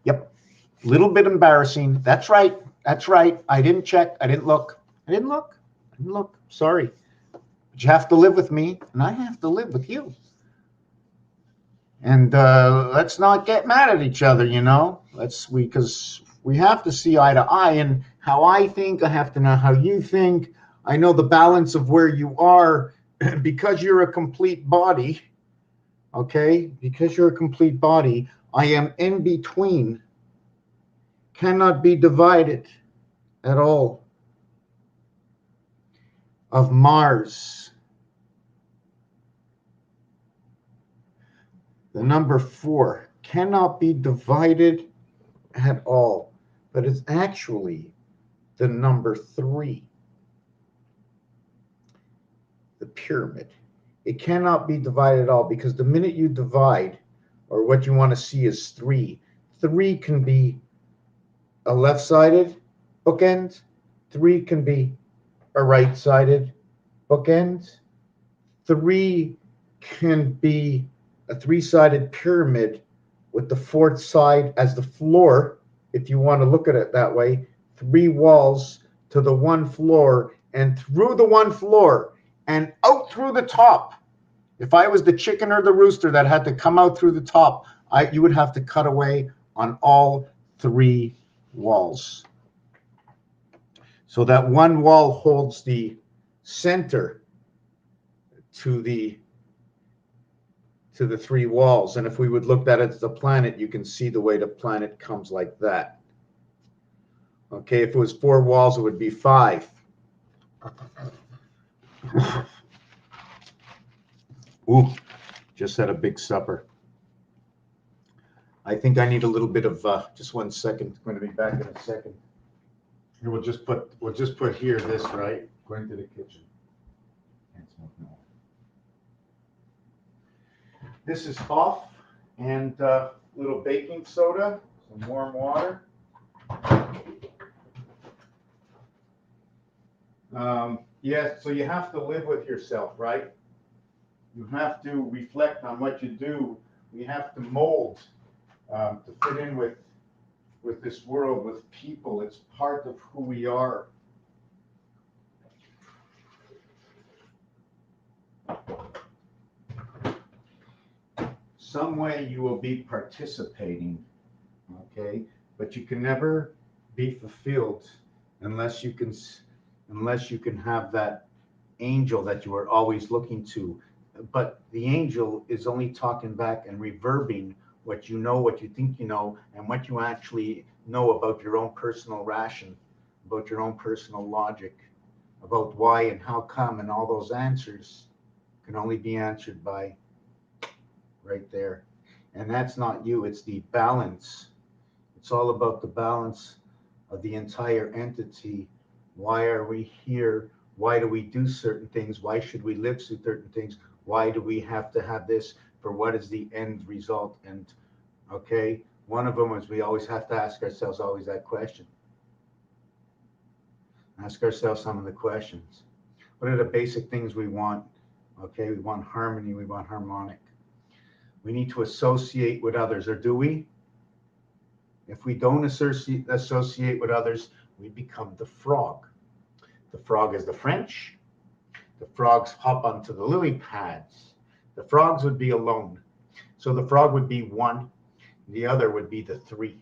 Yep. Little bit embarrassing. That's right. That's right. I didn't check. I didn't look. I didn't look. I didn't look. Sorry. But you have to live with me, and I have to live with you. And let's not get mad at each other, you know. Because we have to see eye to eye. And how I think, I have to know how you think. I know the balance of where you are because you're a complete body. Okay, because you're a complete body, I am in between, cannot be divided at all, of Mars. The number 4 cannot be divided at all, but it's actually the number 3, the pyramid. It cannot be divided at all because the minute you divide, or what you want to see is 3, 3 can be a left-sided bookend, 3 can be a right-sided bookend, 3 can be a 3-sided pyramid with the 4th side as the floor, if you want to look at it that way, 3 walls to the 1 floor, and through the 1 floor and out through the top. If I was the chicken or the rooster that had to come out through the top, you would have to cut away on all 3 walls. So that 1 wall holds the center to the 3 walls. And if we would look at it as the planet, you can see the way the planet comes like that. Okay, if it was 4 walls, it would be 5. Ooh, just had a big supper. I think I need a little bit of just 1 second. I'm going to be back in a second. Here, we'll just put here this, right? Going to the kitchen. Can't smoke no. This is off, and little baking soda, some warm water. Yes, so you have to live with yourself, right? You have to reflect on what you do. We have to mold to fit in with this world, with people. It's part of who we are. Some way you will be participating, okay? But you can never be fulfilled unless you can have that angel that you are always looking to. But the angel is only talking back and reverbing what you know, what you think you know, and what you actually know about your own personal ration, about your own personal logic, about why and how come, and all those answers can only be answered by right there. And that's not you, it's the balance. It's all about the balance of the entire entity. Why are we here? Why do we do certain things? Why should we live through certain things? Why do we have to have this? For what is the end result? And okay, one of them is we always have to ask ourselves always that question. Ask ourselves some of the questions. What are the basic things we want? Okay, we want harmony, we want harmonic. We need to associate with others, or do we? If we don't associate with others, we become the frog. The frog is the French. The frogs hop onto the lily pads. The frogs would be alone. So the frog would be 1, the other would be the 3.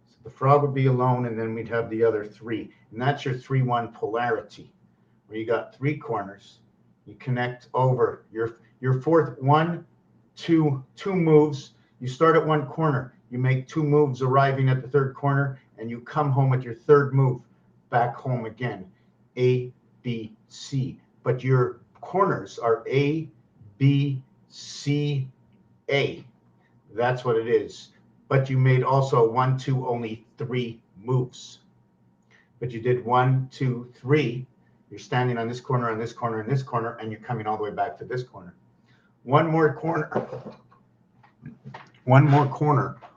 So the frog would be alone, and then we'd have the other 3. And that's your 3-1 polarity, where you got 3 corners. You connect over your fourth 1, 2 moves. You start at 1 corner. You make 2 moves arriving at the 3rd corner, and you come home with your 3rd move back home again. A, B, C. But your corners are A, B, C, A. That's what it is. But you made also 1, 2, only 3 moves. But you did 1, 2, 3. You're standing on this corner, on this corner, and this corner, and you're coming all the way back to this corner. One more corner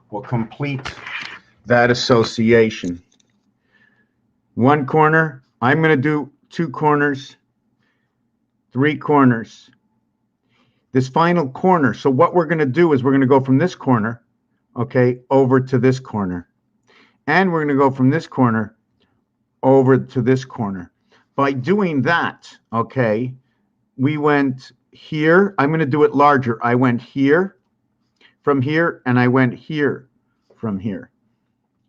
will complete that association. 1 corner, I'm going to do 2 corners, 3 corners. This final corner, so what we're going to do is we're going to go from this corner, okay, over to this corner. And we're going to go from this corner over to this corner. By doing that, okay, we went here. I'm going to do it larger. I went here from here, and I went here from here.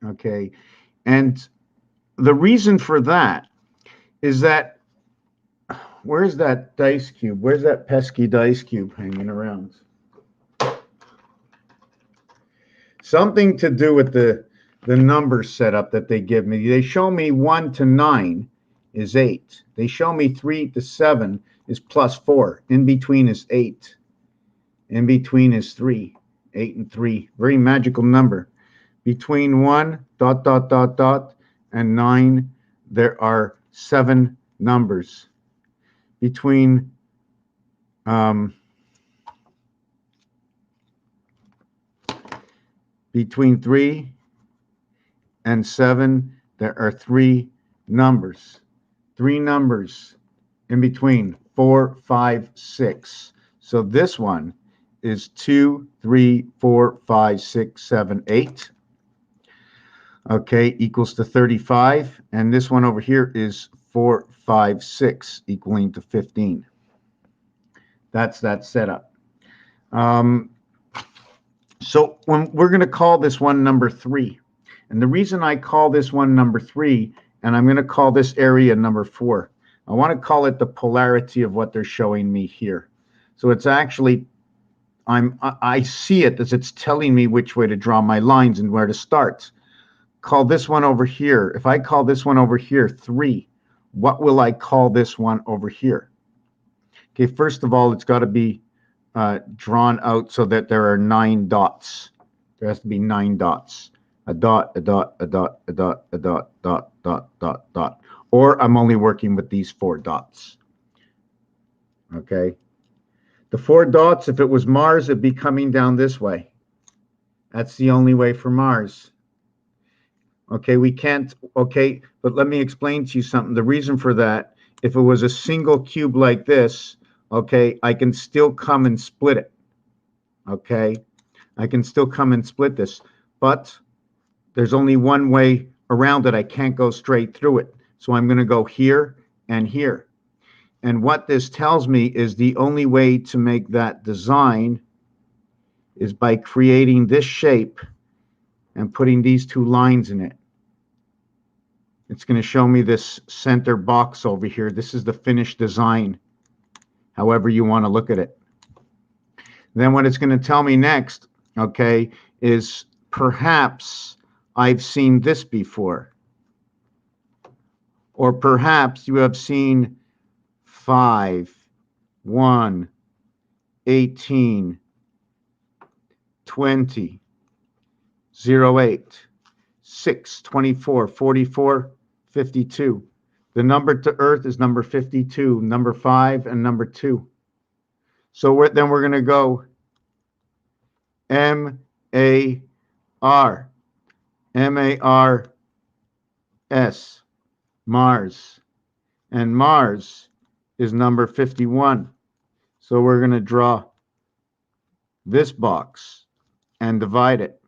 Okay. And the reason for that is that, where's that dice cube? Where's that pesky dice cube hanging around? Something to do with the number setup that they give me. They show me 1 to 9 is 8. They show me 3 to 7 is +4. In between is 8. In between is 3. 8 and 3. Very magical number. Between 1, ... and 9, there are 7 numbers. Between between 3 and 7, there are 3 numbers. 3 numbers in between, 4, 5, 6. So this one is 2, 3, 4, 5, 6, 7, 8. Okay, equals to 35. And this one over here is 4, 5, 6, equaling to 15. That's that setup. So when we're going to call this one number 3. And the reason I call this one number 3, and I'm going to call this area number 4, I want to call it the polarity of what they're showing me here. So it's actually, I see it as it's telling me which way to draw my lines and where to start. Call this one over here. If I call this one over here 3, what will I call this one over here? Okay, first of all, it's got to be drawn out so that there are 9 dots. There has to be 9 dots. A dot, a dot, a dot, a dot, a dot, dot, dot, dot, dot. Or I'm only working with these 4 dots. Okay. The 4 dots, if it was Mars, it'd be coming down this way. That's the only way for Mars. Okay, we can't, okay, but let me explain to you something. The reason for that, if it was a single cube like this, okay, I can still come and split it. Okay, I can still come and split this, but there's only one way around it. I can't go straight through it. So I'm going to go here and here. And what this tells me is the only way to make that design is by creating this shape and putting these 2 lines in it. It's going to show me this center box over here. This is the finished design, however you want to look at it. Then what it's going to tell me next, okay, is perhaps I've seen this before. Or perhaps you have seen 5, 1, 18, 20, 08, 6, 24, 44, 52. The number to Earth is number 52, number 5, and number 2. So then we're going to go M-A-R, M-A-R-S, Mars. And Mars is number 51. So we're going to draw this box and divide it.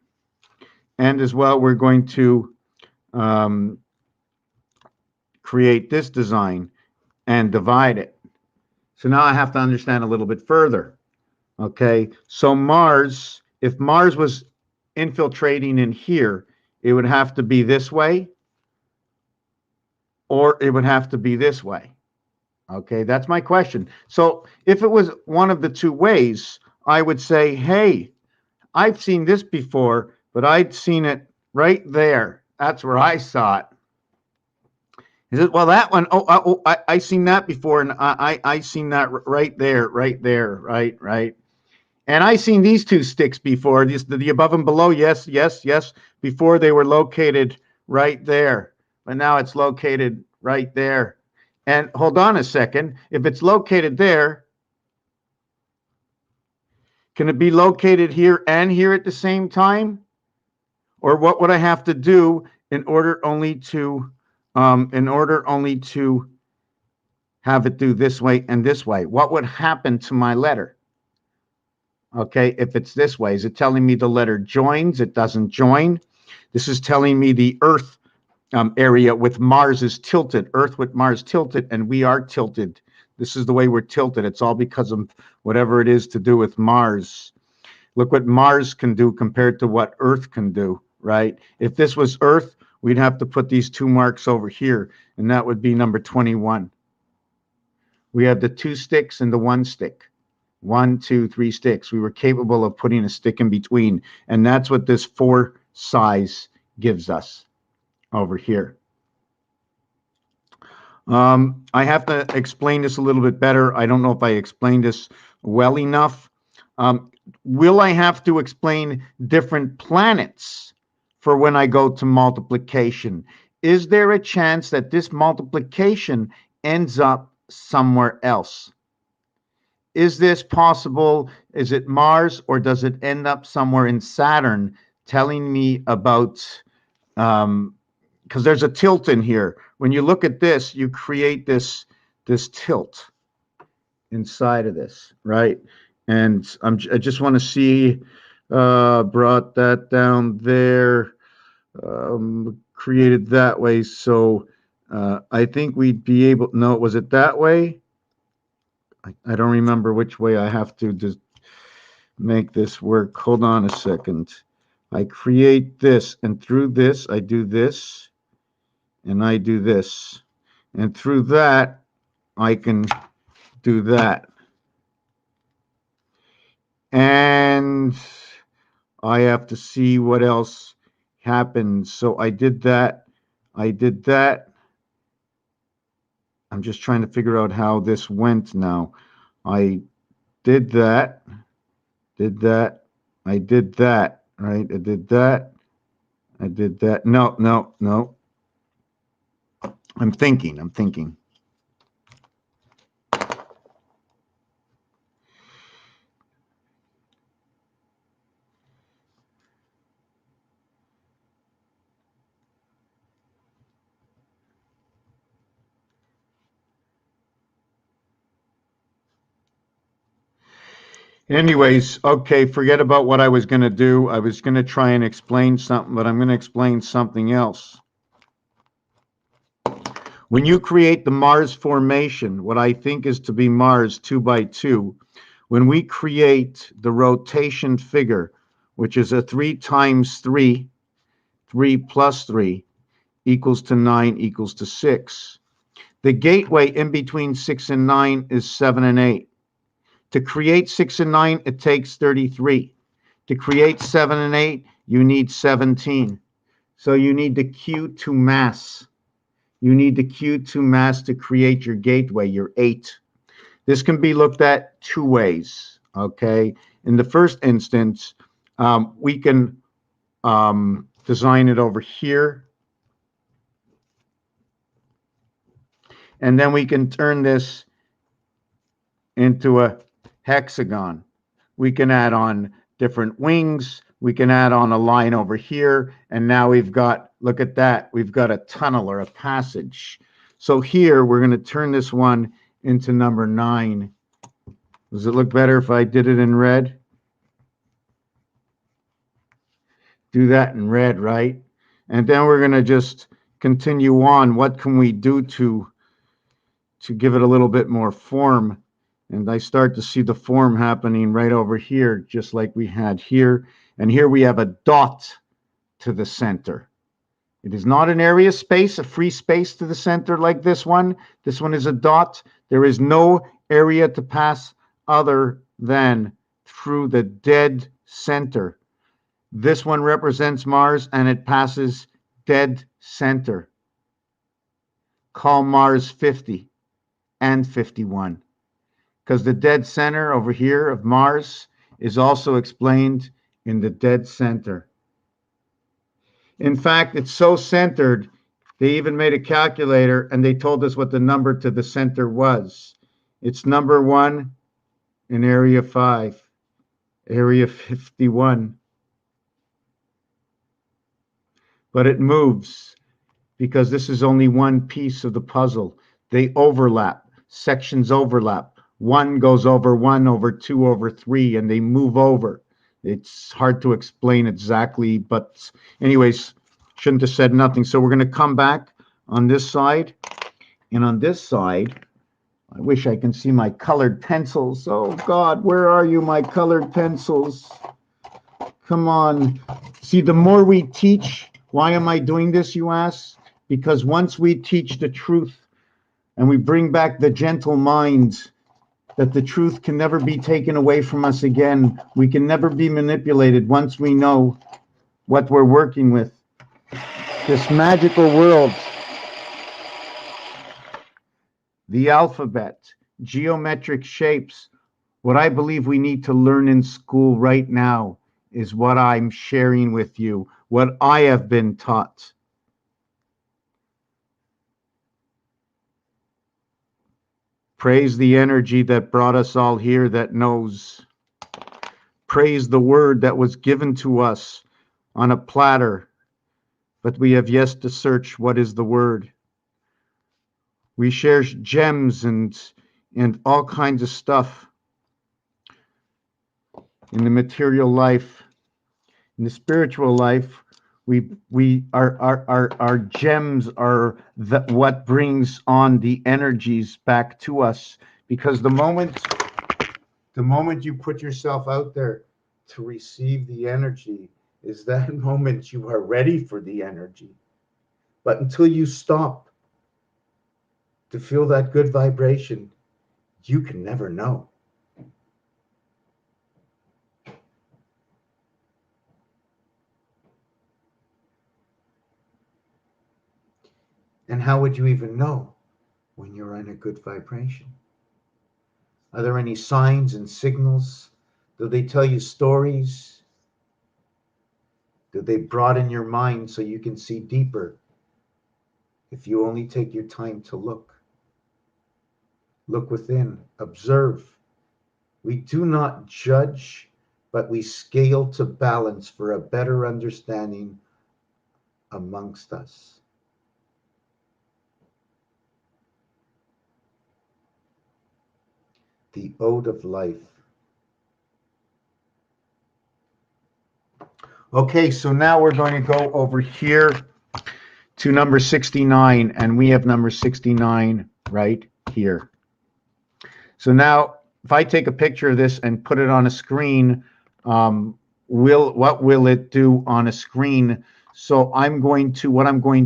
And as well, we're going to create this design and divide it. So now I have to understand a little bit further. Okay, so Mars, if Mars was infiltrating in here, it would have to be this way, or it would have to be this way. Okay, that's my question. So if it was one of the 2 ways, I would say, hey, I've seen this before, but I'd seen it right there. That's where I saw it. Is it, well, that one, I seen that before, and I seen that right there, right. And I seen these 2 sticks before, the above and below, yes, before they were located right there. But now it's located right there. And hold on a second, if it's located there, can it be located here and here at the same time? Or what would I have to do in order only to have it do this way and this way? What would happen to my letter? Okay, if it's this way, is it telling me the letter joins? It doesn't join. This is telling me the Earth area with Mars is tilted. Earth with Mars tilted, and we are tilted. This is the way we're tilted. It's all because of whatever it is to do with Mars. Look what Mars can do compared to what Earth can do, right? If this was Earth, we'd have to put these 2 marks over here, and that would be number 21. We have the 2 sticks and the 1 stick. 1, 2, 3 sticks. We were capable of putting a stick in between, and that's what this 4 size gives us over here. I have to explain this a little bit better. I don't know if I explained this well enough. Will I have to explain different planets for when I go to multiplication? Is there a chance that this multiplication ends up somewhere else? Is this possible? Is it Mars, or does it end up somewhere in Saturn, telling me about, because there's a tilt in here. When you look at this, you create this tilt inside of this, right? And I just want to see, brought that down there, created that way. So I think we'd be able, no, was it that way? I don't remember which way I have to just make this work. Hold on a second. I create this, and through this, I do this, and I do this. And through that, I can do that. And I have to see what else happens. So I did that. I did that. I'm just trying to figure out how this went now. I did that. Did that. I did that. Right? I did that. I did that. No, no, no. I'm thinking. Anyways, okay, forget about what I was going to do. I was going to try and explain something, but I'm going to explain something else. When you create the Mars formation, what I think is to be Mars 2 by 2, when we create the rotation figure, which is a 3 times 3, 3 plus 3 equals to 9 equals to 6. The gateway in between 6 and 9 is 7 and 8. To create 6 and 9, it takes 33. To create 7 and 8, you need 17. So you need the Q2 mass. You need the Q2 mass to create your gateway, your 8. This can be looked at 2 ways, okay? In the first instance, we can design it over here. And then we can turn this into a hexagon. We can add on different wings. We can add on a line over here. And now we've got, look at that, we've got a tunnel or a passage. So here we're going to turn this one into number 9. Does it look better if I did it in red? Do that in red, right? And then we're going to just continue on. What can we do to give it a little bit more form? And I start to see the form happening right over here, just like we had here. And here we have a dot to the center. It is not an area space, a free space to the center like this one. This one is a dot. There is no area to pass other than through the dead center. This one represents Mars, and it passes dead center. Call Mars 50 and 51. Because the dead center over here of Mars is also explained in the dead center. In fact, it's so centered, they even made a calculator and they told us what the number to the center was. It's number 1 in area 5, area 51. But it moves because this is only one piece of the puzzle. They overlap, sections overlap. 1 goes over 1 over 2 over 3, and they move over. It's hard to explain exactly, but anyways, shouldn't have said nothing. So we're going to come back on this side, and on this side, I wish I can see my colored pencils. Oh God, where are you, my colored pencils? Come on. See, the more we teach, why am I doing this, you ask? Because once we teach the truth and we bring back the gentle mind, that the truth can never be taken away from us again. We can never be manipulated once we know what we're working with. This magical world, the alphabet, geometric shapes. What I believe we need to learn in school right now is what I'm sharing with you, what I have been taught. Praise the energy that brought us all here, that knows. Praise the word that was given to us on a platter, but we have yet to search what is the word. We share gems and all kinds of stuff in the material life. In the spiritual life, our gems are what brings on the energies back to us, because the moment you put yourself out there to receive the energy is that moment you are ready for the energy. But until you stop to feel that good vibration, you can never know. And how would you even know when you're in a good vibration? Are there any signs and signals? Do they tell you stories? Do they broaden your mind so you can see deeper? If you only take your time to look. Look within, observe. We do not judge, but we scale to balance for a better understanding amongst us. The ode of life. Okay, so now we're going to go over here to number 69, and we have number 69 right here. So now, if I take a picture of this and put it on a screen, what will it do on a screen? So what I'm going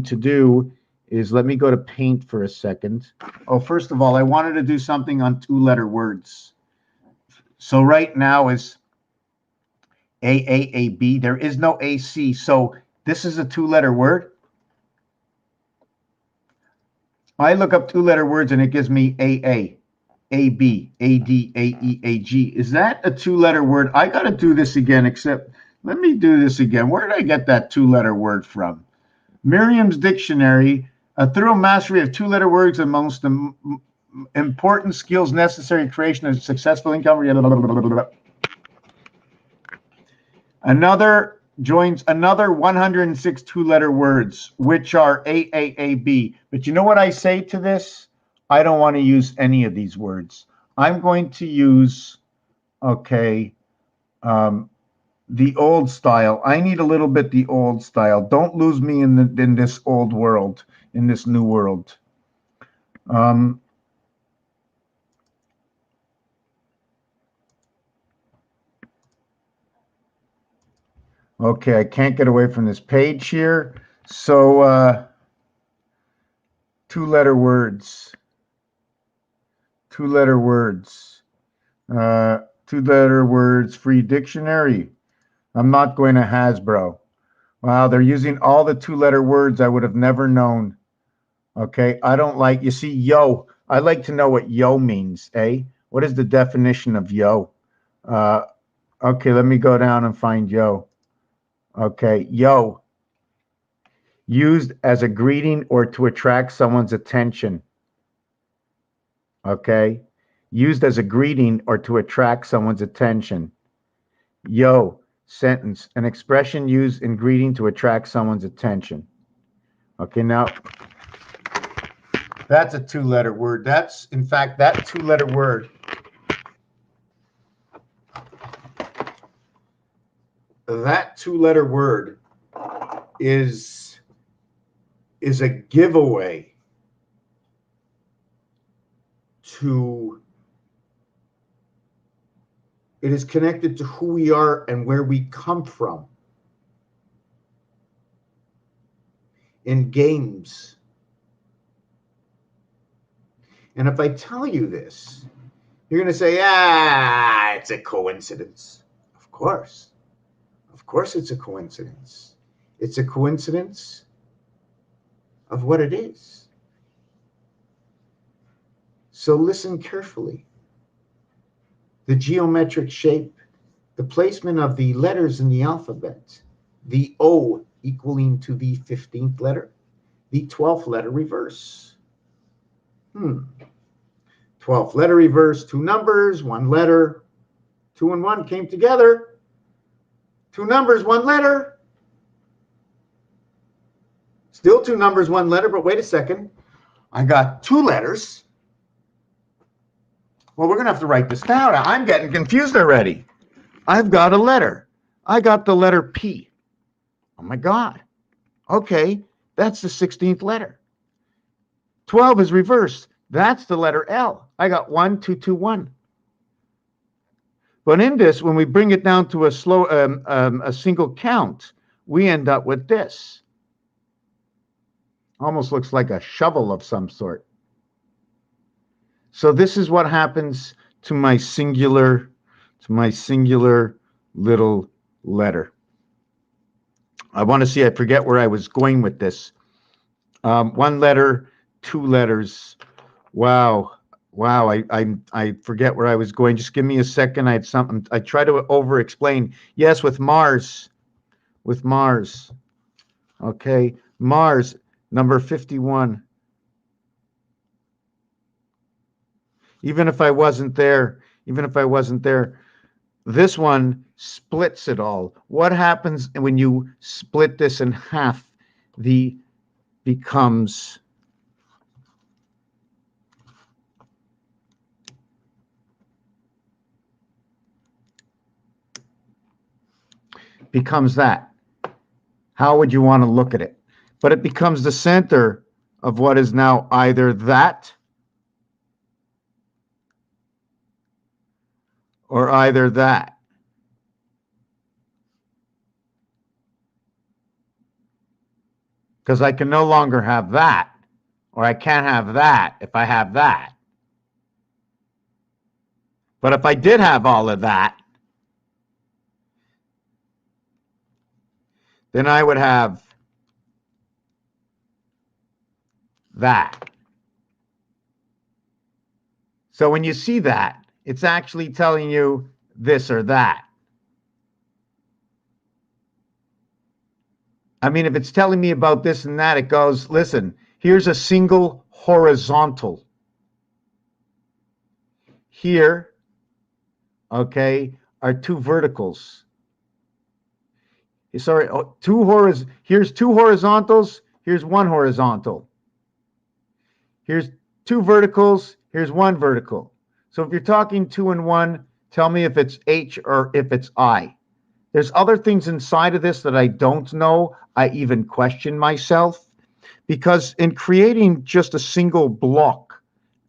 to do is, let me go to Paint for a second. Oh, first of all, I wanted to do something on 2-letter words. So right now is AAAB. There is no AC. So this is a 2-letter word. I look up 2-letter words and it gives me AA, AB, AD, AE, AG. Is that a 2-letter word? I got to do this again, except let me do this again. Where did I get that 2-letter word from? Merriam's Dictionary, a thorough mastery of 2-letter words amongst the important skills necessary to creation of successful income. Another joins another 106 2-letter words, which are AAAB. But you know what I say to this? I don't want to use any of these words. I'm going to use, the old style. I need a little bit the old style. Don't lose me in this old world, in this new world. Okay, I can't get away from this page here. So 2-letter words. 2-letter words. 2-letter words free dictionary. I'm not going to Hasbro. Wow, they're using all the 2-letter words I would have never known. Okay, I don't like, you see, yo. I like to know what yo means, eh? What is the definition of yo? Okay, let me go down and find yo. Okay, yo. Used as a greeting or to attract someone's attention. Okay? Used as a greeting or to attract someone's attention. Yo, sentence, an expression used in greeting to attract someone's attention. Okay, now that's a 2-letter word. That's, in fact, that 2-letter word that two-letter word is a giveaway to, it is connected to who we are and where we come from. In games. And if I tell you this, you're going to say, it's a coincidence. Of course. Of course it's a coincidence. It's a coincidence of what it is. So listen carefully. The geometric shape, the placement of the letters in the alphabet, the O equaling to the 15th letter, the 12th letter reverse. 12th letter reverse, two numbers, one letter. 2 and 1 came together. Two numbers, one letter. Still two numbers, one letter, but wait a second. I got two letters. Well, we're going to have to write this down. I'm getting confused already. I've got a letter. I got the letter P. Oh my God. Okay, that's the 16th letter. 12 is reversed. That's the letter L. I got 1, 2, 2, 1. But in this, when we bring it down to a single count, we end up with this. Almost looks like a shovel of some sort. So this is what happens to my singular little letter. I want to see, I forget where I was going with this. One letter, two letters. Wow, I forget where I was going. Just give me a second. I had something. I try to over-explain. Yes, with Mars. Okay, Mars, number 51. Even if I wasn't there, this one splits it all. What happens when you split this in half? Becomes that. How would you want to look at it? But it becomes the center of what is now either that or either that. Because I can no longer have that, or I can't have that if I have that. But if I did have all of that, then I would have that. So when you see that, it's actually telling you this or that. I mean, if it's telling me about this and that, it goes, listen, here's a single horizontal. Here, okay, are two verticals. Sorry, here's two horizontals, here's one horizontal. Here's two verticals, here's one vertical. So if you're talking 2 and 1, tell me if it's H or if it's I. There's other things inside of this that I don't know. I even question myself, because in creating just a single block,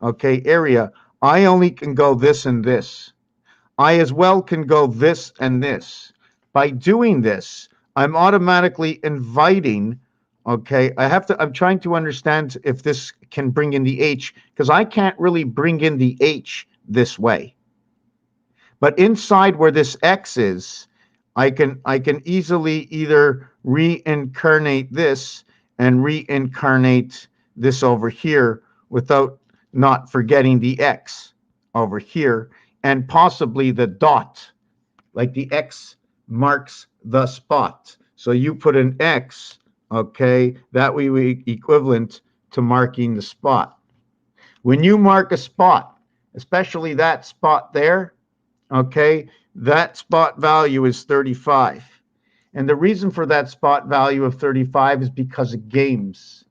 okay, area, I only can go this and this. I as well can go this and this. By doing this, I'm automatically inviting, okay, I'm trying to understand if this can bring in the H, because I can't really bring in the H this way. But inside where this X is, I can easily either reincarnate this and reincarnate this over here without not forgetting the X over here, and possibly the dot, like the X marks the spot. So you put an X, okay, that would be equivalent to marking the spot. When you mark a spot, especially that spot there, okay, that spot value is 35. And the reason for that spot value of 35 is because of games.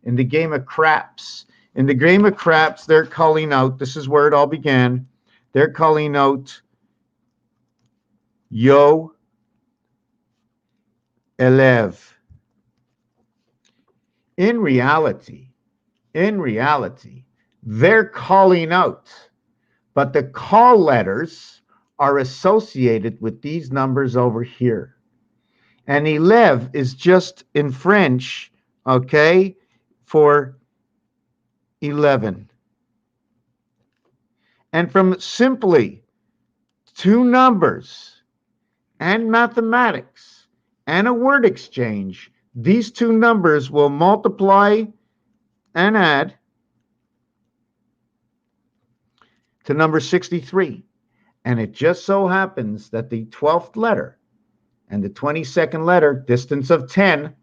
In the game of craps, they're calling out, this is where it all began, they're calling out yo élève. In reality, they're calling out, but the call letters are associated with these numbers over here. And élève is just in French, okay, for 11. And from simply two numbers and mathematics and a word exchange, these two numbers will multiply and add to number 63. And it just so happens that the 12th letter and the 22nd letter, distance of 10,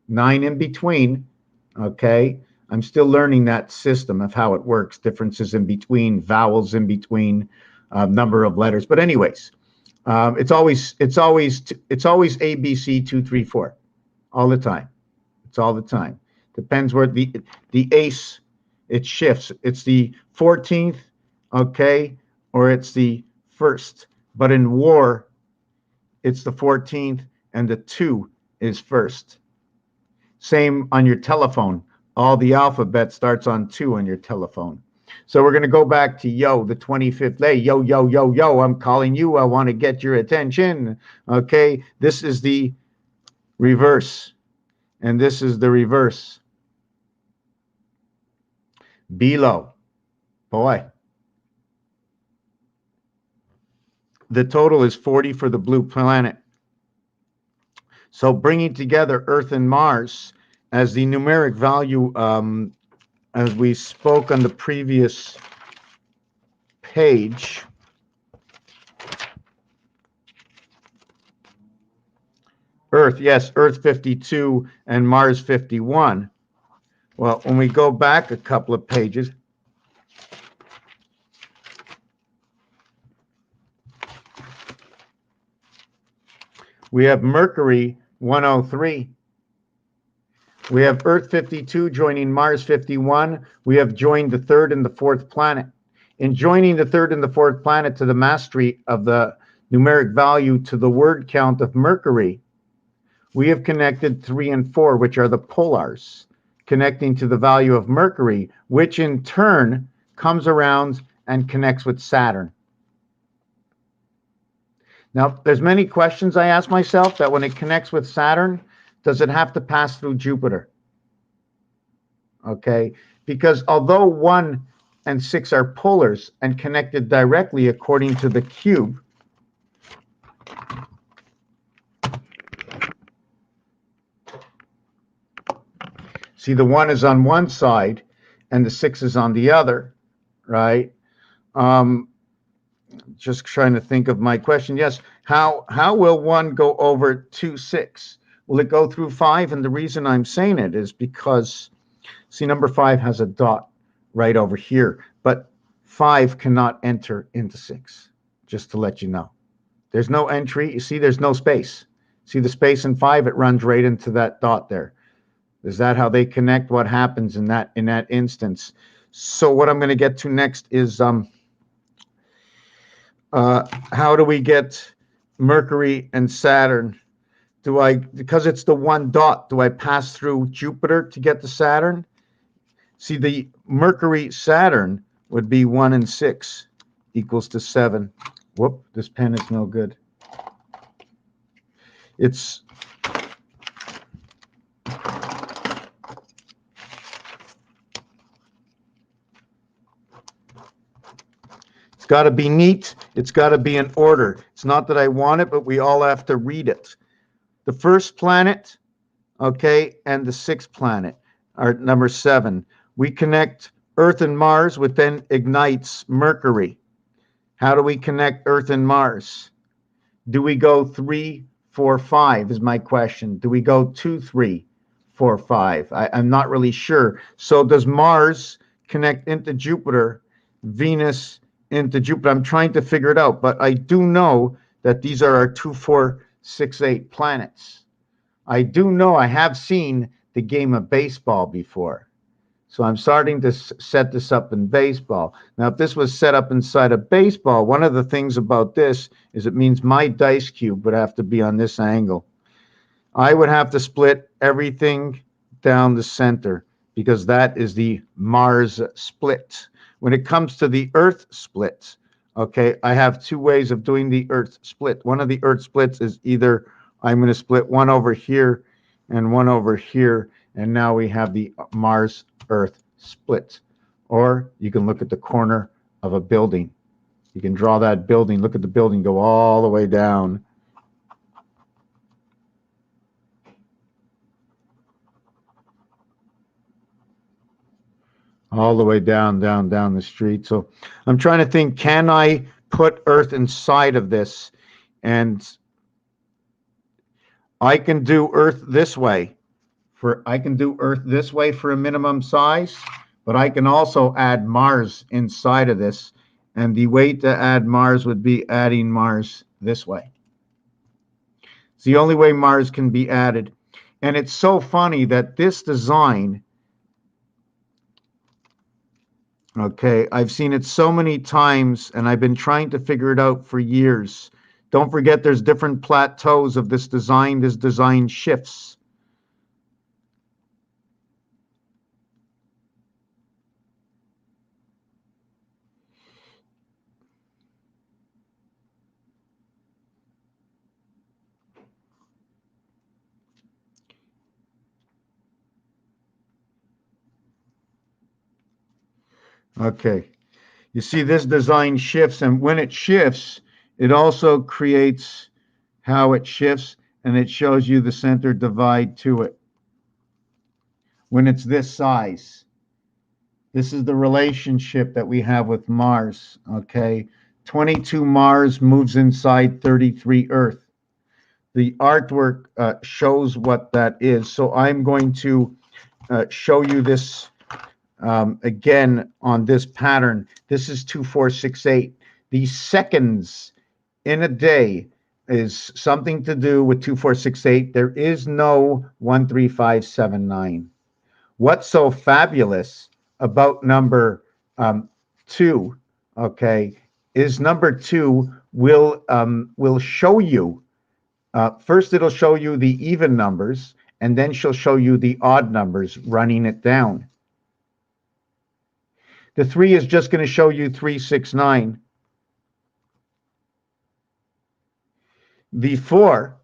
9 in between, okay? I'm still learning that system of how it works, differences in between, vowels in between, number of letters. But anyways, it's always ABC 2, 3, 4, all the time. It's all the time. Depends where the ace, it shifts. It's the 14th, okay, or it's the 1st. But in war, it's the 14th and the 2 is first. Same on your telephone. All the alphabet starts on 2 on your telephone. So we're going to go back to yo, the 25th lay. Yo, yo, yo, yo, I'm calling you. I want to get your attention. Okay, this is the reverse. And this is the reverse. Below. Boy. The total is 40 for the blue planet. So bringing together Earth and Mars as the numeric value, as we spoke on the previous page, Earth, yes, Earth 52 and Mars 51. Well, when we go back a couple of pages, we have Mercury 103. We have Earth 52 joining Mars 51. We have joined the third and the fourth planet. In joining the third and the fourth planet to the mastery of the numeric value to the word count of Mercury, we have connected 3 and 4, which are the polars, connecting to the value of Mercury, which in turn comes around and connects with Saturn. Now, there's many questions I ask myself that when it connects with Saturn, does it have to pass through Jupiter? Okay, because although 1 and 6 are polars and connected directly according to the cube, see, the 1 is on one side and the 6 is on the other, right? Just trying to think of my question. Yes, how will 1 go over 2, 6? Will it go through 5? And the reason I'm saying it is because, see, number 5 has a dot right over here, but 5 cannot enter into 6, just to let you know. There's no entry. You see, there's no space. See the space in 5? It runs right into that dot there. Is that how they connect? What happens in that instance? So what I'm going to get to next is how do we get Mercury and Saturn? Because it's the one dot, do I pass through Jupiter to get to Saturn? See, the Mercury Saturn would be 1 and 6 equals to 7. Whoop, this pen is no good. It's got to be neat. It's got to be in order. It's not that I want it, but we all have to read it. The first planet, okay, and the sixth planet are number 7. We connect Earth and Mars, which then ignites Mercury. How do we connect Earth and Mars? Do we go 3, 4, 5 is my question. Do we go 2, 3, 4, 5? I'm not really sure. So does Mars connect into Jupiter, Venus into Jupiter? I'm trying to figure it out, but I do know that these are our 2, 4, 6, 8 planets. I do know I have seen the game of baseball before. So I'm starting to set this up in baseball. Now, if this was set up inside of baseball, one of the things about this is it means my dice cube would have to be on this angle. I would have to split everything down the center because that is the Mars split. When it comes to the Earth split, okay, I have two ways of doing the Earth split. One of the Earth splits is either I'm going to split one over here and one over here, and now we have the Mars Earth split. Or you can look at the corner of a building. You can draw that building, look at the building, go all the way down. All the way down the street. So I'm trying to think, can I put Earth inside of this? And I can do Earth this way. I can do Earth this way for a minimum size, but I can also add Mars inside of this. And the way to add Mars would be adding Mars this way. It's the only way Mars can be added. And it's so funny that this design, okay, I've seen it so many times, and I've been trying to figure it out for years. Don't forget there's different plateaus of this design. This design shifts. Okay. You see this design shifts, and when it shifts, it also creates how it shifts, and it shows you the center divide to it. When it's this size, this is the relationship that we have with Mars, okay? 22 Mars moves inside 33 Earth. The artwork shows what that is. So I'm going to show you this again on this pattern. This is 2468. The seconds in a day is something to do with 2468. There is no 13579. What's so fabulous about number 2, okay, is number 2 will show you, first it'll show you the even numbers, and then she'll show you the odd numbers running it down. The 3 is just going to show you 369. The 4,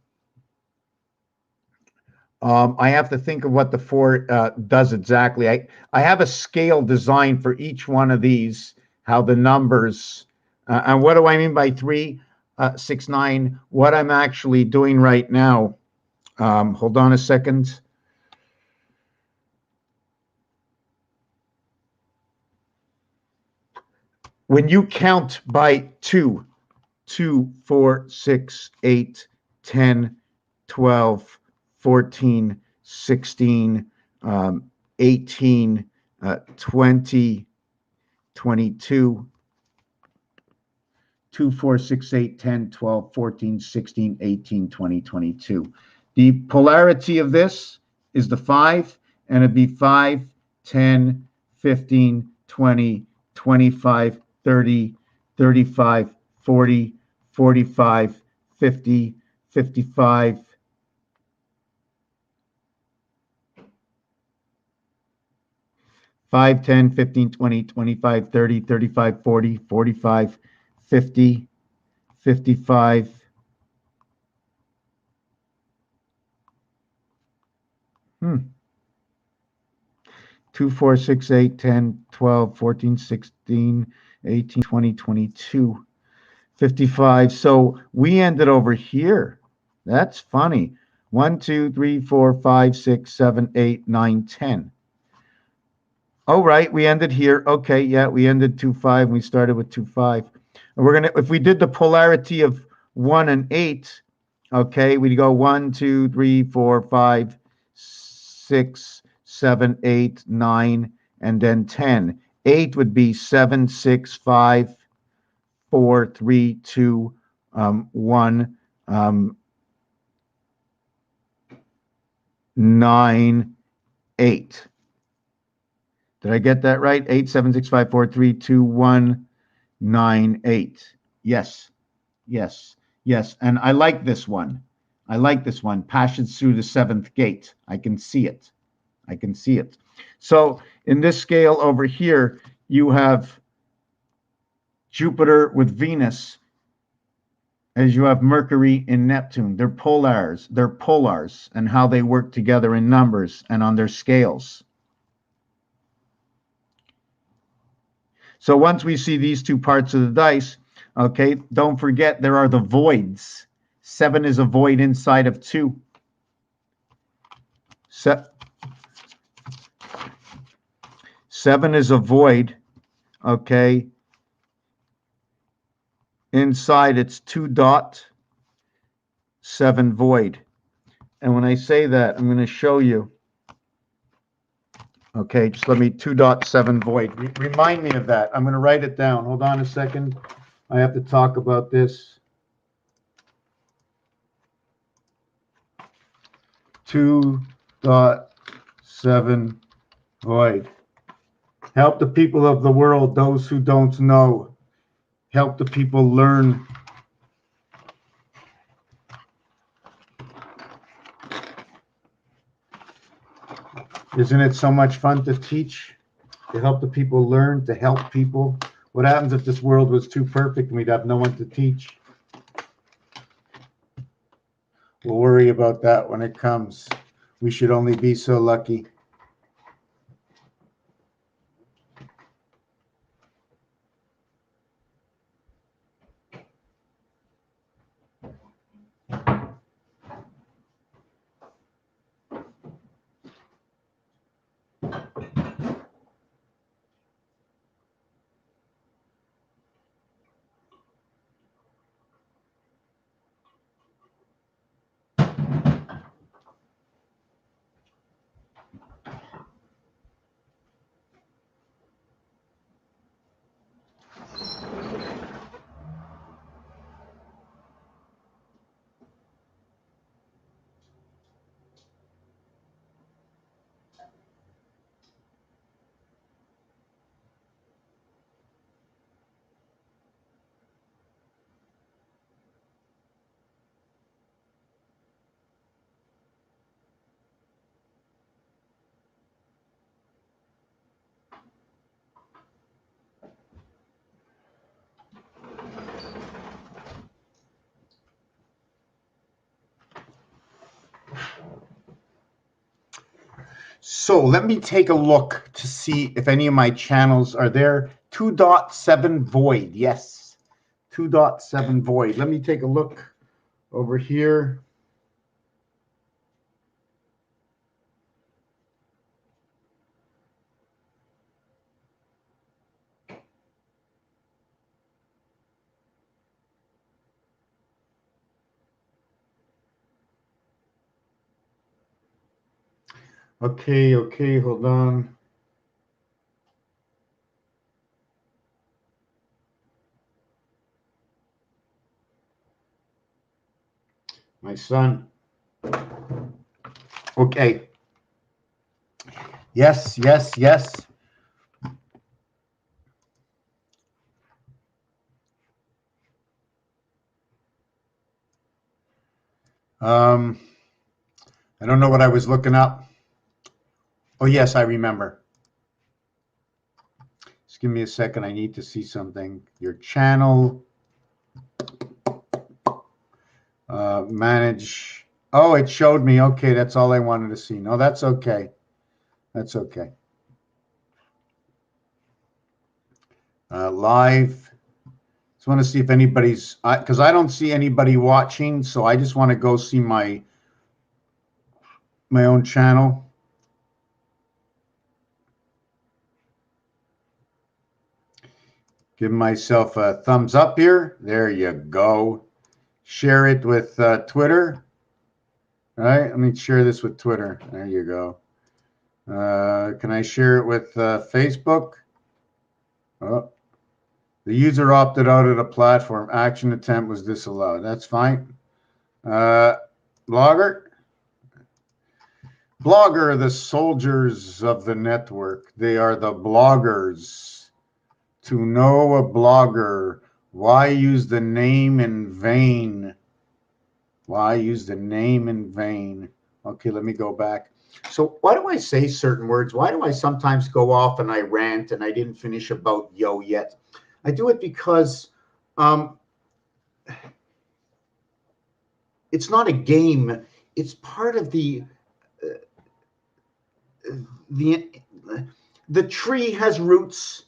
I have to think of what the 4 does exactly. I have a scale design for each one of these, how the numbers, and what do I mean by 369? What I'm actually doing right now, hold on a second. When you count by 2, 2, 4, 6, 8, 10, 12, 14, 16, 18, 20, 22, 2, 4, 6, 8, 10, 12, 14, 16, 18, 20, 22. The polarity of this is the 5, and it'd be 5, 10, 15, 20, 25, 30, 35, 40, 45, 50, 55, 5, 10, 15, 20, 25, 30, 35, 40, 45, 50, 55. Hmm. 2, 4, 6, 8, 10, 12, 14, 16, 18, 20, 22, 55. So we ended over here. That's funny. 1, 2, 3, 4, 5, 6, 7, 8, 9, 10. Oh, right. We ended here. Okay. Yeah. We ended 2, 5. We started with 2, 5. And we're going to, if we did the polarity of 1 and 8, okay, we'd go 1, 2, 3, 4, 5, 6, 7, 8, 9, and then 10. 8 would be 7, 6, 5, 4, 3, 2, 1, 9, 8. Did I get that right? 8, 7, 6, 5, 4, 3, 2, 1, 9, 8. Yes, yes, yes. And I like this one. I like this one. Passage through the seventh gate. I can see it. I can see it. So in this scale over here, you have Jupiter with Venus, as you have Mercury and Neptune. They're polars. They're polars, and how they work together in numbers and on their scales. So once we see these two parts of the dice, okay, don't forget there are the voids. 7 is a void inside of 2. 7 is a void, okay, inside it's 2.7 void. And when I say that, I'm going to show you. Okay, just let me 2.7 void. Remind me of that. I'm going to write it down. Hold on a second. I have to talk about this. 2.7 void. Help the people of the world, those who don't know. Help the people learn. Isn't it so much fun to teach, to help the people learn, to help people? What happens if this world was too perfect and we'd have no one to teach? We'll worry about that when it comes. We should only be so lucky. So let me take a look to see if any of my channels are there. 2.7 void. Yes. 2.7 void. Let me take a look over here. Okay, hold on. My son. Okay. Yes. I don't know what I was looking up. Oh, yes, I remember. Just give me a second. I need to see something. Your channel. Manage. Oh, it showed me. Okay, that's all I wanted to see. No, that's okay. That's okay. Live. Just want to see if anybody's, because I don't see anybody watching, so I just want to go see my own channel. Give myself a thumbs up here. There you go. Share it with Twitter. All right, let me share this with Twitter. There you go. Can I share it with Facebook? Oh, the user opted out of the platform. Action attempt was disallowed. That's fine. Blogger. Blogger are the soldiers of the network. They are the bloggers. To know a blogger, why use the name in vain? Well, I used the name in vain. Okay, let me go back. So why do I say certain words? Why do I sometimes go off and I rant and I didn't finish about yo yet? I do it because um, it's not a game. It's part of the the tree has roots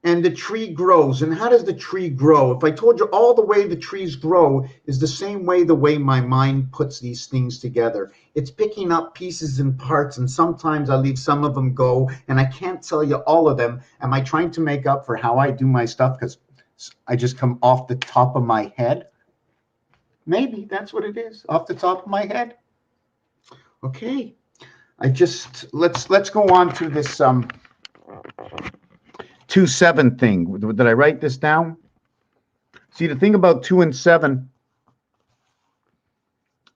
and the tree grows. And how does the tree grow? If I told you all the way the trees grow is the same way my mind puts these things together. It's picking up pieces and parts, and sometimes I leave some of them go, and I can't tell you all of them. Am I trying to make up for how I do my stuff because I just come off the top of my head? Maybe that's what it is, off the top of my head. Okay. Let's go on to this 2-7 thing. Did I write this down? See, the thing about 2 and 7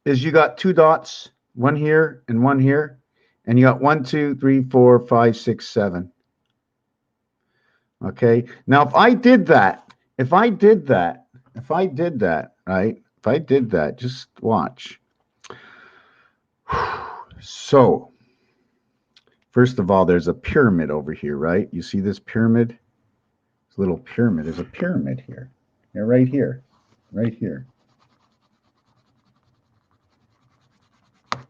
is you got 2 dots, one here and one here, and you got 1, 2, 3, 4, 5, 6, 7. Okay. Now, if I did that, right? If I did that, just watch. So, first of all, there's a pyramid over here, right? You see this pyramid? This little pyramid. There's a pyramid here. Yeah, right here. Right here. It's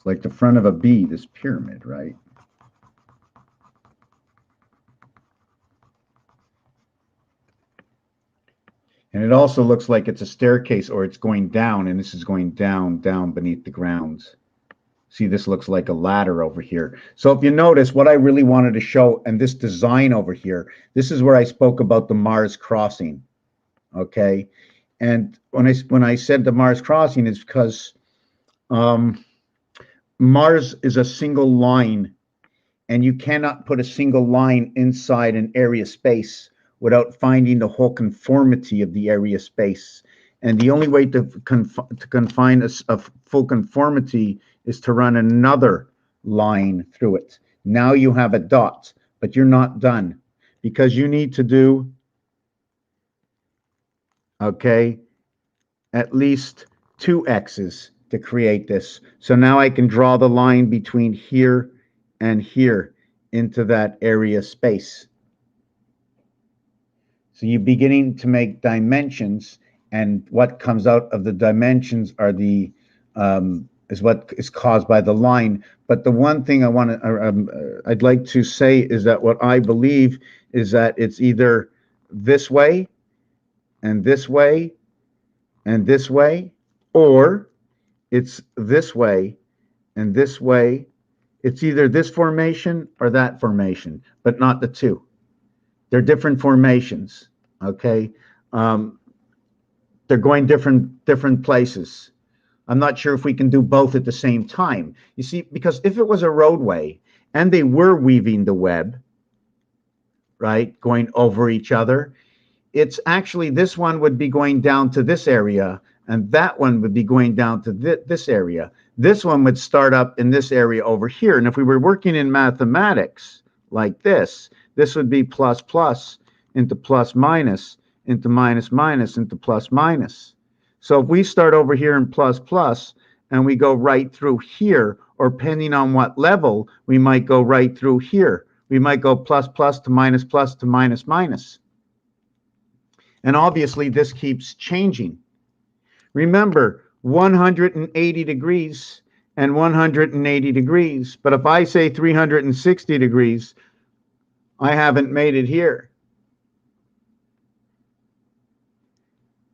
like the front of a bee, this pyramid, right? And it also looks like it's a staircase or it's going down, and this is going down, down beneath the grounds. See, this looks like a ladder over here. So if you notice, what I really wanted to show, and this design over here, this is where I spoke about the Mars crossing, okay? And when I said the Mars crossing, it's because Mars is a single line, and you cannot put a single line inside an area space without finding the whole conformity of the area space. And the only way to confine a full conformity is to run another line through it. Now you have a dot, but you're not done because you need to do, okay, at least 2 X's to create this. So now I can draw the line between here and here into that area space. So you're beginning to make dimensions, and what comes out of the dimensions are the is what is caused by the line. But the one thing I'd like to say is that what I believe is that it's either this way and this way and this way, or it's this way and this way. It's either this formation or that formation, but not the two. They're different formations, okay? They're going different places. I'm not sure if we can do both at the same time. You see, because if it was a roadway and they were weaving the web, right, going over each other, it's actually this one would be going down to this area and that one would be going down to this area. This one would start up in this area over here. And if we were working in mathematics like this, this would be plus plus into plus minus into minus minus into plus minus. So if we start over here in plus plus and we go right through here, or depending on what level, we might go right through here. We might go plus plus to minus minus. And obviously this keeps changing. Remember, 180 degrees and 180 degrees. But if I say 360 degrees, I haven't made it here.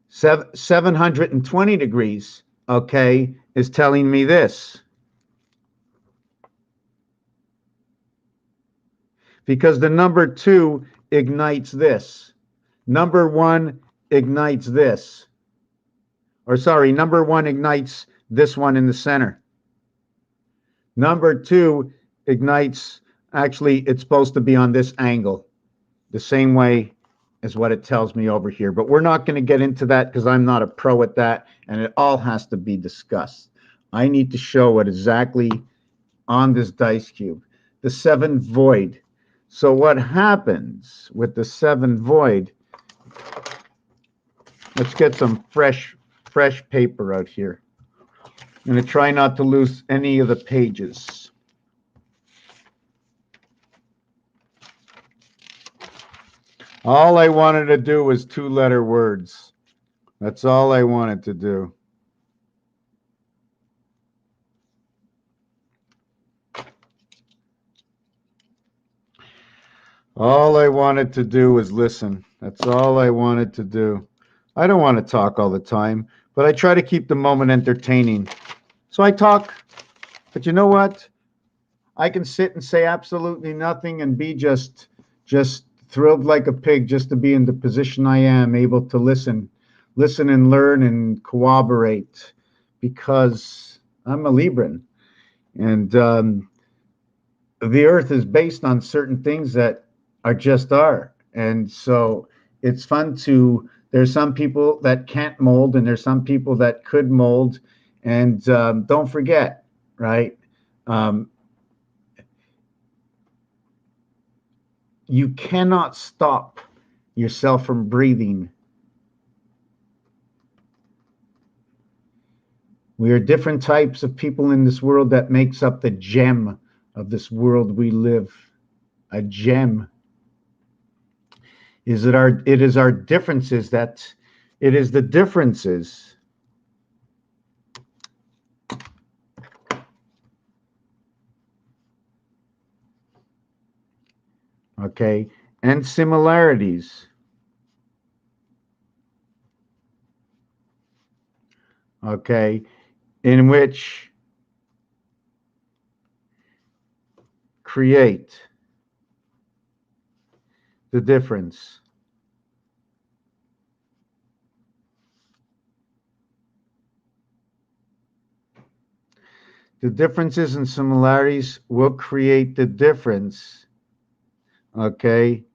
720 degrees, okay, is telling me this. Because the number 2 ignites this. Number 1 ignites this. Or sorry, number 1 ignites this one in the center. Number 2 ignites, actually, it's supposed to be on this angle, the same way as what it tells me over here. But we're not going to get into that because I'm not a pro at that, and it all has to be discussed. I need to show what exactly on this dice cube. The 7 void. So what happens with the 7 void Let's get some fresh paper out here. I'm going to try not to lose any of the pages. All I wanted to do was 2-letter words. That's all I wanted to do. All I wanted to do was listen. That's all I wanted to do. I don't want to talk all the time, but I try to keep the moment entertaining. So I talk, but you know what? I can sit and say absolutely nothing and be just thrilled like a pig just to be in the position I am, able to listen and learn and cooperate, because I'm a Libran. And the earth is based on certain things that are just are. And so it's fun to, there's some people that can't mold and there's some people that could mold. And don't forget, right? You cannot stop yourself from breathing. We are different types of people in this world that makes up the gem of this world we live. A gem. It is our differences that, it is the differences okay, and similarities, okay, in which create the difference. The differences and similarities will create the difference, okay?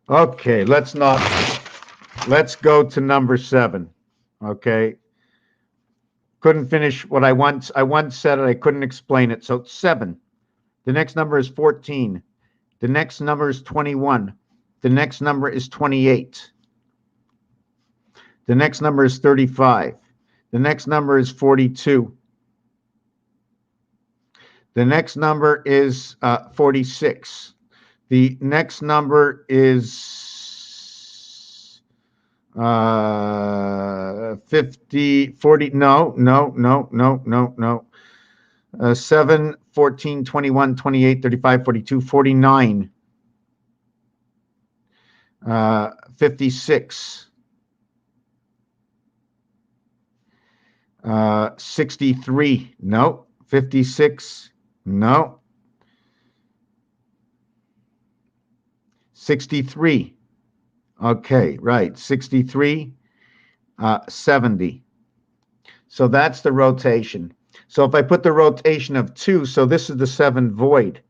Okay, let's go to number 7, okay? Couldn't finish what I once said it, I couldn't explain it. So 7. The next number is 14. The next number is 21. The next number is 28. The next number is 35. The next number is 42. The next number is 46. The next number is 50, 40, no. 7, 14, 21, 28, 35, 42, 49, 56, 63, no. 56, no. 63, okay, right. 63, 70. So that's the rotation. So if I put the rotation of 2, so this is the 7 void,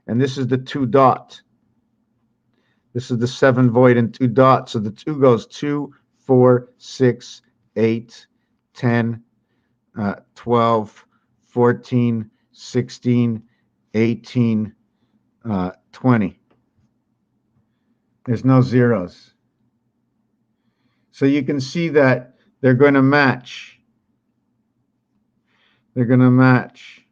and this is the 2 dot. This is the 7 void and 2 dots. So the 2 goes 2, 4, 6, 8, 10, 12, 14, 16, 18, 20. There's no zeros. So you can see that they're going to match. They're going to match.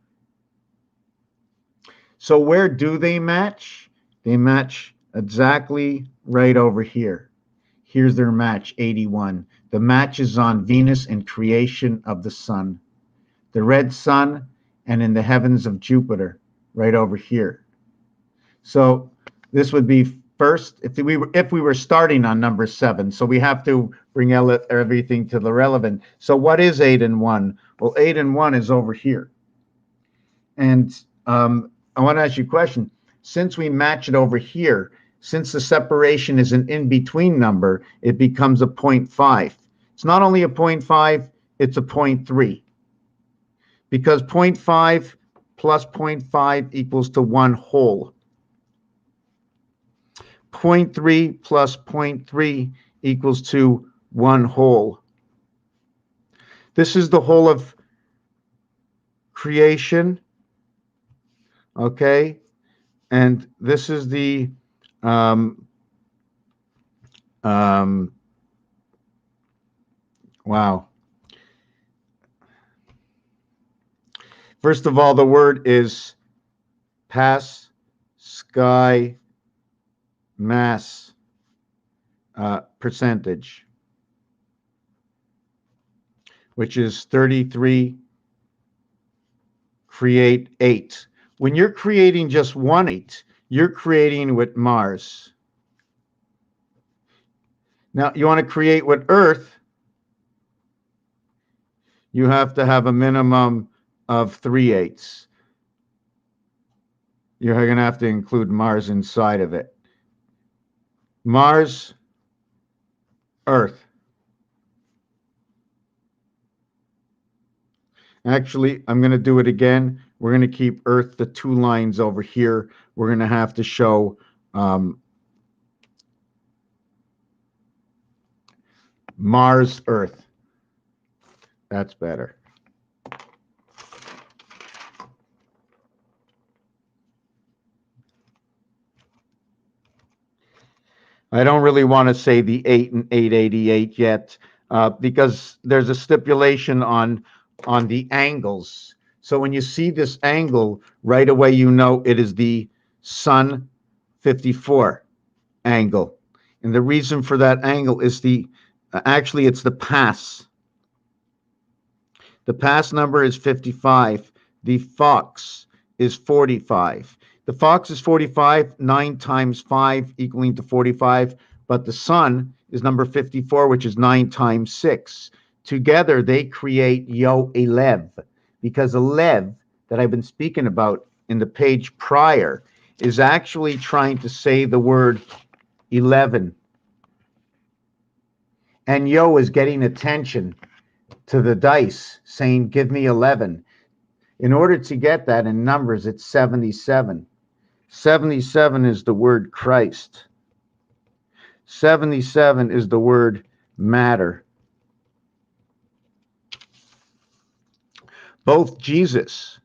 So where do they match? They match exactly right over here. Here's their match, 81. The match is on Venus and creation of the sun. The red sun and in the heavens of Jupiter, right over here. So this would be first, if we were starting on number 7, so we have to bring everything to the relevant. So what is 8 and 1? Well, 8 and 1 is over here. And I want to ask you a question. Since we match it over here, since the separation is an in-between number, it becomes a 0.5. It's not only a 0.5, it's a 0.3. Because 0.5 plus 0.5 equals to 1 whole. 0.3 plus 0.3 equals to 1 whole. This is the whole of creation Okay. And this is the um, um, wow. First of all, the word is pass, sky, mass, percentage, which is 33, create 8. When you're creating just one 8, you're creating with Mars. Now, you want to create with Earth, you have to have a minimum of 3 eighths. You're going to have to include Mars inside of it. Mars, Earth. Actually, I'm going to do it again. We're going to keep Earth the 2 lines over here. We're going to have to show Mars, Earth. That's better. I don't really want to say the 8 and 888 yet because there's a stipulation on the angles. So when you see this angle, right away you know it is the Sun 54 angle. And the reason for that angle is actually it's the pass. The pass number is 55. The Fox is 45. The Fox is 45, 9 times 5 equaling to 45, but the Sun is number 54, which is 9 times 6. Together, they create Yo-11, because 11 that I've been speaking about in the page prior is actually trying to say the word 11. And Yo is getting attention to the dice, saying, give me 11. In order to get that in numbers, it's 77. 77 is the word Christ. 77 is the word matter. Both Jesus,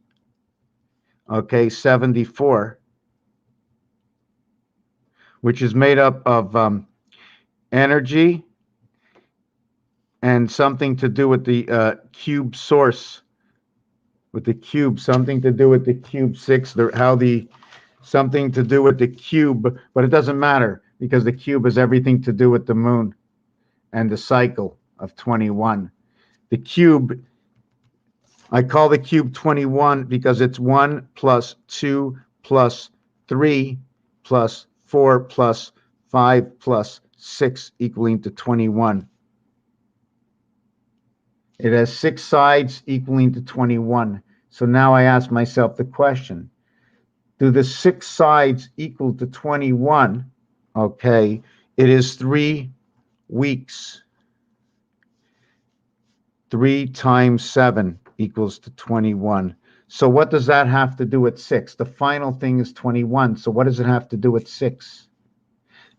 okay, 74, which is made up of energy and something to do with the cube source, with the cube, something to do with the cube 6, something to do with the cube, but it doesn't matter because the cube has everything to do with the moon and the cycle of 21. The cube, I call the cube 21 because it's 1 plus 2 plus 3 plus 4 plus 5 plus 6 equaling to 21. It has 6 sides equaling to 21. So now I ask myself the question, do the 6 sides equal to 21? Okay, it is 3 weeks. 3 times 7 equals to 21. So what does that have to do with 6? The final thing is 21. So what does it have to do with 6?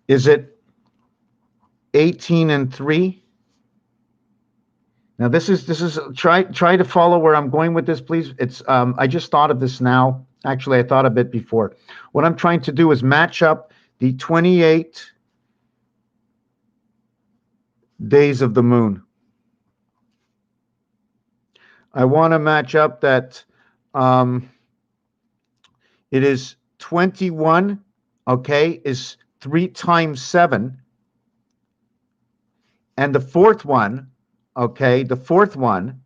Is it 18 and 3? Now this is try to follow where I'm going with this, please. It's I just thought of this now. Actually, I thought of it before. What I'm trying to do is match up the 28 days of the moon. I want to match up that it is 21, okay, is 3 times 7. And the fourth one, okay, the fourth 7,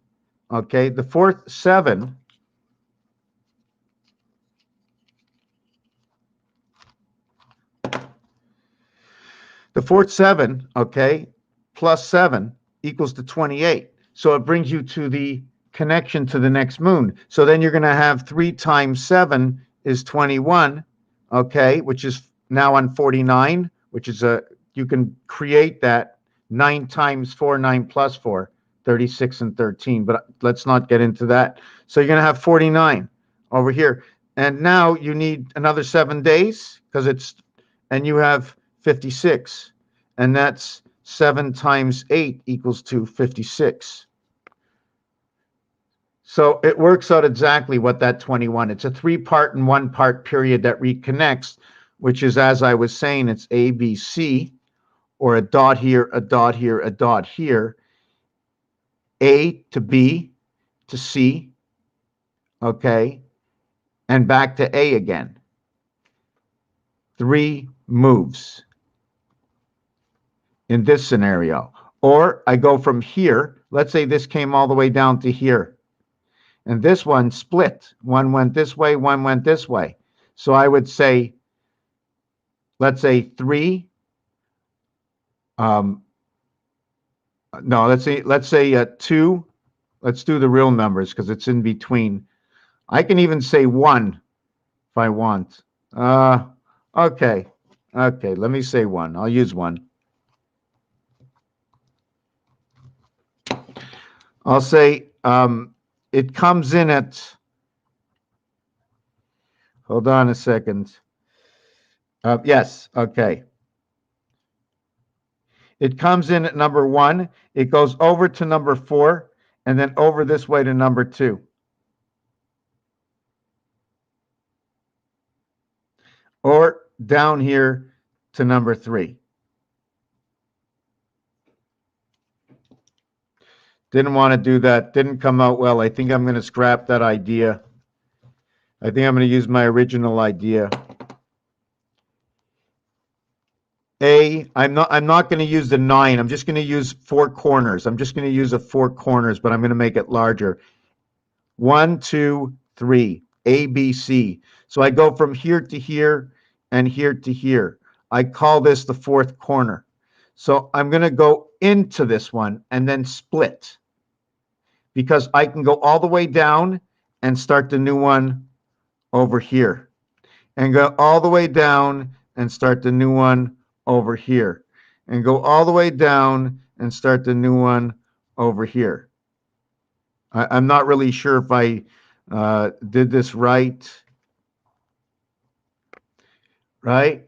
the fourth 7, okay, plus 7 equals to 28. So it brings you to the connection to the next moon. So then you're going to have 3 times 7 is 21, okay, which is now on 49, which is you can create that 9 times 4, 9 plus 4, 36 and 13. But let's not get into that. So you're going to have 49 over here. And now you need another 7 days and you have 56. And that's 7 times 8 equals to 56. So it works out exactly what that 21. It's a 3-part and 1-part period that reconnects, which is, as I was saying, it's A, B, C, or a dot here, a dot here, a dot here. A to B to C, okay, and back to A again. 3 moves in this scenario. Or I go from here, let's say this came all the way down to here, and this one split. One went this way, one went this way. So I would say, let's say 3, no, let's say 2. Let's do the real numbers because it's in between. I can even say 1 if I want. Okay, let me say 1. I'll use 1. I'll say it comes in at, hold on a second. Yes, okay. It comes in at number 1. It goes over to number 4, and then over this way to number 2. Or down here to number 3. Didn't want to do that. Didn't come out well. I think I'm going to scrap that idea. I think I'm going to use my original idea. I'm not going to use the 9. I'm just going to use 4 corners. I'm just going to use 4 corners, but I'm going to make it larger. 1, 2, 3, A, B, C. So I go from here to here and here to here. I call this the 4th corner. So I'm going to go into this one and then split, because I can go all the way down and start the new one over here, and go all the way down and start the new one over here, and go all the way down and start the new one over here. I'm not really sure if I did this right. Right?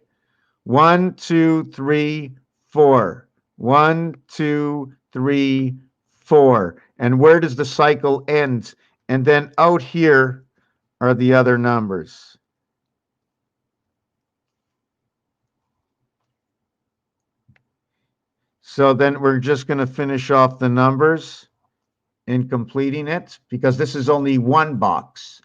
1, 2, 3, 4. 1, 2, 3, 4. And where does the cycle end? And then out here are the other numbers. So then we're just going to finish off the numbers in completing it, because this is only 1 box.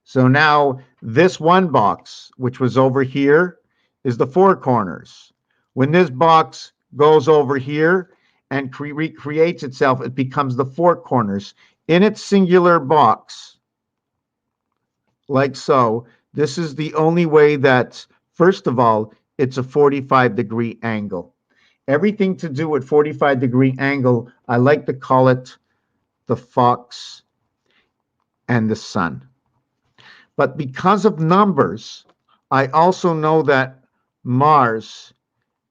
So now this 1 box, which was over here, is the 4 corners. When this box goes over here and recreates itself, it becomes the 4 corners. In its singular box, like so, this is the only way that, first of all, it's a 45-degree angle. Everything to do with 45-degree angle, I like to call it the fox and the sun. But because of numbers, I also know that Mars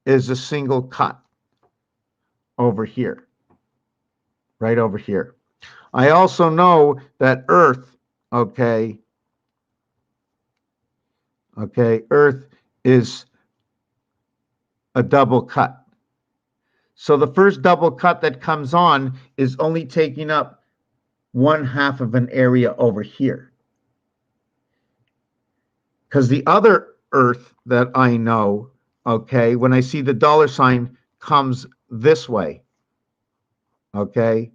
is a single cut over here, right over here. I also know that Earth, okay, Earth is a double cut. So the first double cut that comes on is only taking up 1/2 of an area over here. Because the other Earth that I know, okay, when I see the $sign, comes this way, okay?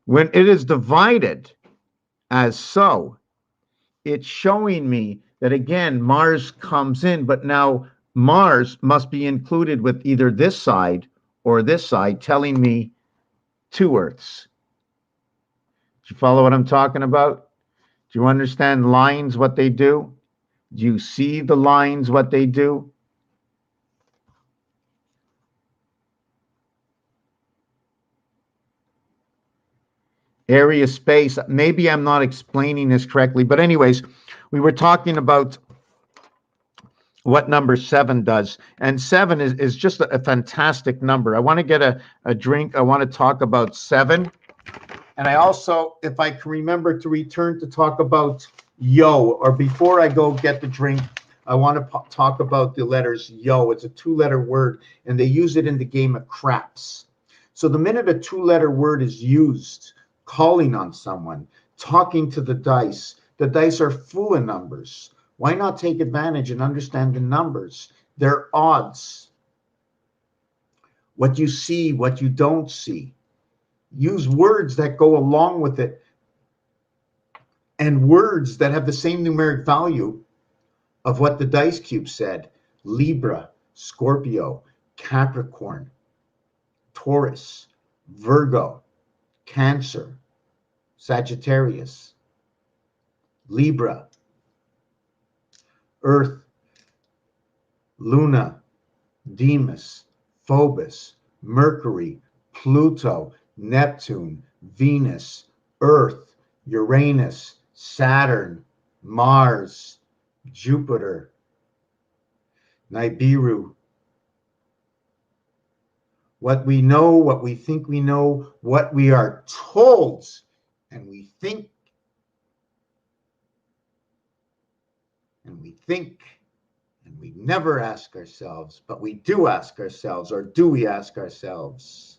When it is divided as so, it's showing me that, again, Mars comes in, but now Mars must be included with either this side or this side, telling me 2 Earths. Do you follow what I'm talking about? Do you understand lines, what they do? Do you see the lines, what they do? Area, space. Maybe I'm not explaining this correctly, but anyways, we were talking about what number 7 does. And 7 is just a fantastic number. I want to get a drink. I want to talk about 7. And I also, if I can remember to return to talk about yo, or before I go get the drink, I want to talk about the letters yo. It's a 2-letter word, and they use it in the game of craps. So the minute a 2-letter word is used, calling on someone, talking to the dice. The dice are full of numbers. Why not take advantage and understand the numbers? They're odds. What you see, what you don't see. Use words that go along with it and words that have the same numeric value of what the dice cube said. Libra, Scorpio, Capricorn, Taurus, Virgo, Cancer, Sagittarius, Libra, Earth, Luna, Deimos, Phobos, Mercury, Pluto, Neptune, Venus, Earth, Uranus, Saturn, Mars, Jupiter, Nibiru. What we know, what we think we know, what we are told, and we think, and we never ask ourselves, but we do ask ourselves, or do we ask ourselves?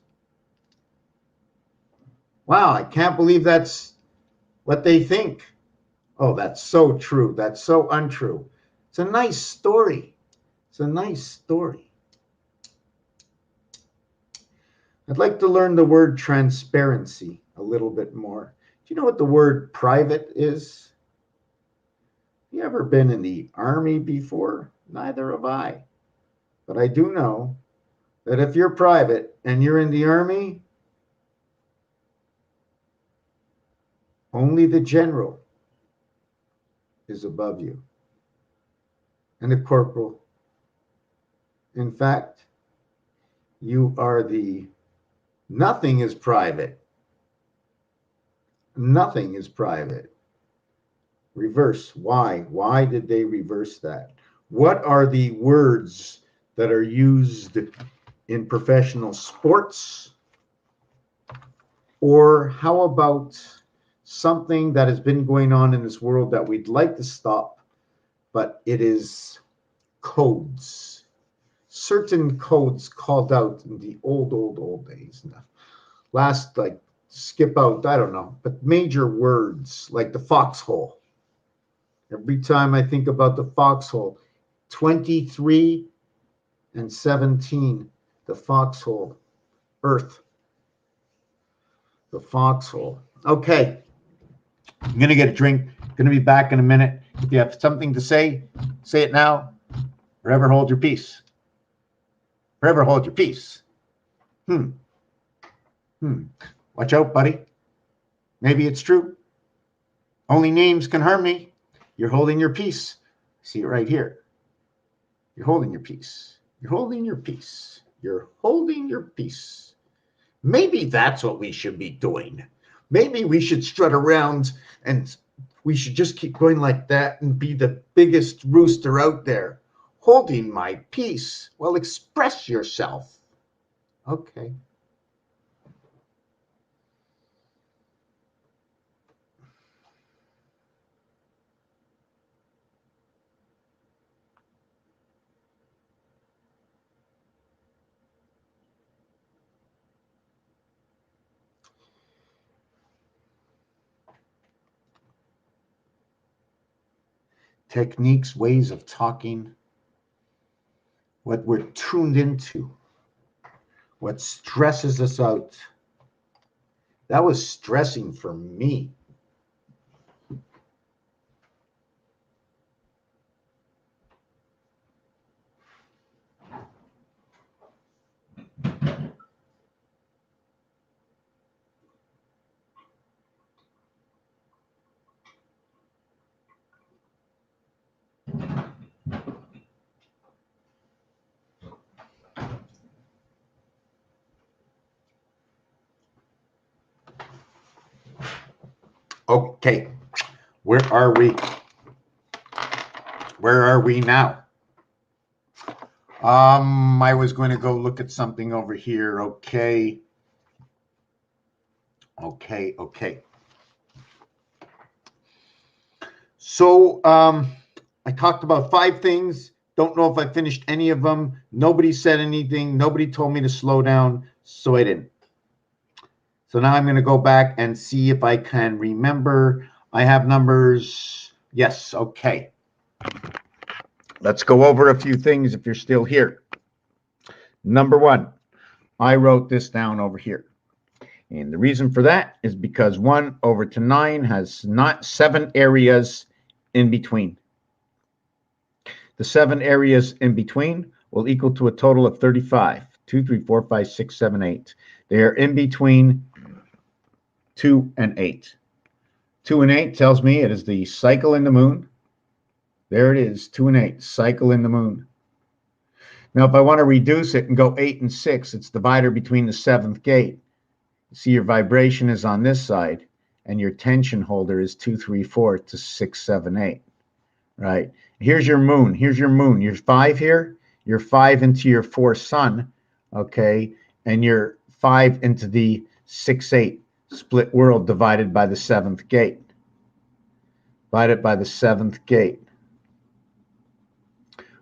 Wow, I can't believe that's what they think. Oh, that's so true. That's so untrue. It's a nice story. It's a nice story. I'd like to learn the word transparency a little bit more. Do you know what the word private is? You ever been in the army before? Neither have I. But I do know that if you're private and you're in the army, only the general is above you and the corporal. In fact, you are nothing is private. Nothing is private. Reverse. Why? Why did they reverse that? What are the words that are used in professional sports? Or how about something that has been going on in this world that we'd like to stop, but it is codes. Certain codes called out in the old days. Last, like, skip out, I don't know, but major words like the foxhole. Every time I think about the foxhole, 23 and 17, the foxhole, Earth, the foxhole. Okay, I'm going to get a drink. Going to be back in a minute. If you have something to say it now. Forever hold your peace. Forever hold your peace. Watch out, buddy. Maybe it's true. Only names can harm me. You're holding your peace. See it right here. You're holding your peace. You're holding your peace. You're holding your peace. Maybe that's what we should be doing. Maybe we should strut around and we should just keep going like that and be the biggest rooster out there. Holding my peace. Well, express yourself. Okay. Techniques, ways of talking, what we're tuned into, what stresses us out. That was stressing for me. Okay, where are we? Where are we now? I was going to go look at something over here. Okay. So I talked about 5 things. Don't know if I finished any of them. Nobody said anything. Nobody told me to slow down, so I didn't. So now I'm going to go back and see if I can remember. I have numbers. Yes, okay. Let's go over a few things if you're still here. Number one, I wrote this down over here. And the reason for that is because 1/9 has not 7 areas in between. The 7 areas in between will equal to a total of 35. 2, 3, 4, 5, 6, 7, 8. They are in between 2 and 8. 2 and 8 tells me it is the cycle in the moon. There it is, 2 and 8, cycle in the moon. Now, if I want to reduce it and go 8 and 6, it's divider between the 7th gate. See, your vibration is on this side, and your tension holder is 2, 3, 4 to 6, 7, 8. Right? Here's your moon. Here's your moon. You're 5 here. You're 5 into your 4 sun, okay? And you're 5 into the 6, 8 split world divided by the 7th gate. Divided by the 7th gate.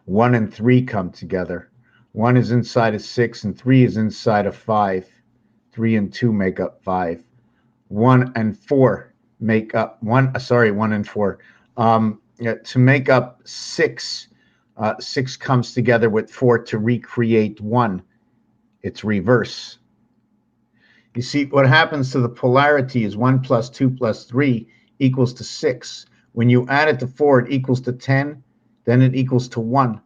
1 and 3 come together. 1 is inside of 6, and 3 is inside of 5. 3 and 2 make up 5. 1 and 4 make up 1 and 4. To make up 6, 6 comes together with 4 to recreate 1. It's reverse. You see, what happens to the polarity is 1 plus 2 plus 3 equals to 6. When you add it to 4, it equals to 10. Then it equals to 1.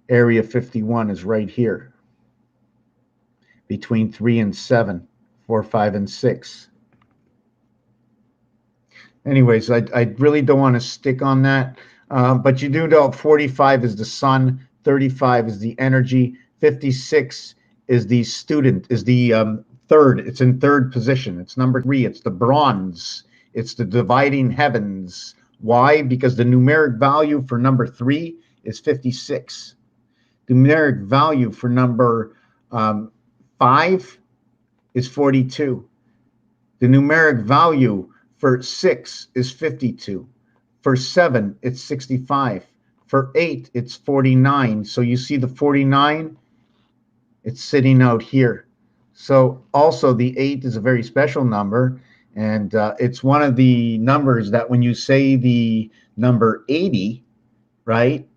Area 51 is right here. Between 3 and 7, 4, 5, and 6. Anyways, I really don't want to stick on that. But you do know 45 is the sun, 35 is the energy, 56 is the student, is the third. It's in third position. It's number 3. It's the bronze. It's the dividing heavens. Why? Because the numeric value for number 3 is 56. The numeric value for number 5 is 42. The numeric value for 6 is 52. For 7, it's 65. For 8, it's 49. So you see the 49, it's sitting out here. So also the 8 is a very special number, and it's one of the numbers that when you say the number 80, right?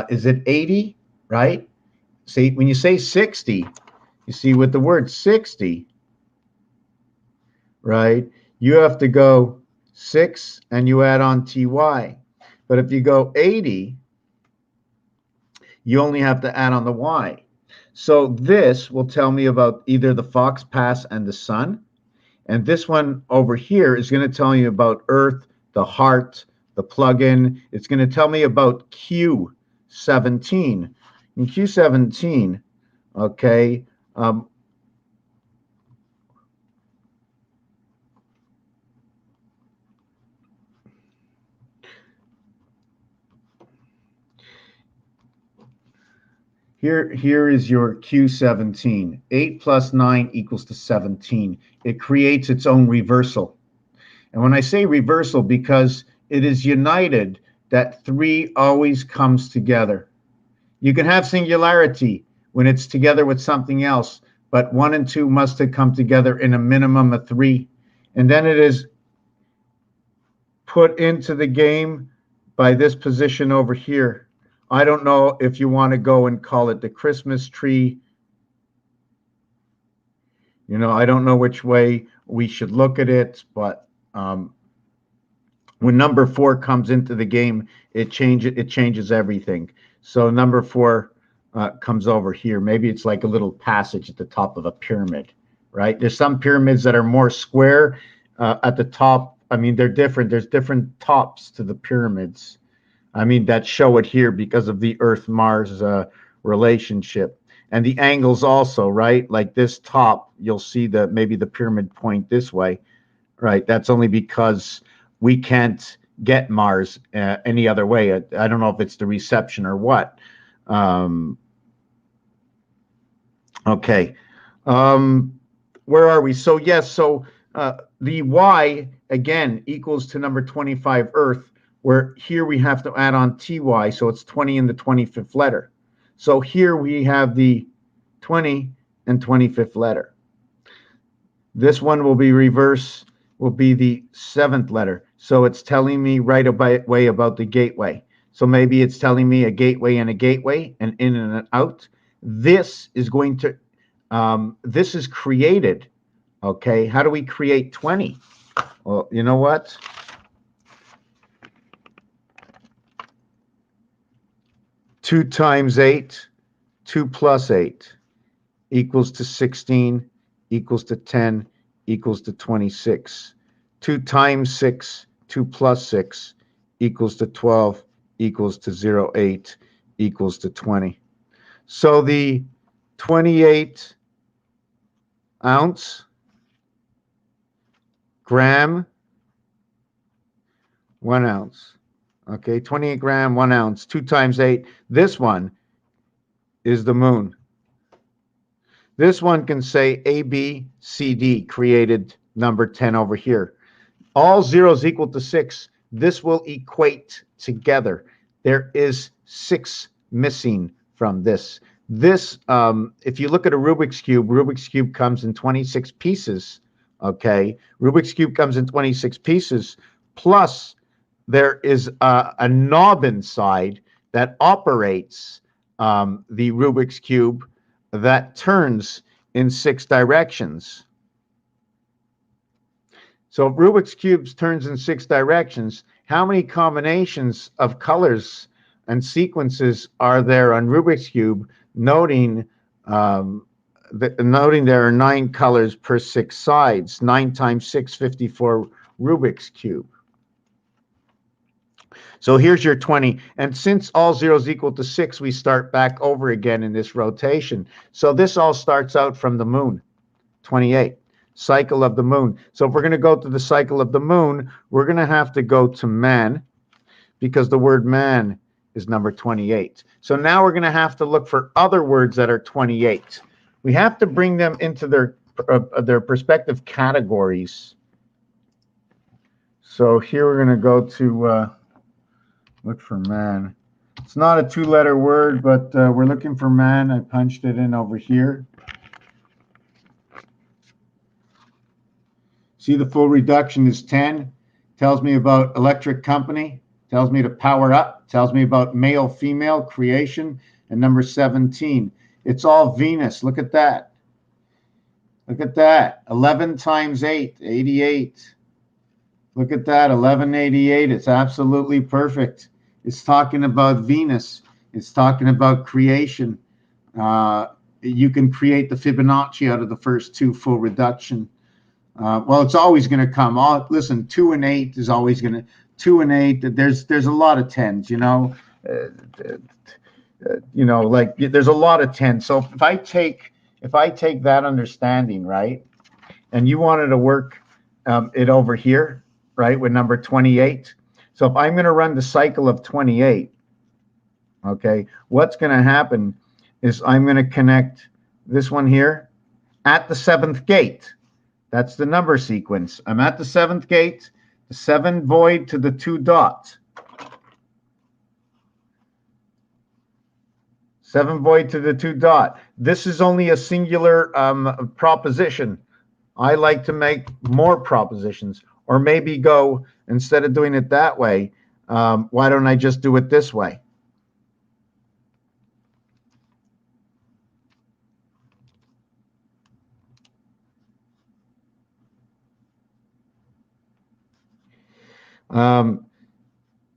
Is it 80, right? See, when you say 60, you see with the word 60, right? You have to go 6 and you add on ty. But if you go 80, you only have to add on the y. So this will tell me about either the Fox Pass and the sun. And this one over here is going to tell you about Earth, the heart, the plug-in. It's going to tell me about Q17. In Q17, okay, Here is your Q17. 8 plus 9 equals to 17. It creates its own reversal. And when I say reversal, because it is united, that 3 always comes together. You can have singularity when it's together with something else, but 1 and 2 must have come together in a minimum of 3. And then it is put into the game by this position over here. I don't know if you want to go and call it the Christmas tree. You know, I don't know which way we should look at it, but when number 4 comes into the game, it changes everything. So number 4 comes over here. Maybe it's like a little passage at the top of a pyramid, right? There's some pyramids that are more square at the top. I mean, they're different. There's different tops to the pyramids. I mean, that show it here because of the Earth-Mars relationship. And the angles also, right? Like this top, you'll see maybe the pyramid point this way, right? That's only because we can't get Mars any other way. I don't know if it's the reception or what. Okay. Where are we? So yes, so the Y, again, equals to number 25 Earth, where here we have to add on ty, so it's 20 in the 25th letter. So here we have the 20 and 25th letter. This one will be reverse, will be the seventh letter. So it's telling me right away about the gateway. So maybe it's telling me a gateway and in and an out. This is going to, this is created. Okay, how do we create 20? Well, you know what? Two times 8, 2 plus 8 equals to 16, equals to 10, equals to 26. 2 times 6, 2 plus 6 equals to 12, equals to 0.8, equals to 20. So the 28 ounce, gram, 1 ounce. Okay, 28 gram, 1 ounce, 2 times 8. This one is the moon. This one can say A, B, C, D, created number 10 over here. All zeros equal to 6. This will equate together. There is 6 missing from this. This, if you look at a Rubik's Cube comes in 26 pieces, okay? Rubik's Cube comes in 26 pieces, plus there is a knob inside that operates the Rubik's Cube that turns in 6 directions. So if Rubik's Cube turns in 6 directions, how many combinations of colors and sequences are there on Rubik's Cube, noting there are 9 colors per 6 sides, 9 times 6, 54 Rubik's Cube. So here's your 20. And since all zeros equal to 6, we start back over again in this rotation. So this all starts out from the moon, 28, cycle of the moon. So if we're going to go to the cycle of the moon, we're going to have to go to man, because the word man is number 28. So now we're going to have to look for other words that are 28. We have to bring them into their respective categories. So here we're going to go to look for man. It's not a 2-letter word, but we're looking for man. I punched it in over here. See, the full reduction is 10. Tells me about electric company. Tells me to power up. Tells me about male, female, creation, and number 17. It's all Venus. Look at that. Look at that. 11 times 8, 88. Look at that, 1188. It's absolutely perfect. It's talking about Venus. It's talking about creation. You can create the Fibonacci out of the first 2 full reduction. Well, it's always going to come. Listen, 2 and 8 is always going to. 2 and 8. There's a lot of 10s. Like there's a lot of 10s. So if I take that understanding, right, and you wanted to work it over here, right, with number 28. So if I'm going to run the cycle of 28, okay, what's going to happen is I'm going to connect this one here at the 7th gate. That's the number sequence. I'm at the 7th gate, the 7 void to the 2 dot. 7 void to the 2 dot. This is only a singular proposition. I like to make more propositions, or maybe go, instead of doing it that way, why don't I just do it this way?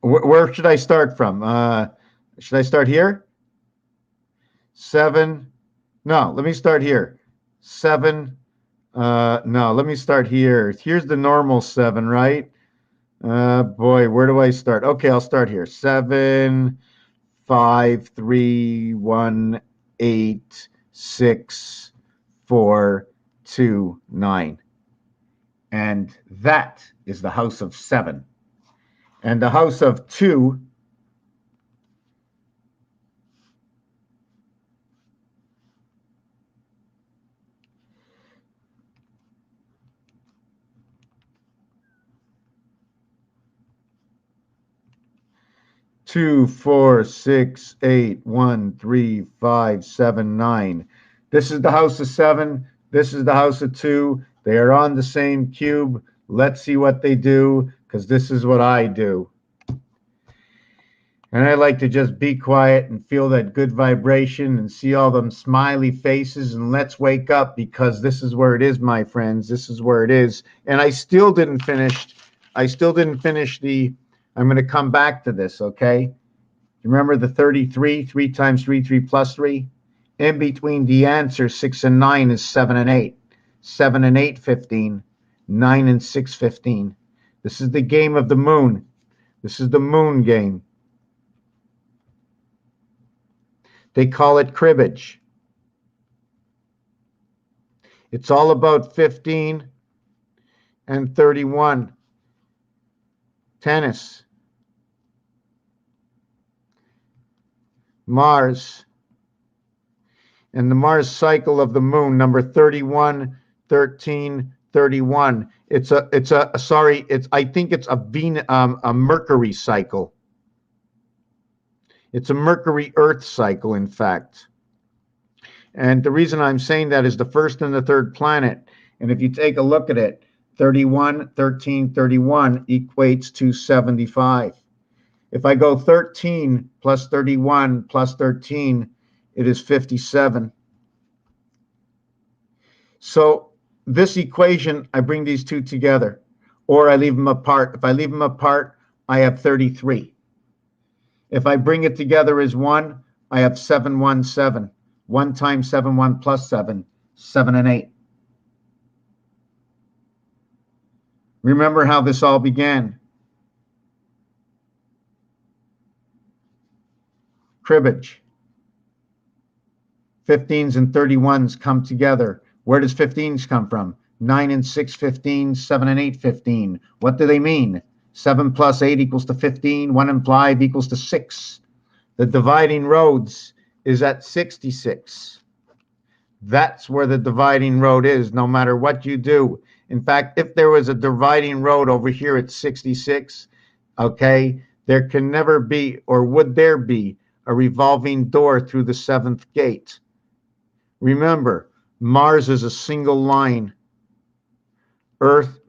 Where should I start from? Should I start here? 7. No, let me start here. 7. No, let me start here. Here's the normal 7, right? Boy, where do I start? Okay, I'll start here. 7, 5, 3, 1, 8, 6, 4, 2, 9. And that is the house of 7. And the house of 2 2, 4, 6, 8, 1, 3, 5, 7, 9. This is the house of 7. This is the house of 2. They are on the same cube. Let's see what they do, because this is what I do. And I like to just be quiet and feel that good vibration and see all them smiley faces, and let's wake up, because this is where it is, my friends. This is where it is. And I still didn't finish the, I'm going to come back to this, okay? Remember the 33, 3 times 3, 3 plus 3? In between the answers, 6 and 9 is 7 and 8. 7 and 8, 15. 9 and 6, 15. This is the game of the moon. This is the moon game. They call it cribbage. It's all about 15 and 31. Tennis. Mars. And the Mars cycle of the moon, number 31, 13, 31. I think it's a Mercury cycle. It's a Mercury Earth cycle, in fact. And the reason I'm saying that is the first and the third planet. And if you take a look at it, 31, 13, 31 equates to 75. If I go 13 plus 31 plus 13, it is 57. So this equation, I bring these two together, or I leave them apart. If I leave them apart, I have 33. If I bring it together as 1, I have 717. 1 times 7, 1 plus 7, 7 and 8. Remember how this all began. Cribbage. 15s and 31s come together. Where does 15s come from? 9 and 6, 15, 7 and 8, 15. What do they mean? 7 plus 8 equals to 15. 1 and 5 equals to 6. The dividing roads is at 66. That's where the dividing road is, no matter what you do. In fact, if there was a dividing road over here at 66, okay, there can never be, or would there be, a revolving door through the 7th gate. Remember, Mars is a single line. Earth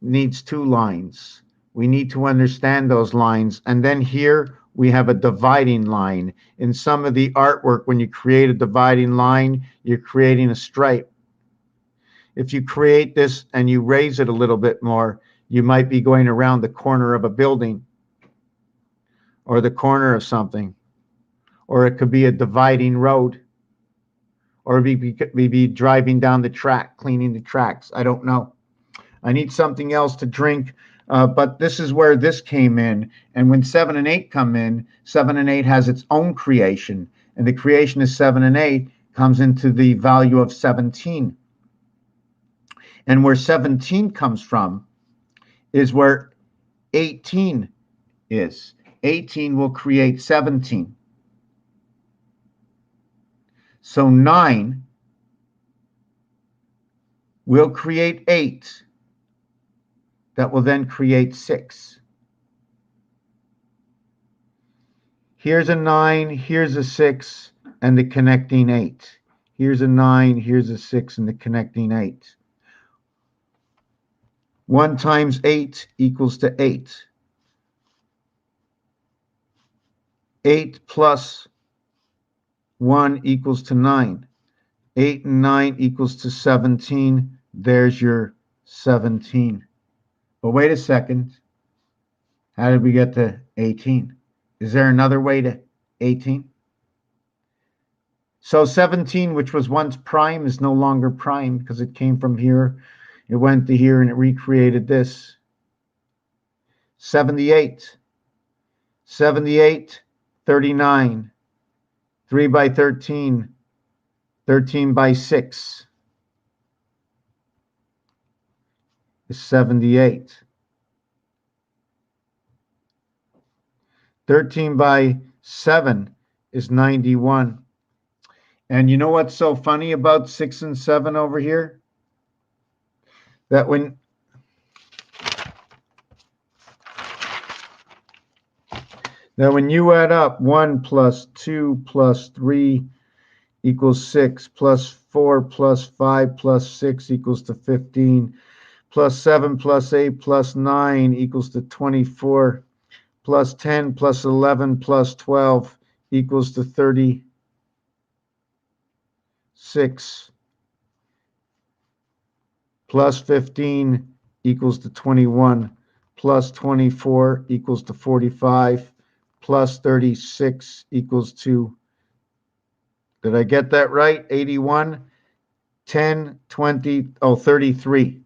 needs 2 lines. We need to understand those lines. And then here we have a dividing line. In some of the artwork, when you create a dividing line, you're creating a stripe. If you create this and you raise it a little bit more, you might be going around the corner of a building or the corner of something. Or it could be a dividing road. Or maybe driving down the track, cleaning the tracks. I don't know. I need something else to drink. But this is where this came in. And when 7 and 8 come in, 7 and 8 has its own creation. And the creation of 7 and 8 comes into the value of 17. And where 17 comes from is where 18 is. 18 will create 17. So 9 will create 8. That will then create 6. Here's a 9, here's a 6, and the connecting 8. Here's a 9, here's a 6, and the connecting 8. 1 times 8 equals to 8. 8 plus 1 equals to 9. 8 and 9 equals to 17. There's your 17. But wait a second. How did we get to 18? Is there another way to 18? So 17, which was once prime, is no longer prime because it came from here. It went to here and it recreated this. 78. 78, 39. 3 by 13. 13 by 6 is 78. 13 by 7 is 91. And you know what's so funny about 6 and 7 over here? That when you add up 1 plus 2 plus 3 equals 6, plus 4 plus 5 plus 6 equals to 15, plus 7 plus 8 plus 9 equals to 24, plus 10 plus 11 plus 12 equals to 36, plus 15 equals to 21, plus 24 equals to 45, plus 36 equals to, did I get that right? 81, 10, 20, 33.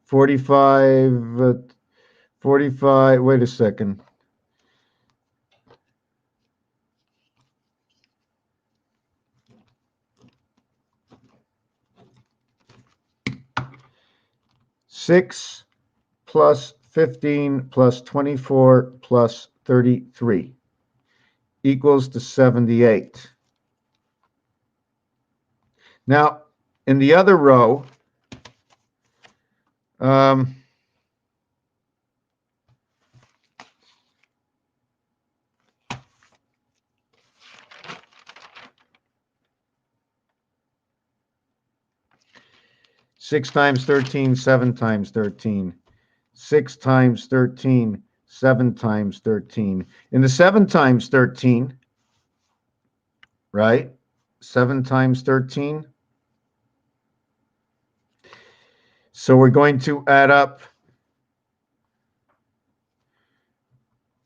$45, wait a second. Six plus 15 plus 24 plus 33 equals to 78. Now, in the other row, 6 times 13, 7 times 13. 6 times 13, 7 times 13. In the 7 times 13, right? 7 times 13. So we're going to add up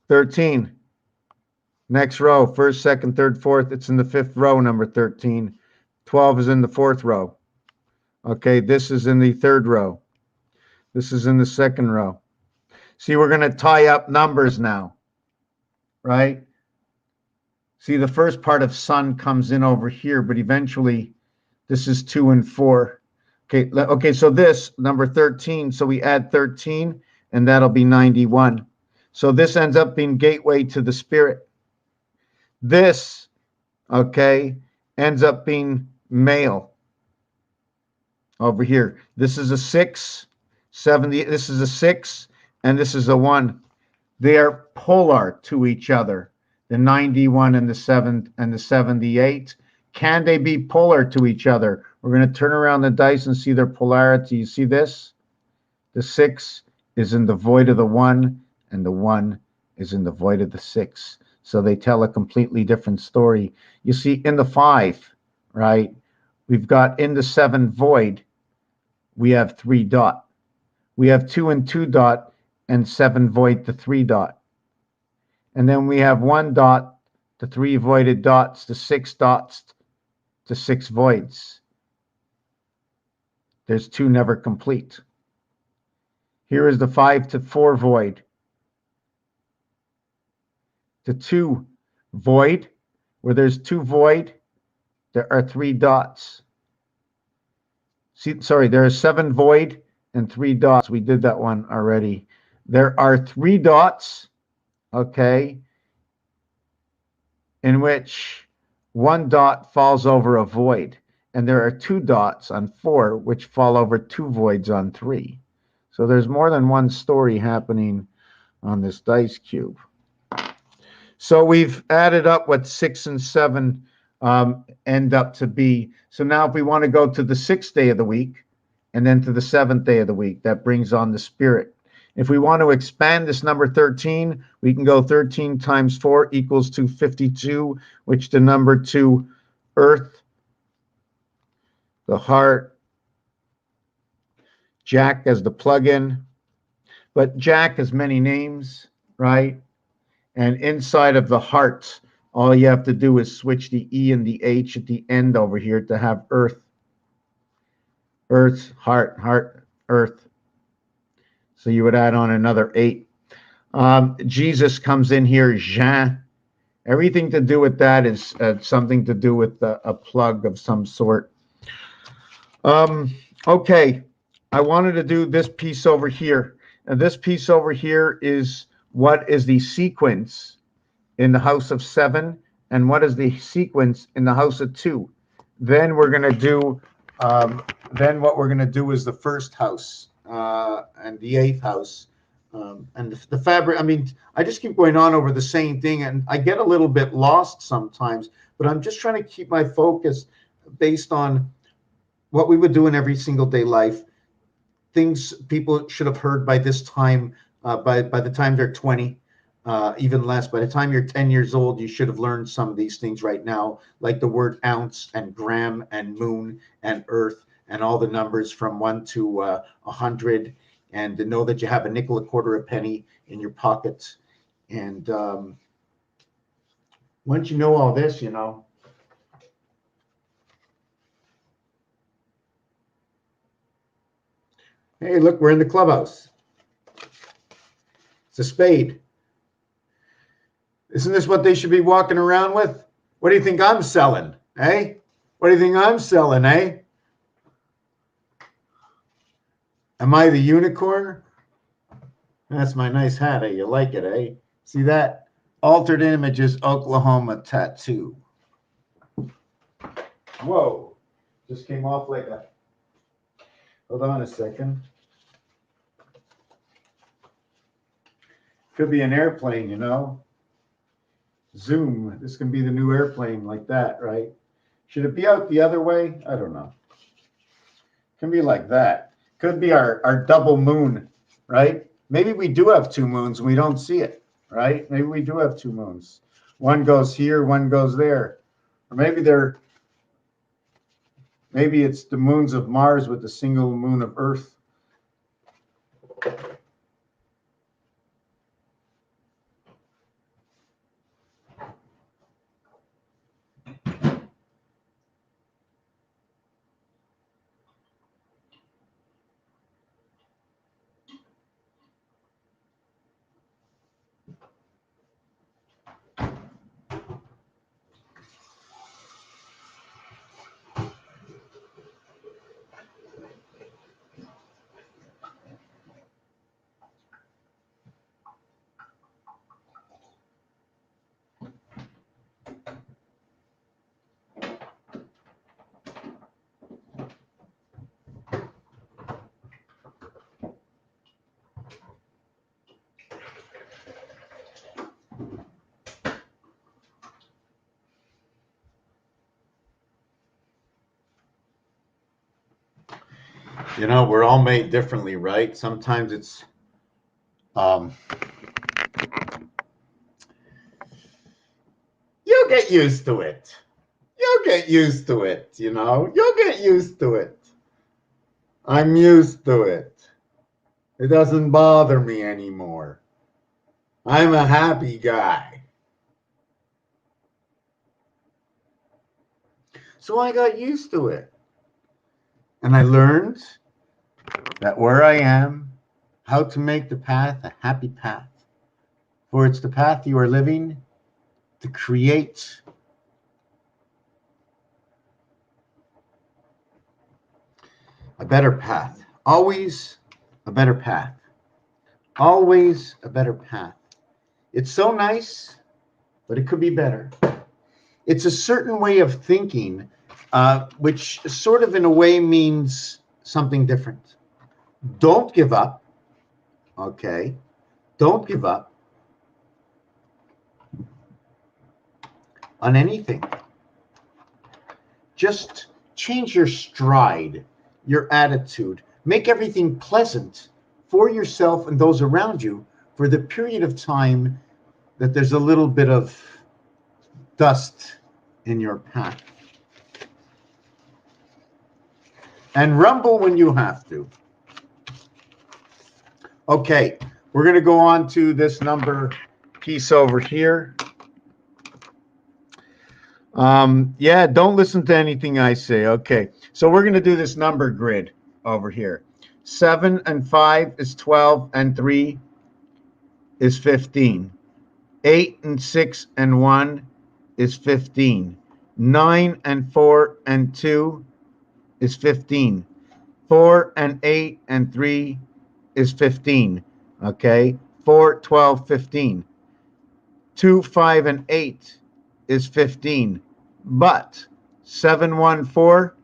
13. Next row, first, second, third, fourth. It's in the fifth row, number 13. 12 is in the fourth row. Okay, this is in the third row. This is in the second row. See, we're going to tie up numbers now, right? See, the first part of sun comes in over here, but eventually this is 2 and 4. Okay, so this, number 13, so we add 13, and that'll be 91. So this ends up being gateway to the spirit. This, okay, ends up being male over here. This is a 6, 70, this is a 6, and this is a 1. They are polar to each other, the 91 and the 7 and the 78. Can they be polar to each other? We're going to turn around the dice and see their polarity. You see this? The 6 is in the void of the 1, and the 1 is in the void of the 6. So they tell a completely different story. You see, in the 5, right, we've got in the 7 void, we have 3 dot. We have 2 and 2 dot, and 7 void to 3 dot. And then we have 1 dot to 3 voided dots to 6 dots to 6 voids. There's 2 never complete. Here is the 5 to 4 void. To 2 void, where there's 2 void, there are 3 dots. See, sorry, there are 7 void and 3 dots. We did that one already. There are 3 dots, okay, in which 1 dot falls over a void. And there are 2 dots on 4 which fall over 2 voids on 3. So there's more than one story happening on this dice cube. So we've added up what 6 and 7 end up to be. So now if we want to go to the 6th day of the week and then to the 7th day of the week, that brings on the spirit. If we want to expand this number 13, we can go 13 times 4 equals to 52, which the number to earth, the heart, Jack as the plug-in. But Jack has many names, right? And inside of the heart, all you have to do is switch the E and the H at the end over here to have earth. Earth, heart, heart, earth. So you would add on another 8. Jesus comes in here, Jean. Everything to do with that is something to do with a plug of some sort. Okay, I wanted to do this piece over here. And this piece over here is what is the sequence in the house of 7 and what is the sequence in the house of 2. Then we're going to do Then what we're going to do is the first house and the eighth house. And the fabric, I mean, I just keep going on over the same thing, and I get a little bit lost sometimes, but I'm just trying to keep my focus based on what we would do in every single day life, things people should have heard by this time, by the time they're 20, even less. By the time you're 10 years old, you should have learned some of these things right now, like the word ounce and gram and moon and earth and all the numbers from 1 to 100, and to know that you have a nickel, a quarter, a penny in your pocket. And once you know all this, hey, look, we're in the clubhouse. It's a spade. Isn't this what they should be walking around with? What do you think I'm selling, eh? What do you think I'm selling, eh? Am I the unicorn? That's my nice hat, eh? You like it, eh? See that? Altered Images Oklahoma tattoo. Whoa. Just came off like a... Hold on a second. Could be an airplane, Zoom. This can be the new airplane like that, right? Should it be out the other way? I don't know. Can be like that. Could be our double moon, right? Maybe we do have two moons and we don't see it, right? Maybe we do have two moons. One goes here, one goes there. Or maybe it's the moons of Mars with the single moon of Earth. We're all made differently, right? Sometimes it's you'll get used to it. You'll get used to it, You'll get used to it. I'm used to it. It doesn't bother me anymore. I'm a happy guy. So I got used to it. And I learned that where I am, how to make the path a happy path. For it's the path you are living to create a better path. Always a better path. Always a better path. It's so nice, but it could be better. It's a certain way of thinking, which sort of in a way means something different. Don't give up. Okay. Don't give up on anything. Just change your stride, your attitude. Make everything pleasant for yourself and those around you for the period of time that there's a little bit of dust in your path. And rumble when you have to. Okay, we're going to go on to this number piece over here. Yeah, don't listen to anything I say. Okay, so we're going to do this number grid over here. 7 and 5 is 12, and 3 is 15. 8 and 6 and 1 is 15. 9 and 4 and 2 is 15. 4 and 8 and 3 is 15. Okay, 4, 12, 15. 2, 5, and 8 is 15. But 7, 1, 4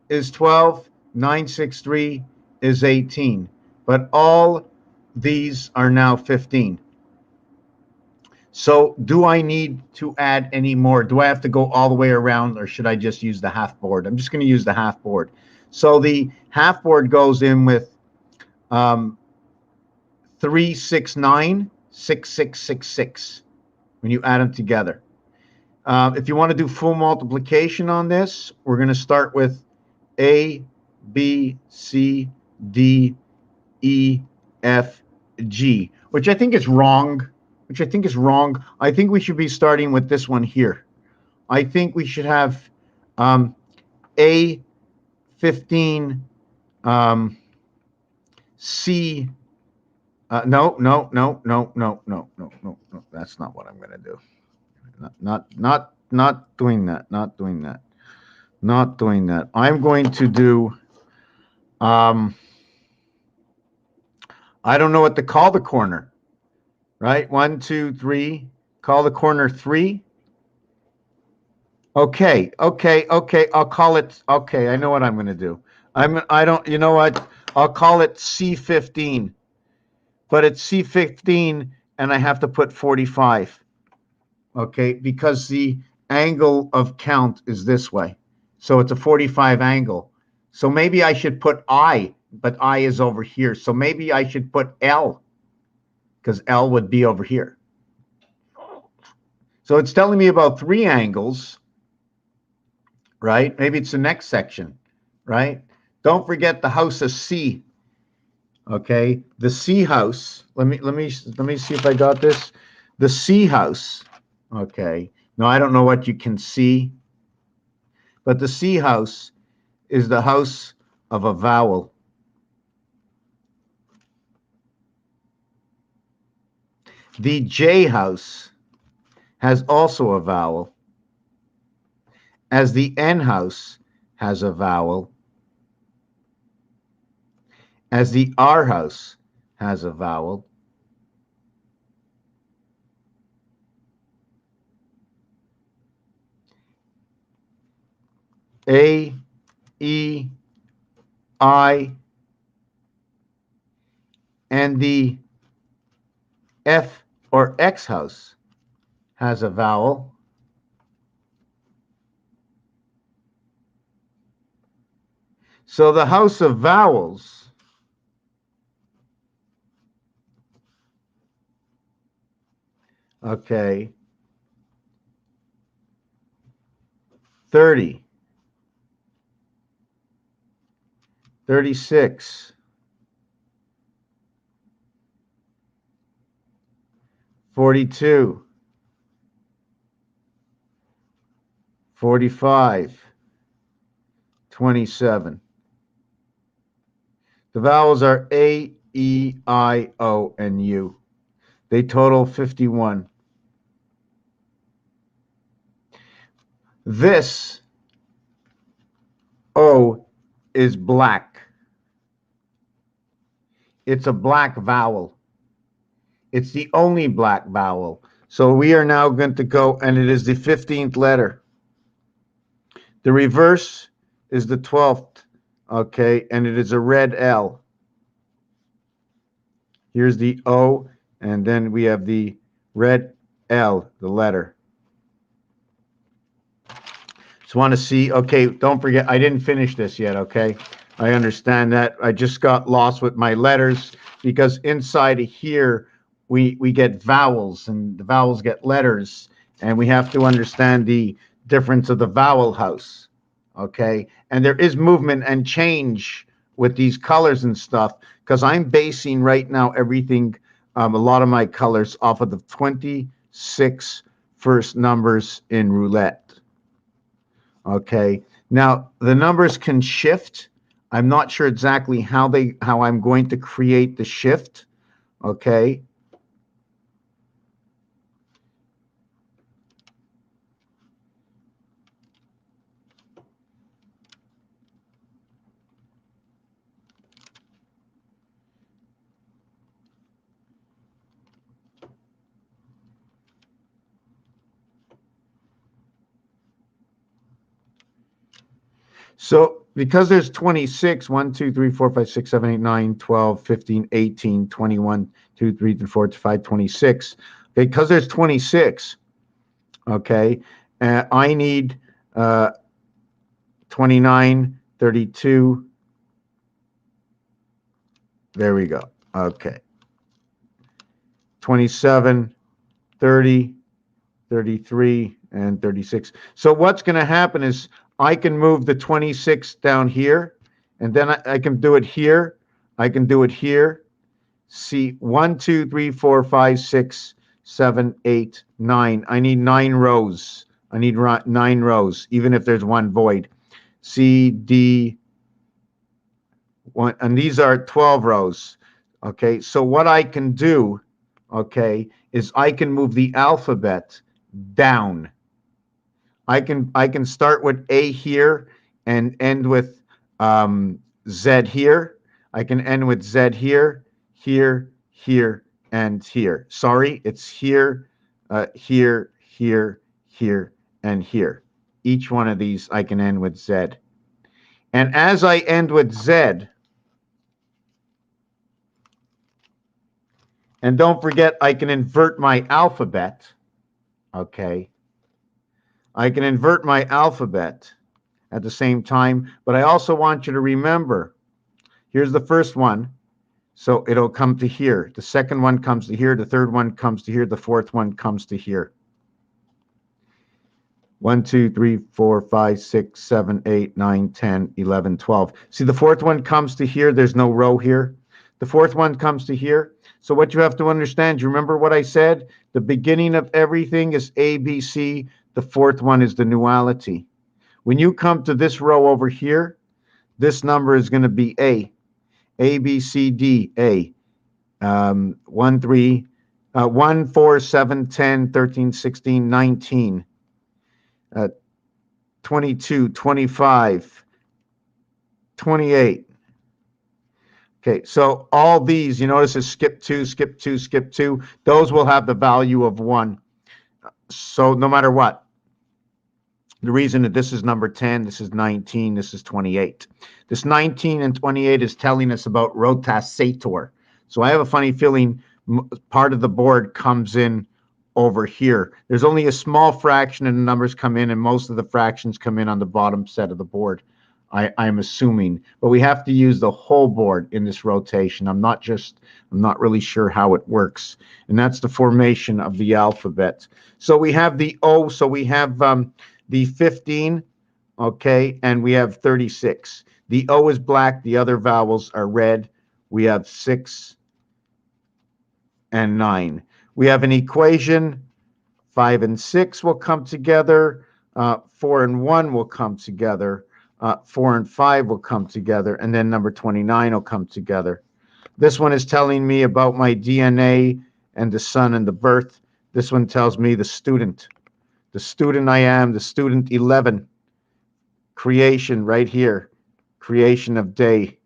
is 12, 963 is 18. But all these are now 15. So do I need to add any more? Do I have to go all the way around, or should I just use the half board? I'm just going to use the half board. So the half board goes in with 369, 6666 when you add them together. If you want to do full multiplication on this, we're going to start with A, B, C, D, E, F, G, which I think is wrong. I think we should be starting with this one here. I think we should have A 15, C. No. That's not what I'm going to do. Not doing that. Not doing that. Not doing that. I'm going to do. I don't know what to call the corner. Right? 1, 2, 3. Call the corner 3. Okay. I'll call it. Okay, I know what I'm going to do. I don't. You know what? I'll call it C15. But it's C15, and I have to put 45. Okay, because the angle of count is this way, so it's a 45 angle. So maybe I should put I, but I is over here. So maybe I should put L, because L would be over here. So it's telling me about 3 angles, right? Maybe it's the next section, right? Don't forget the house of C. Okay, the C house. Let me see if I got this. The C house. Okay. Now I don't know what you can see, but the C house is the house of a vowel. The J house has also a vowel, as the N house has a vowel, as the R house has a vowel, A, E, I, and the F or X house has a vowel. So the house of vowels okay, 30, 36, 42, 45, 27. The vowels are A, E, I, O, and U. They total 51. This O is black. It's a black vowel. It's the only black vowel. So we are now going to go, and it is the 15th letter. The reverse is the 12th, okay, and it is a red L. Here's the O, and then we have the red L, the letter. Just want to see, okay, don't forget, I didn't finish this yet, okay? I understand that. I just got lost with my letters because inside of here, we get vowels, and the vowels get letters, and we have to understand the difference of the vowel house, okay? And there is movement and change with these colors and stuff because I'm basing right now everything, a lot of my colors off of the 26 first numbers in roulette. Okay, now the numbers can shift. I'm not sure exactly how I'm going to create the shift. Okay. So because there's 26, 1, 2, 3, 4, 5, 6, 7, 8, 9, 12, 15, 18, 21, 2, 3, 4, 5, 26. Okay, because there's 26, okay, I need 29, 32. There we go. Okay. 27, 30, 33, and 36. So what's going to happen is I can move the 26 down here, and then I can do it here. I can do it here. See, 1, 2, 3, 4, 5, 6, 7, 8, 9. I need 9 rows. I need 9 rows, even if there's one void. C, D, 1, and these are 12 rows. Okay, so what I can do, okay, is I can move the alphabet down. I can start with A here and end with Z here. I can end with Z here, here, here, and here. Sorry, it's here, here, here, here, and here. Each one of these I can end with Z. And as I end with Z, and don't forget, I can invert my alphabet, okay? I can invert my alphabet at the same time, but I also want you to remember, here's the first one, so it'll come to here. The second one comes to here, the third one comes to here, the fourth one comes to here. 1, 2, 3, 4, 5, 6, 7, 8, 9, 10, 11, 12. See, the fourth one comes to here, there's no row here. The fourth one comes to here. So what you have to understand, you remember what I said? The beginning of everything is A, B, C. The fourth one is the nuality. When you come to this row over here, this number is going to be A. A, B, C, D, A. 1, 4, 7, 10, 13, 16, 19, 22, 25, 28. Okay, so all these, you notice is skip 2, skip 2, skip 2. Those will have the value of 1. So no matter what, the reason that this is number 10, this is 19, this is 28. This 19 and 28 is telling us about rotas sator. So I have a funny feeling part of the board comes in over here. There's only a small fraction of the numbers come in, and most of the fractions come in on the bottom set of the board, I'm assuming. But we have to use the whole board in this rotation. I'm not really sure how it works. And that's the formation of the alphabet. So we have the O, so we have the 15, okay, and we have 36. The O is black, the other vowels are red. We have 6 and 9. We have an equation. 5 and 6 will come together. 4 and 1 will come together. 4 and 5 will come together. And then number 29 will come together. This one is telling me about my DNA and the sun and the birth. This one tells me the student. The student I am, the student 11. Creation right here. Creation of day.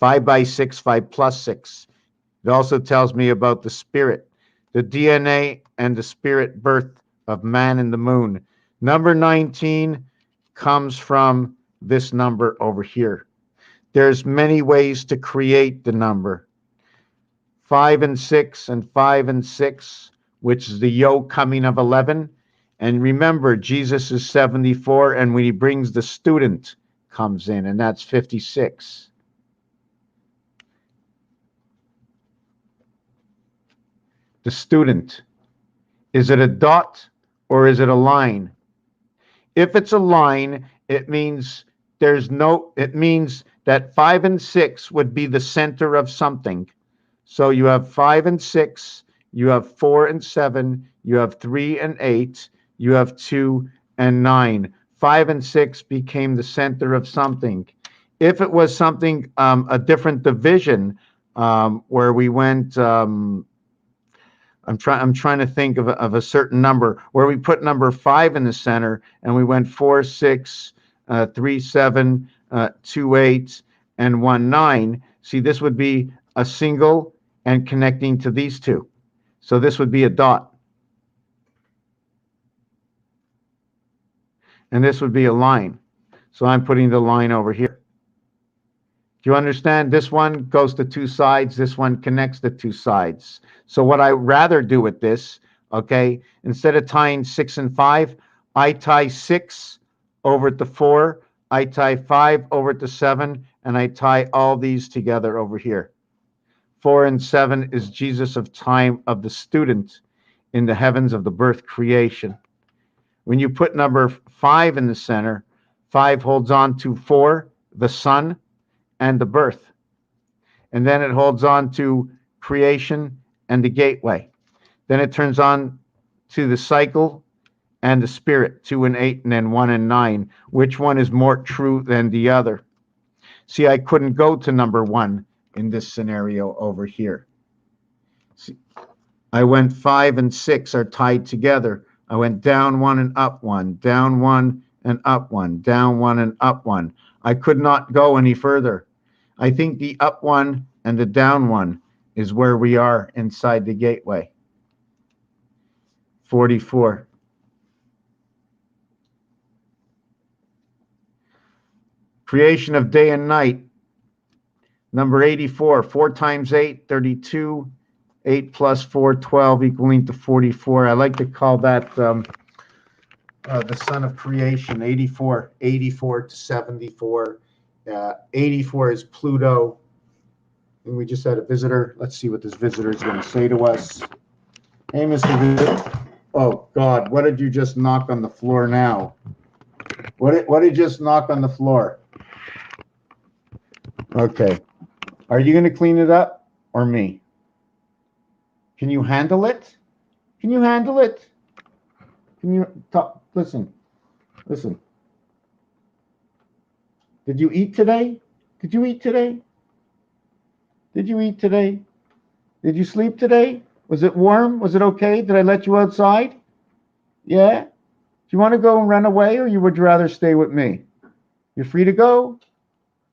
5 by 6, 5 plus 6. It also tells me about the spirit. The DNA and the spirit birth of man and the moon. Number 19 comes from this number over here. There's many ways to create the number. 5 and 6 and 5 and 6, which is the yoke coming of 11. And remember, Jesus is 74, and when he brings the student comes in, and that's 56. The student. Is it a dot or is it a line? If it's a line, it means it means that 5 and 6 would be the center of something. So you have 5 and 6, you have 4 and 7, you have 3 and 8, you have 2 and 9. 5 and 6 became the center of something. If it was something, a different division, where we went, I'm trying to think of a certain number where we put number 5 in the center and we went 4, 6, 3, 7, 2, 8, and 1, 9. See, this would be a single and connecting to these two. So this would be a dot. And this would be a line. So I'm putting the line over here. Do you understand? This one goes to two sides. This one connects the two sides. So what I rather do with this, okay, instead of tying 6 and 5, I tie 6 over to 4, I tie 5 over to 7, and I tie all these together over here. 4 and 7 is Jesus of time of the student in the heavens of the birth creation. When you put number 5 in the center, 5 holds on to 4, the sun, and the birth. And then it holds on to creation and the gateway. Then it turns on to the cycle and the spirit, 2 and 8, and then 1 and 9. Which one is more true than the other? See, I couldn't go to number 1 in this scenario over here. See, I went 5 and 6 are tied together. I went down 1 and up 1, down 1 and up 1, down 1 and up 1. I could not go any further. I think the up 1 and the down 1 is where we are inside the gateway. 44. Creation of day and night. Number 84, 4 times 8, 32. 8 plus 4, 12, equaling to 44. I like to call that the son of creation, 84. 84 to 74. 84 is Pluto. And we just had a visitor. Let's see what this visitor is going to say to us. Hey, Mr. Visitor. Oh, God, what did you just knock on the floor now? What did you just knock on the floor? Okay. Are you going to clean it up or me? Can you handle it? Can you handle it? Can you talk? Listen. Did you eat today? Did you eat today? Did you eat today? Did you sleep today? Was it warm? Was it okay? Did I let you outside? Yeah? Do you want to go and run away, or would you rather stay with me? You're free to go?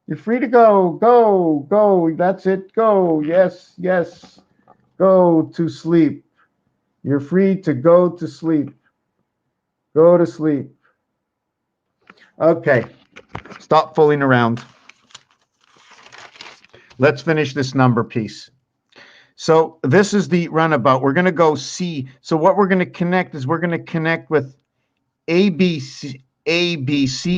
You're free to go. Go, go. That's it. Go. Yes, yes. Go to sleep. You're free to go to sleep. Go to sleep. Okay. Stop fooling around. Let's finish this number piece. So this is the runabout. We're going to go C. So what we're going to connect is we're going to connect with A, B, C,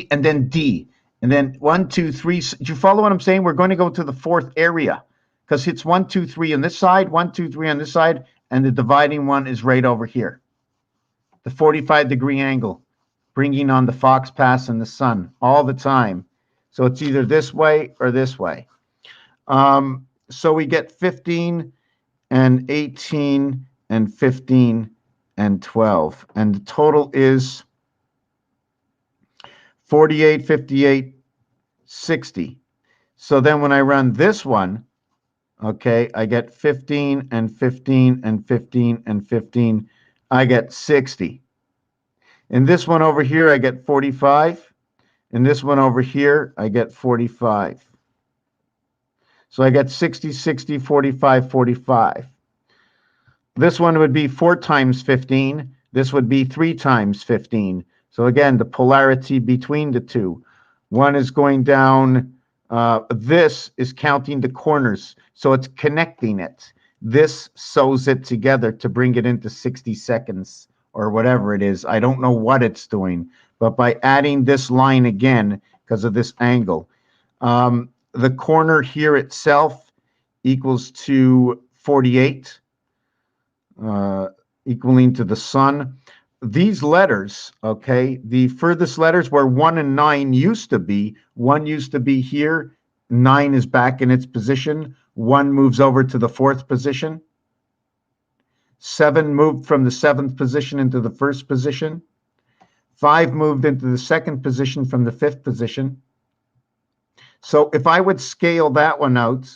and then D. And then 1, 2, 3. Do you follow what I'm saying? We're going to go to the fourth area because it's 1, 2, 3 on this side, 1, 2, 3 on this side, and the dividing one is right over here. The 45-degree angle, bringing on the Fox Pass and the sun all the time. So it's either this way or this way. So we get 15 and 18 and 15 and 12. And the total is 48, 58, 60. So then when I run this one, okay, I get 15 and 15 and 15 and 15. I get 60. In this one over here, I get 45. In this one over here, I get 45. So I get 60, 60, 45, 45. This one would be 4 times 15. This would be 3 times 15. So again, the polarity between the two. One is going down. This is counting the corners. So it's connecting it. This sews it together to bring it into 60 seconds or whatever it is. I don't know what it's doing. But by adding this line again, because of this angle, the corner here itself equals to 48, equaling to the sun. These letters, okay, the furthest letters where 1 and 9 used to be, 1 used to be here, 9 is back in its position, 1 moves over to the 4th position, 7 moved from the 7th position into the 1st position, 5 moved into the 2nd position from the 5th position. So if I would scale that one out,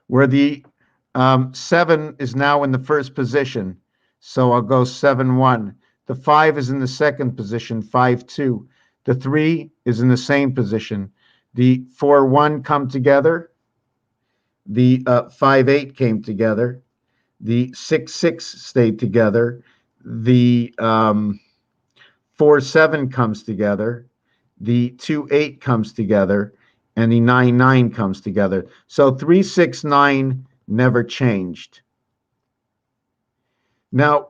where the 7 is now in the 1st position, so I'll go 7, 1. The 5 is in the 2nd position, 5, 2. The 3 is in the same position. The 4, 1 come together. The 5, 8 came together. The 6, 6 stayed together. The 4-7 comes together, the 2-8 comes together, and the 9-9 comes together. So 3-6-9 never changed. Now,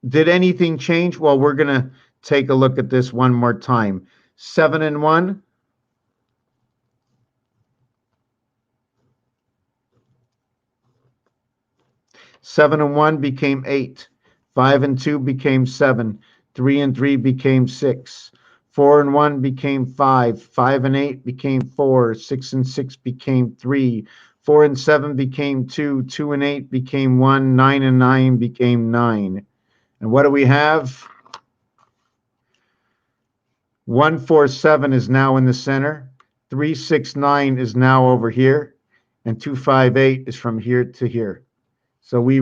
did anything change? Well, we're going to take a look at this one more time. 7 and 1. 7 and 1 became 8. 5 and 2 became 7. 3 and 3 became 6. 4 and 1 became 5. 5 and 8 became 4. 6 and 6 became 3. 4 and 7 became 2. 2 and 8 became 1. 9 and 9 became 9. And what do we have? 1-4-7 is now in the center. 3-6-9 is now over here. And 2-5-8 is from here to here. So we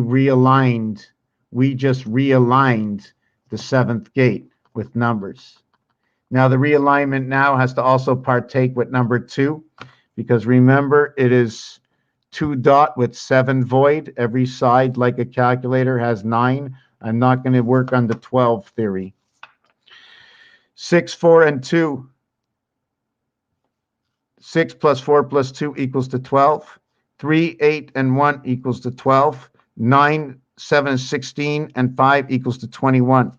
just realigned the seventh gate with numbers. Now the realignment now has to also partake with number 2, because remember, it is 2 dot with 7 void. Every side, like a calculator, has 9. I'm not going to work on the 12 theory. 6, 4, and 2. 6 plus 4 plus 2 equals to 12. 3, 8, and 1 equals to 12. 9, 7, 16, and 5 equals to 21.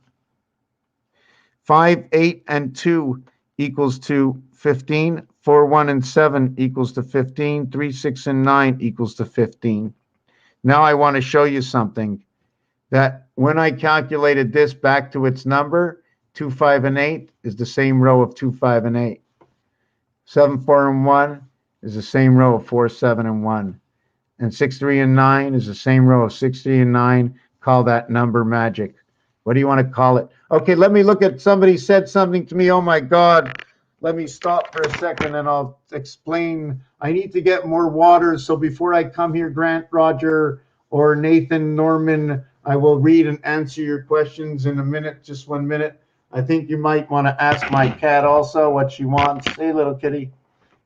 5, 8, and 2 equals to 15. 4, 1, and 7 equals to 15. 3, 6, and 9 equals to 15. Now I want to show you something. That when I calculated this back to its number, 2, 5, and 8 is the same row of 2, 5, and 8. 7, 4, and 1 is the same row of 4, 7, and 1. And 6, 3, and 9 is the same row of 6, 3, and 9. Call that number magic. What do you want to call it? Okay, let me look at, somebody said something to me. Oh my God. Let me stop for a second and I'll explain. I need to get more water. So before I come here, Grant, Roger, or Nathan, Norman, I will read and answer your questions in a minute, just 1 minute. I think you might want to ask my cat also what she wants. Hey, little kitty.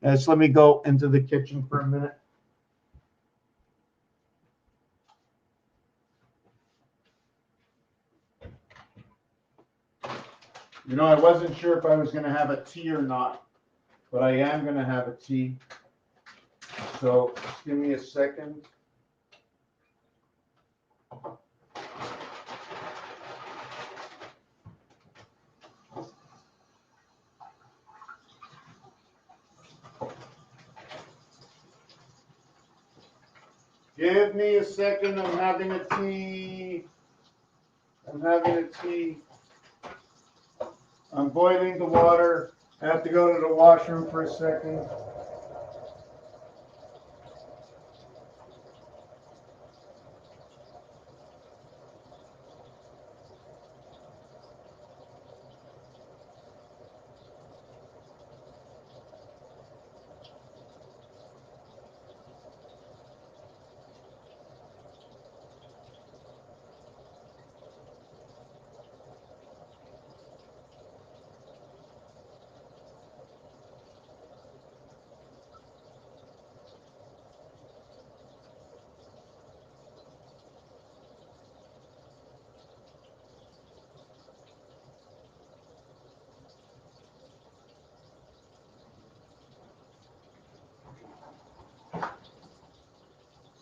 Just let me go into the kitchen for a minute. You know, I wasn't sure if I was going to have a tea or not, but I am going to have a tea. So just give me a second. Give me a second. I'm having a tea. I'm boiling the water. I have to go to the washroom for a second.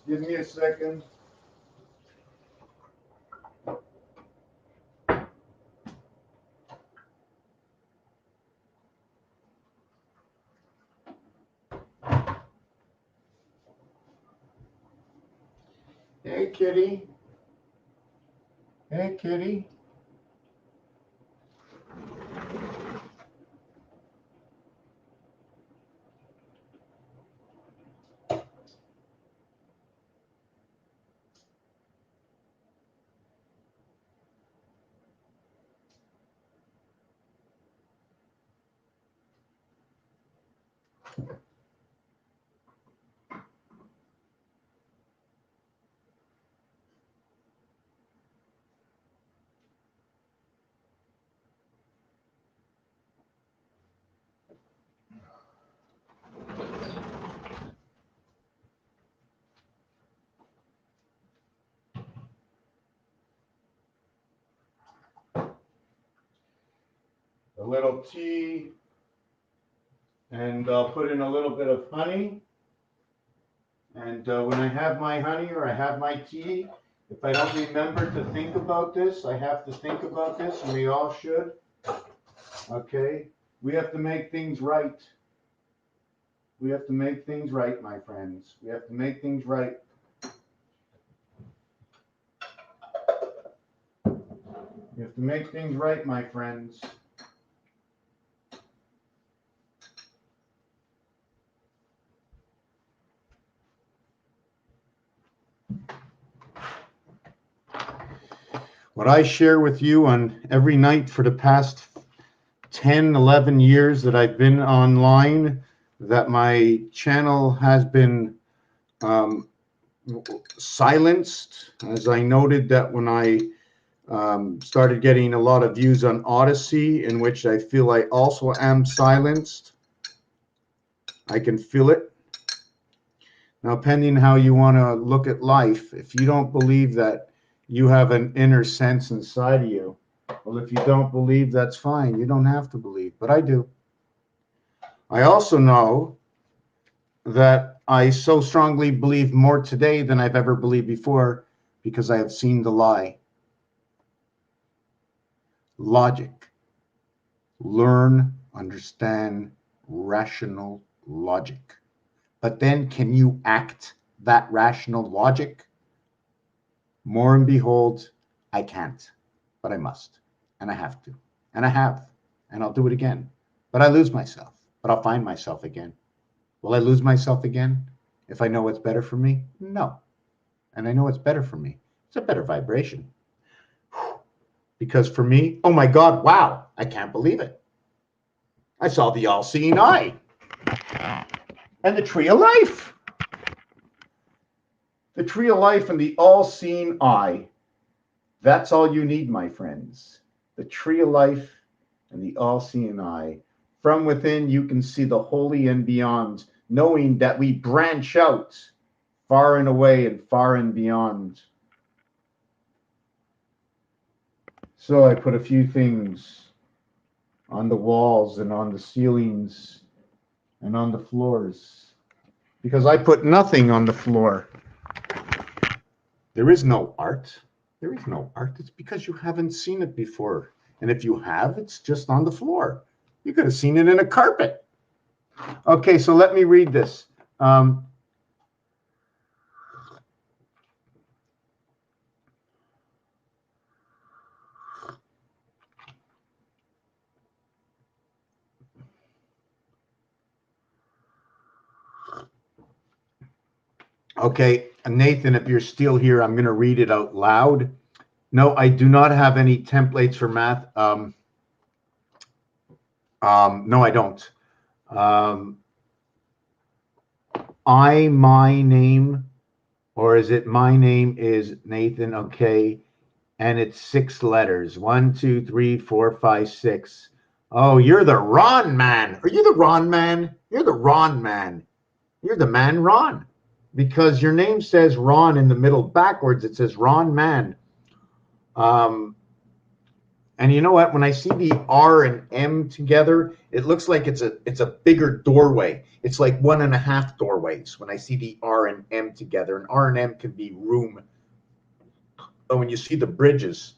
Give me a second. Hey, kitty. Hey, kitty. little tea, and I'll put in a little bit of honey. And when I have my honey or I have my tea, if I don't remember to think about this, I have to think about this, and we all should. Okay? We have to make things right. We have to make things right, my friends. We have to make things right. We have to make things right, my friends. What I share with you on every night for the past 10, 11 years that I've been online, that my channel has been silenced, as I noted that when I started getting a lot of views on Odyssey, in which I feel I also am silenced. I can feel it. Now, pending how you want to look at life, if you don't believe that you have an inner sense inside of you, well, if you don't believe, that's fine. You don't have to believe, but I do. I also know that I so strongly believe more today than I've ever believed before because I have seen the lie. Logic. Learn, understand, rational logic. But then can you act that rational logic? More and behold, I can't, but I must, and I have to, and I have, and I'll do it again. But I lose myself, but I'll find myself again. Will I lose myself again if I know what's better for me? No. And I know what's better for me. It's a better vibration. Because for me, oh my God, wow, I can't believe it. I saw the all-seeing eye and the tree of life. The tree of life and the all-seeing eye. That's all you need, my friends. The tree of life and the all-seeing eye. From within, you can see the holy and beyond, knowing that we branch out far and away and far and beyond. So I put a few things on the walls and on the ceilings and on the floors, because I put nothing on the floor. There is no art. There is no art. It's because you haven't seen it before. And if you have, it's just on the floor. You could have seen it in a carpet. Okay, so let me read this. Okay, Nathan, if you're still here, I'm going to read it out loud. No, I do not have any templates for math. No, I don't. My name, or is it my name is Nathan? Okay, and it's 6 letters. 1, 2, 3, 4, 5, 6. Oh, you're the Ron man. Are you the Ron man? You're the Ron man. You're the man Ron. Because your name says Ron in the middle backwards. It says Ron man. And you know what? When I see the R and M together, it looks like it's a bigger doorway. It's like 1.5 doorways when I see the R and M together. And R and M can be room. But when you see the bridges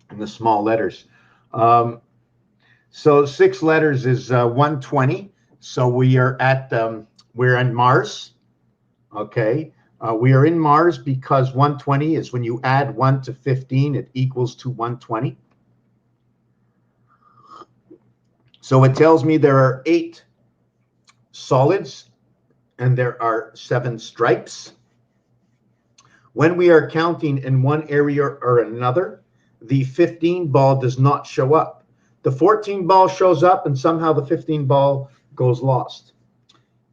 and the small letters. So 6 letters is 120. So we are at, we're in Mars. Okay. We are in Mars because 120 is when you add 1 to 15, it equals to 120. So it tells me there are 8 solids and there are 7 stripes. When we are counting in one area or another, the 15 ball does not show up. The 14 ball shows up and somehow the 15 ball goes lost.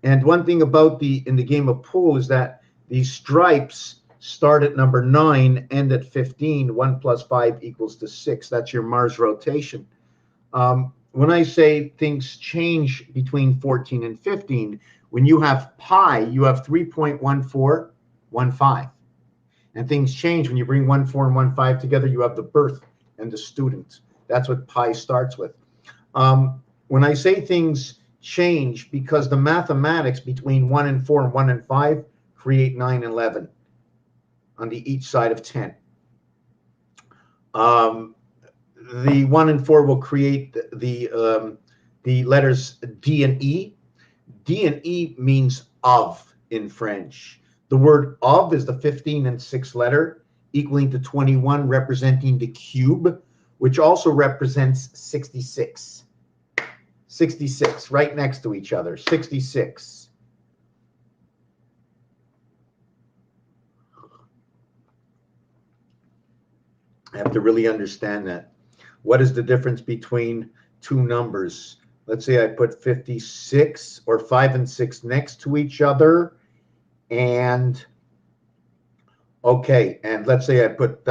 And one thing about in the game of pool is that these stripes start at number 9, end at 15. 1 plus 5 equals to 6. That's your Mars rotation. When I say things change between 14 and 15, when you have pi, you have 3.1415. And things change when you bring 1, 4, and 1, 5 together. You have the birth and the student. That's what pi starts with. When I say things change, because the mathematics between 1 and 4 and 1 and 5 create 9 and 11 on each side of 10. The 1 and 4 will create the letters D and E. D and E means of in French. The word of is the 15 and 6th letter, equaling to 21, representing the cube, which also represents 66. 66, right next to each other, 66. I have to really understand that. What is the difference between two numbers? Let's say I put 56 or 5 and 6 next to each other. And okay, and let's say I put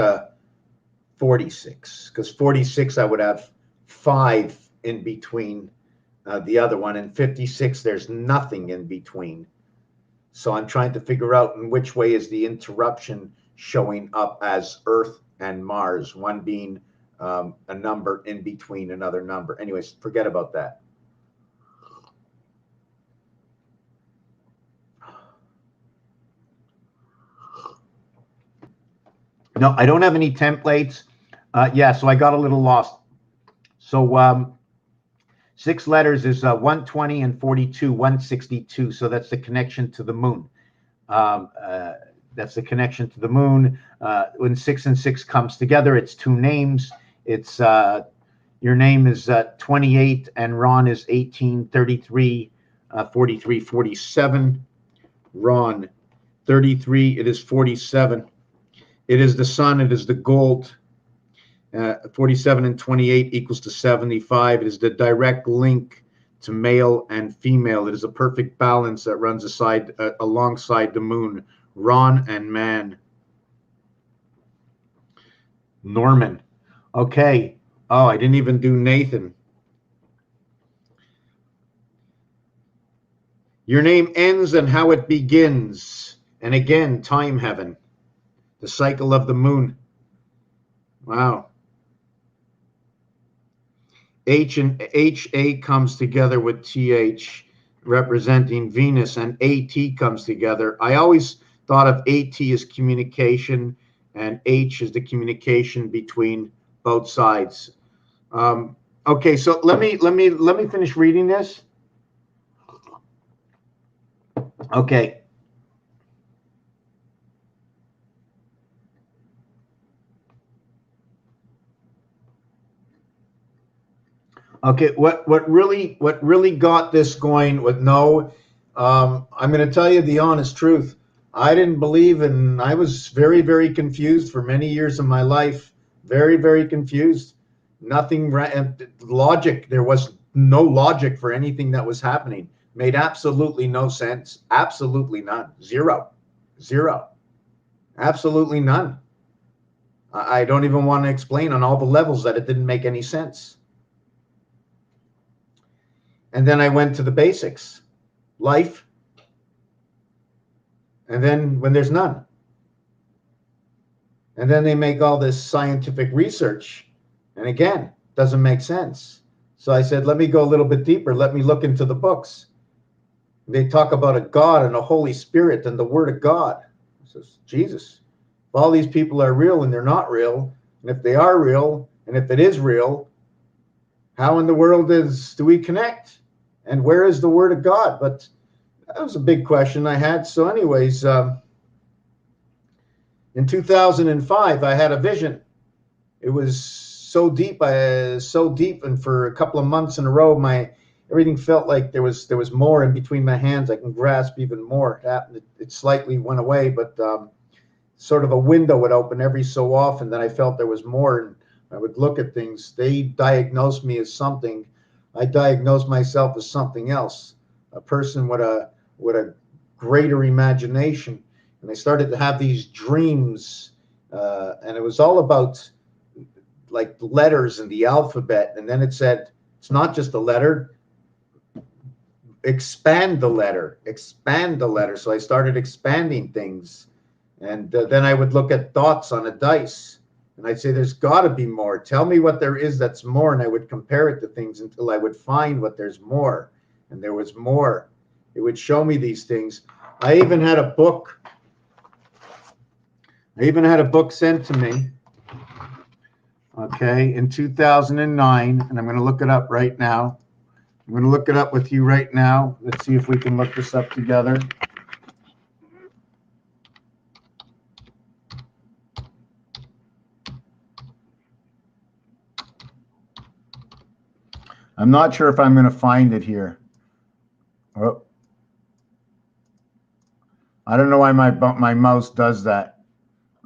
46, because 46 I would have 5 in between the other one, and 56 there's nothing in between. So I'm trying to figure out in which way is the interruption showing up as Earth and Mars, one being a number in between another number. Anyways, forget about that. No, I don't have any templates. Yeah, so I got a little lost. So 6 letters is 120 and 42, 162. So that's the connection to the moon. That's the connection to the moon. When 6 and 6 comes together, it's 2 names. It's your name is 28 and Ron is 18, 33, 43, 47. Ron, 33, it is 47. It is the sun, it is the gold. 47 and 28 equals to 75. It is the direct link to male and female. It is a perfect balance that runs alongside the moon. Ron and man. Norman. Okay. Oh, I didn't even do Nathan. Your name ends and how it begins. And again, time heaven. The cycle of the moon. Wow. H and HA comes together with TH, representing Venus, and AT comes together. I always thought of AT as communication, and H is the communication between both sides. Okay, so let me finish reading this. Okay. Okay, what really got this going with I'm going to tell you the honest truth. I didn't believe in. I was very, very confused for many years of my life. Very, very confused. Nothing logic. There was no logic for anything that was happening. Made absolutely no sense. Absolutely none. Zero. Absolutely none. I don't even want to explain on all the levels that it didn't make any sense. And then I went to the basics, life, and then when there's none. And then they make all this scientific research, and again, doesn't make sense. So I said, let me go a little bit deeper. Let me look into the books. They talk about a God and a Holy Spirit and the Word of God. I says, Jesus, if all these people are real and they're not real, and if they are real, and if it is real, how in the world do we connect? And where is the Word of God? But that was a big question I had. So anyways, in 2005, I had a vision. It was so deep, and for a couple of months in a row, everything felt like there was more in between my hands. I can grasp even more. It slightly went away, but sort of a window would open every so often. Then I felt there was more, and I would look at things. They diagnosed me as something. I diagnosed myself as something else, a person with a greater imagination. And I started to have these dreams, and it was all about like letters in the alphabet. And then it said, it's not just a letter, expand the letter. So I started expanding things. And then I would look at dots on a dice. And I'd say, there's got to be more. Tell me what there is that's more. And I would compare it to things until I would find what there's more. And there was more. It would show me these things. I even had a book sent to me, okay, in 2009, and I'm going to look it up right now. I'm going to look it up with you right now. Let's see if we can look this up together. I'm not sure if I'm going to find it here. Oh. I don't know why my mouse does that.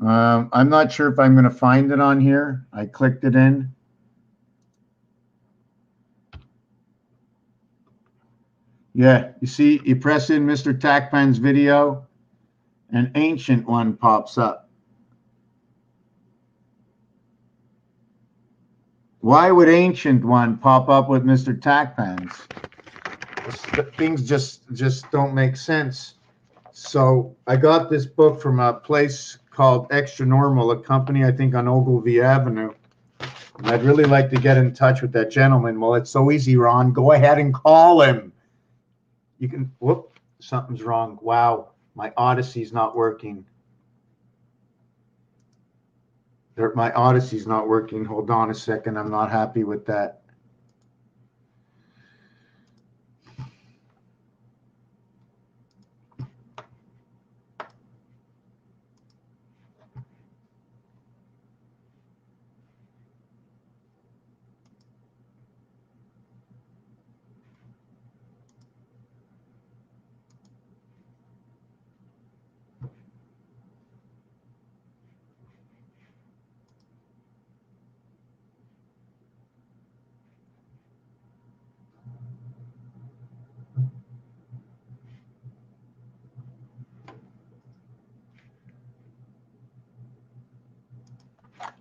I'm not sure if I'm going to find it on here. I clicked it in. Yeah, you see, you press in Mr. Tacpan's video, an ancient one pops up. Why would ancient one pop up with Mr. Tacpan's? Things just don't make sense. So I got this book from a place called Extra Normal, a company, I think, on Ogilvy Avenue. And I'd really like to get in touch with that gentleman. Well, it's so easy, Ron. Go ahead and call him. You can, whoop, something's wrong. Wow, my Odyssey's not working. My Odyssey's not working. Hold on a second. I'm not happy with that.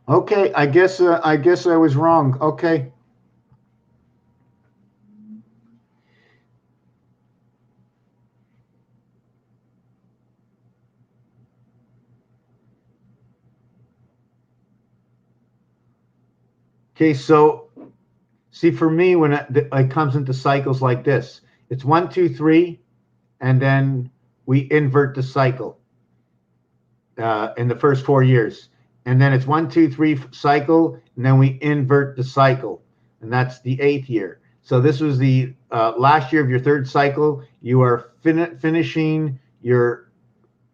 Okay, I guess I was wrong. Okay. Okay, so see, for me, when it comes into cycles like this, it's 1, 2, 3, and then we invert the cycle in the first 4 years. And then it's 1, 2, 3 cycle, and then we invert the cycle. And that's the 8th year. So this was the last year of your 3rd cycle. You are finishing your,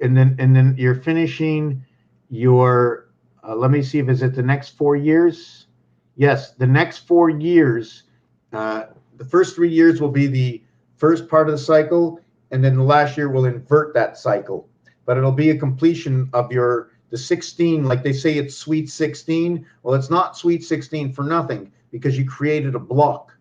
and then you're finishing your, let me see if it's at the next 4 years. Yes, the next 4 years, the first 3 years will be the first part of the cycle, and then the last year will invert that cycle. But it'll be a completion of the 16, like they say it's sweet 16. Well, it's not sweet 16 for nothing, because you created a block.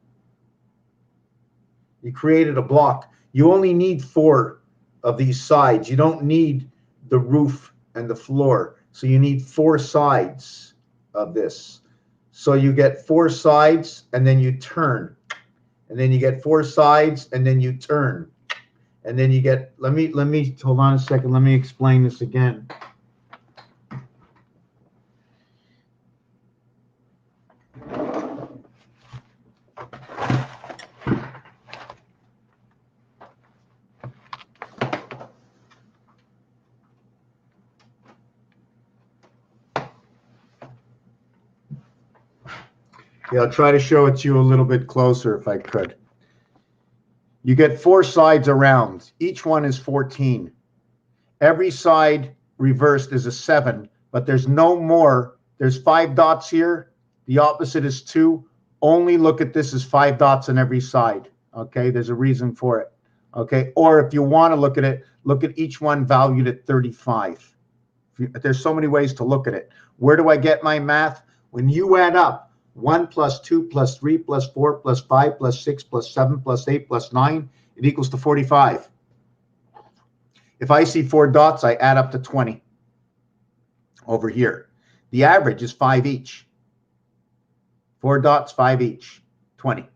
You created a block. You only need 4 of these sides. You don't need the roof and the floor. So you need 4 sides of this. So you get 4 sides, and then you turn. And then you get 4 sides, and then you turn. And then you get, let me hold on a second. Let me explain this again. Yeah, I'll try to show it to you a little bit closer if I could. You get 4 sides around. Each one is 14. Every side reversed is a 7, but there's no more. There's 5 dots here. The opposite is 2. Only look at this as 5 dots on every side. Okay, there's a reason for it. Okay, or if you want to look at it, look at each one valued at 35. There's so many ways to look at it. Where do I get my math? When you add up 1 plus 2 plus 3 plus 4 plus 5 plus 6 plus 7 plus 8 plus 9, it equals to 45. If I see 4 dots, I add up to 20 over here. The average is 5 each. 4 dots, 5 each, 20.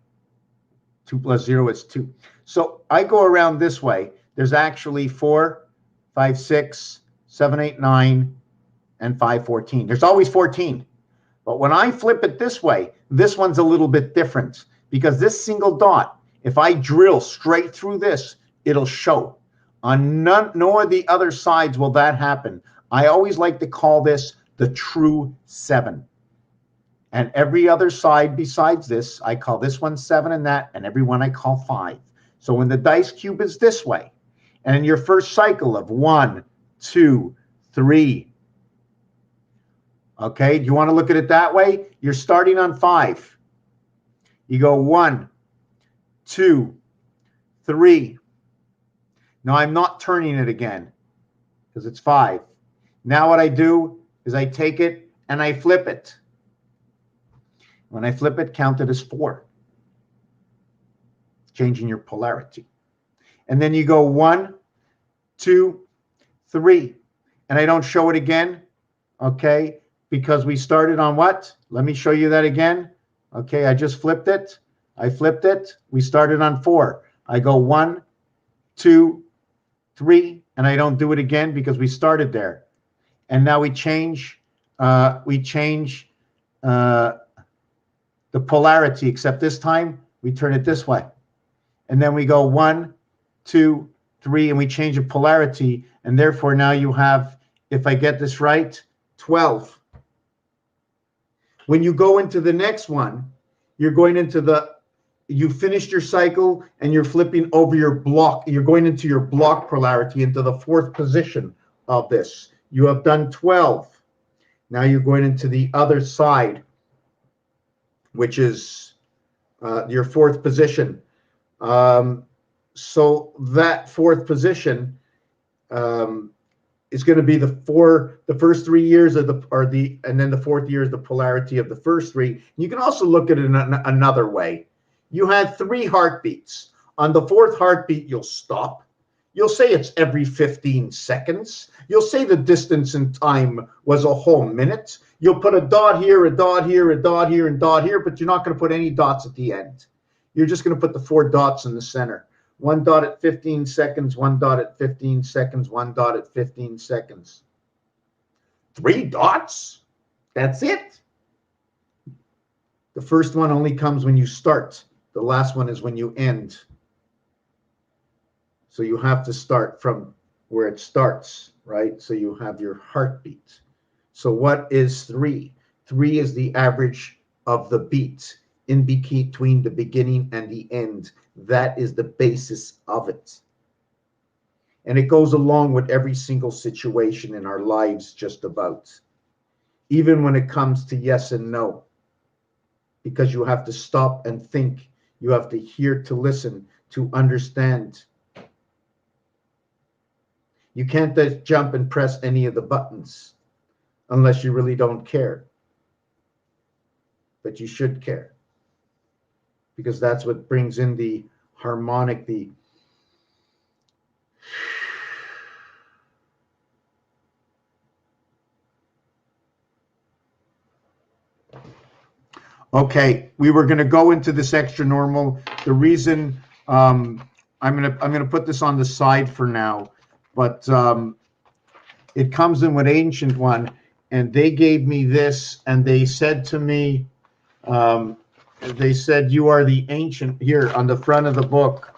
2 plus 0 is 2. So I go around this way. There's actually 4, 5, 6, 7, 8, 9, and 5, 14. There's always 14. But when I flip it this way, this one's a little bit different because this single dot, if I drill straight through this, it'll show. On no of the other sides will that happen. I always like to call this the true 7. And every other side besides this, I call this one 7 and that, and every one I call 5. So when the dice cube is this way, and in your first cycle of 1, 2, 3, okay, do you want to look at it that way? You're starting on 5. You go 1, 2, 3. Now I'm not turning it again because it's 5. Now what I do is I take it and I flip it. When I flip it, count it as 4. Changing your polarity. And then you go 1, 2, 3. And I don't show it again, okay? Because we started on what? Let me show you that again. Okay, I just flipped it. I flipped it. We started on 4. I go 1, 2, 3, and I don't do it again because we started there. And now we change the polarity, except this time we turn it this way. And then we go 1, 2, 3, and we change the polarity. And therefore now you have, if I get this right, 12. When you go into the next one, you're going into you finished your cycle and you're flipping over your block. You're going into your block polarity into the 4th position of this. You have done 12. Now you're going into the other side, which is your 4th position. So that 4th position is going to be the first 3 years and then the 4th year is the polarity of the first 3. You can also look at it in another way. You had 3 heartbeats. On the 4th heartbeat, you'll stop. You'll say it's every 15 seconds. You'll say the distance in time was a whole minute. You'll put a dot here, a dot here, a dot here, and dot here, but you're not going to put any dots at the end. You're just going to put the 4 dots in the center. 1 dot at 15 seconds, 1 dot at 15 seconds, 1 dot at 15 seconds. 3 dots? That's it. The first one only comes when you start. The last one is when you end. So you have to start from where it starts, right? So you have your heartbeat. So what is 3? 3 is the average of the beats in between the beginning and the end. That is the basis of it. And it goes along with every single situation in our lives, just about. Even when it comes to yes and no. Because you have to stop and think. You have to hear to listen, to understand. You can't just jump and press any of the buttons unless you really don't care. But you should care. Because that's what brings in the harmonic, Okay, we were going to go into this extra normal. The reason I'm gonna put this on the side for now, but it comes in with Ancient One, and they gave me this, and they said to me, they said, you are the ancient. Here on the front of the book.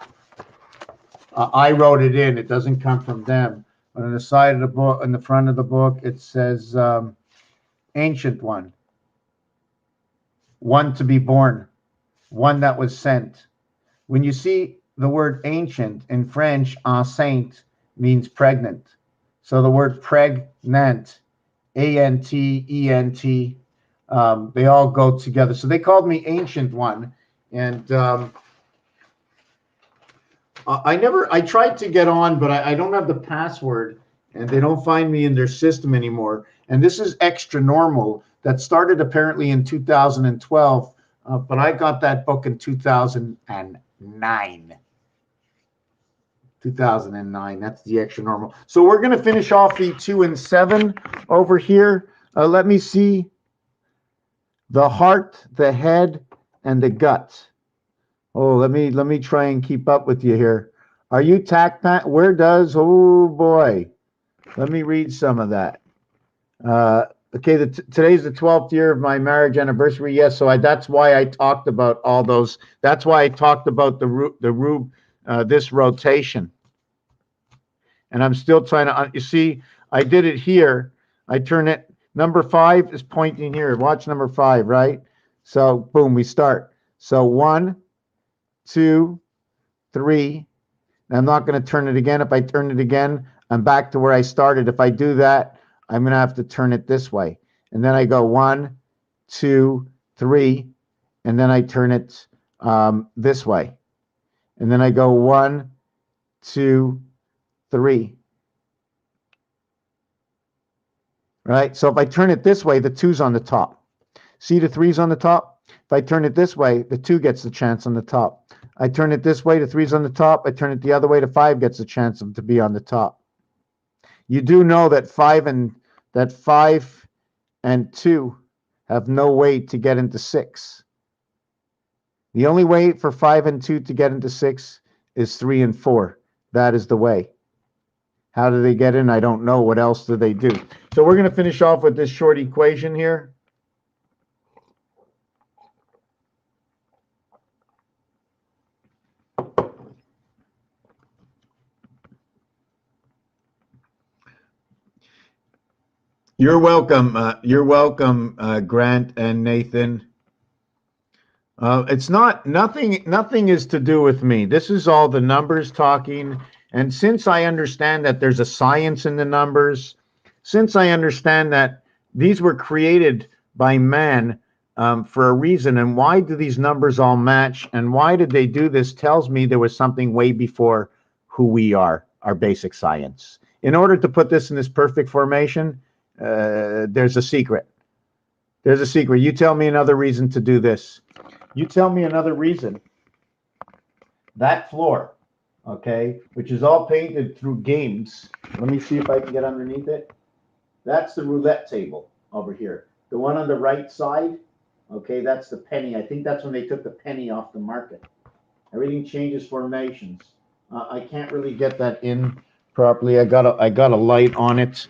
I wrote it in. It doesn't come from them. But on the side of the book, on the front of the book, it says Ancient One. One to be born, one that was sent. When you see the word ancient in French, enceinte means pregnant. So the word pregnant, A-N-T-E-N-T, they all go together. So they called me Ancient One. And I tried to get on, but I don't have the password, and they don't find me in their system anymore. And this is Extra Normal. That started apparently in 2012, but I got that book in 2009. 2009, that's the Extra Normal. So we're going to finish off the 2 and 7 over here. Let me see. The heart, the head, and the gut. Oh, let me try and keep up with you here. Are you Where does, oh boy. Let me read some of that. Okay, today's the 12th year of my marriage anniversary. Yes, so that's why I talked about all those. That's why I talked about this rotation. And I'm still trying to, you see, I did it here. I turn it, number 5 is pointing here. Watch number 5, right? So boom, we start. So 1, 2, 3. I'm not going to turn it again. If I turn it again, I'm back to where I started. If I do that, I'm going to have to turn it this way. And then I go 1, 2, 3, and then I turn it this way. And then I go 1, 2, 3. Right? So if I turn it this way, the 2's on the top. See the 3's on the top? If I turn it this way, the 2 gets the chance on the top. I turn it this way, the 3's on the top. I turn it the other way, the 5 gets a chance to be on the top. You do know that 5 and 2 have no way to get into 6. The only way for 5 and 2 to get into 6 is 3 and 4. That is the way. How do they get in? I don't know. What else do they do? So we're going to finish off with this short equation here. You're welcome. Grant and Nathan. It's nothing is to do with me. This is all the numbers talking. And since I understand that there's a science in the numbers, since I understand that these were created by man for a reason, and why do these numbers all match, and why did they do this, tells me there was something way before who we are, our basic science. In order to put this in this perfect formation, there's a secret. There's a secret. You tell me another reason to do this. You tell me another reason. That floor, okay, which is all painted through games. Let me see if I can get underneath it. That's the roulette table over here. The one on the right side, okay, that's the penny. I think that's when they took the penny off the market. Everything changes formations. I can't really get that in properly. I got a light on it.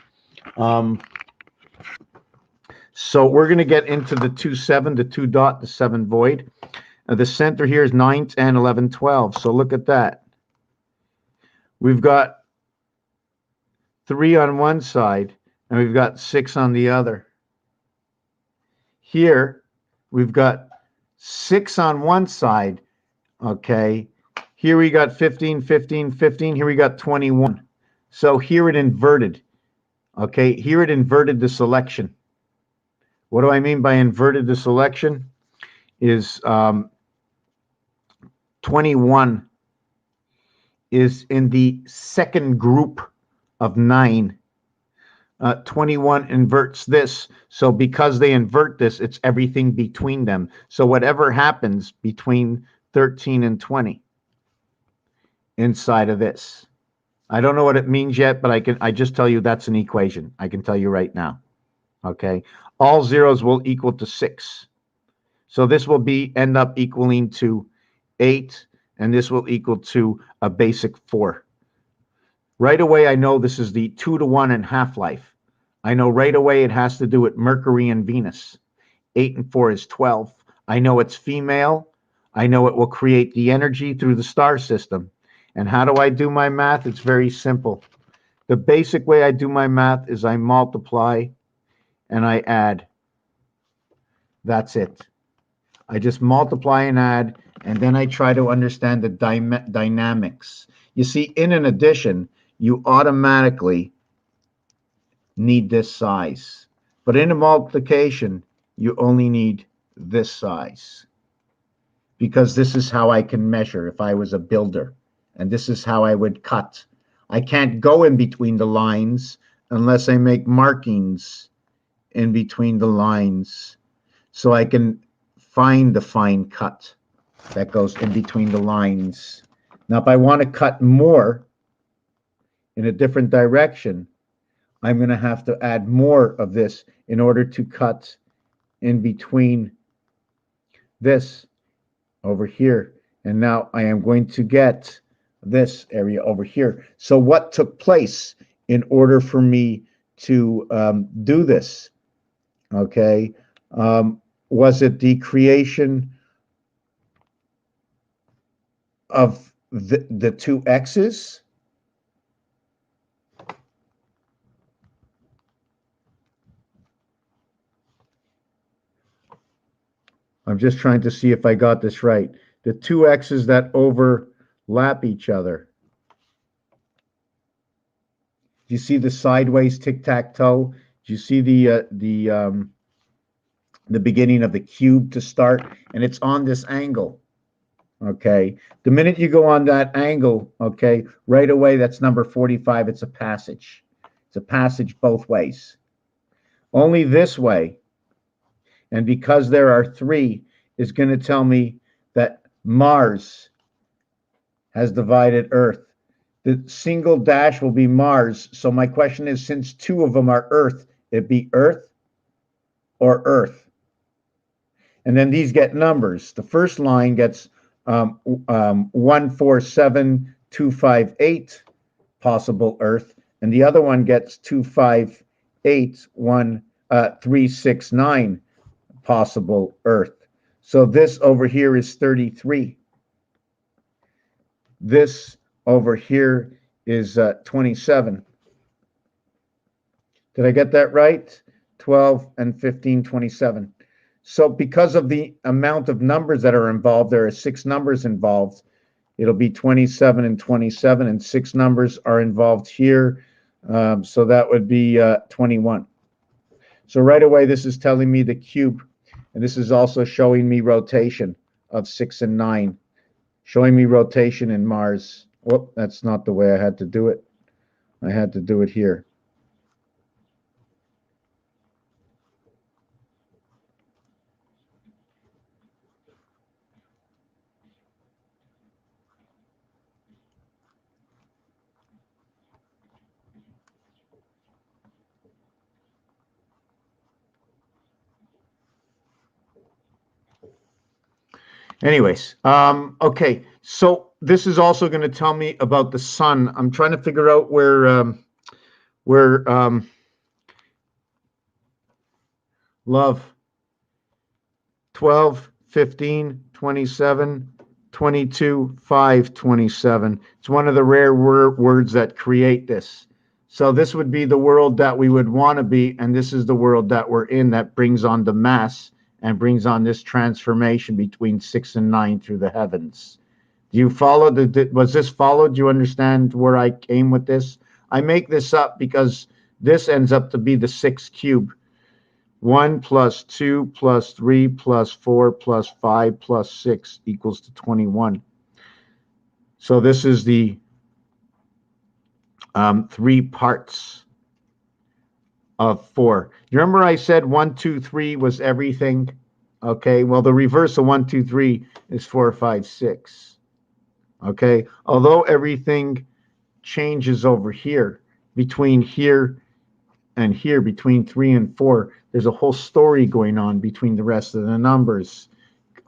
So we're going to get into the 2, 7, the 2 dot, the 7 void. The center here is 9, 10, 11, 12. So look at that. We've got 3 on one side, and we've got 6 on the other. Here, we've got 6 on one side, okay? Here we got 15, 15, 15. Here we got 21. So here it inverted, okay? Here it inverted the selection. What do I mean by inverted the selection? Is 21 is in the second group of 9. 21 inverts this. So because they invert this, it's everything between them. So whatever happens between 13 and 20 inside of this. I don't know what it means yet, but I just tell you that's an equation. I can tell you right now. Okay. All zeros will equal to 6. So this will end up equaling to 8, and this will equal to a basic 4. Right away, I know this is the 2 to 1 in half-life. I know right away it has to do with Mercury and Venus. 8 and 4 is 12. I know it's female. I know it will create the energy through the star system. And how do I do my math? It's very simple. The basic way I do my math is I multiply and I add. That's it. I just multiply and add, and then I try to understand the dynamics. You see, in an addition, you automatically need this size. But in a multiplication, you only need this size. Because this is how I can measure if I was a builder. And this is how I would cut. I can't go in between the lines unless I make markings in between the lines. So I can find the fine cut that goes in between the lines. Now, if I want to cut more in a different direction, I'm going to have to add more of this in order to cut in between this over here. And now I am going to get this area over here. So what took place in order for me to do this? Okay. Was it the creation of the two x's? I'm just trying to see if I got this right. The two x's that overlap each other. Do you see the sideways tic-tac-toe? Do you see the beginning of the cube to start? And it's on this angle. Okay. The minute you go on that angle, okay, right away, that's number 45. It's a passage. It's a passage both ways. Only this way, and because there are three, is going to tell me that Mars has divided Earth. The single dash will be Mars. So my question is, since two of them are Earth, it be Earth or Earth? And then these get numbers. The first line gets 147258 possible Earth, and the other one gets 2581 369 possible Earth. So this over here is 33. This over here is 27. Did I get that right? 12 and 15, 27. So because of the amount of numbers that are involved, there are 6 numbers involved. It'll be 27 and 27, and 6 numbers are involved here. So that would be 21. So right away, this is telling me the cube, and this is also showing me rotation of 6 and 9, showing me rotation in Mars. Whoop, that's not the way I had to do it. I had to do it here. Anyways, okay, so this is also going to tell me about the sun. I'm trying to figure out where love 12, 15, 27, 22, 5, 27. It's one of the rare words that create this. So this would be the world that we would want to be, and this is the world that we're in that brings on the mass and brings on this transformation between 6 and 9 through the heavens. Do you follow? Was this followed? Do you understand where I came with this? I make this up because this ends up to be the 6 cube. 1 plus 2 plus 3 plus 4 plus 5 plus 6 equals to 21. So this is the 3 parts of 4. You remember I said 1, 2, 3 was everything? Okay, well, the reverse of 1, 2, 3 is 4, 5, 6. Okay, although everything changes over here, between here and here, between 3 and 4, there's a whole story going on between the rest of the numbers.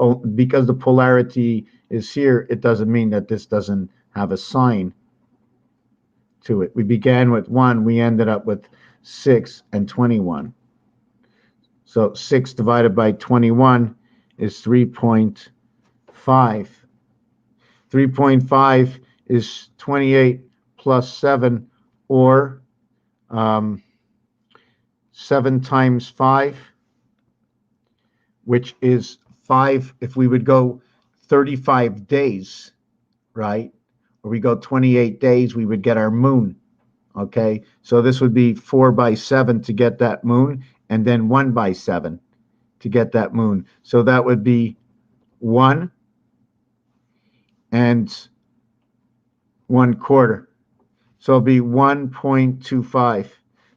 Oh, because the polarity is here, it doesn't mean that this doesn't have a sign to it. We began with 1, we ended up with 6 and 21. So 6 divided by 21 is 3.5. 3.5 is 28 plus 7, or 7 times 5, which is 5. If we would go 35 days, right, or we go 28 days, we would get our moon. Okay, so this would be 4 by 7 to get that moon, and then 1 by 7 to get that moon. So that would be 1 and 1/4. So it'll be 1.25.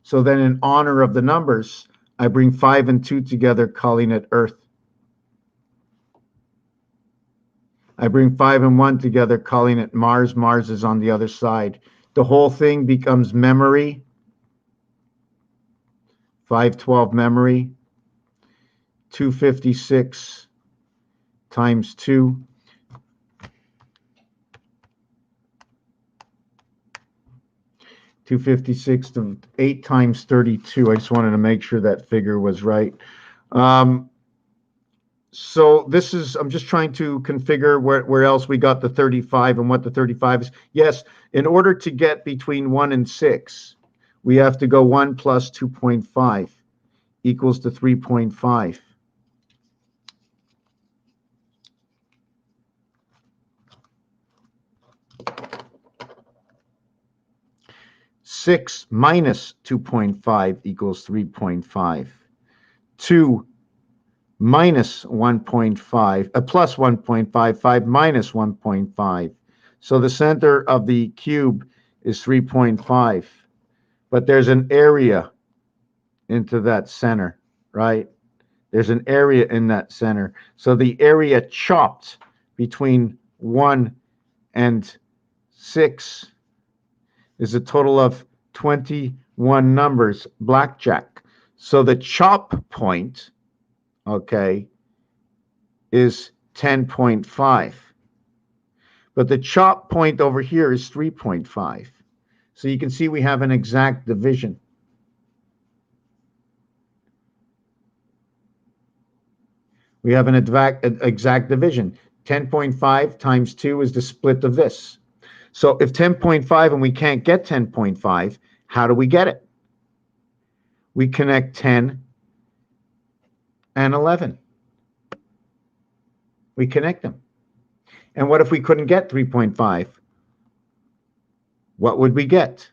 So then in honor of the numbers, I bring 5 and 2 together, calling it Earth. I bring 5 and 1 together, calling it Mars. Mars is on the other side. The whole thing becomes memory. 512 memory. 256 times 2. 256 to 8 times 32. I just wanted to make sure that figure was right. So this is, I'm just trying to configure where else we got the 35 and what the 35 is. Yes, in order to get between 1 and 6, we have to go 1 plus 2.5 equals to 3.5. Six minus 2.5 equals 3.5. 2 minus 1.5, plus 1.5, 5 minus 1.5. So the center of the cube is 3.5. But there's an area into that center, right? There's an area in that center. So the area chopped between 1 and 6 is a total of 21 numbers, blackjack. So the chop point, okay, is 10.5. But the chop point over here is 3.5. So you can see we have an exact division. We have an exact division. 10.5 times 2 is the split of this. So if 10.5 and we can't get 10.5, how do we get it? We connect 10 and 11. We connect them. And what if we couldn't get 3.5? What would we get?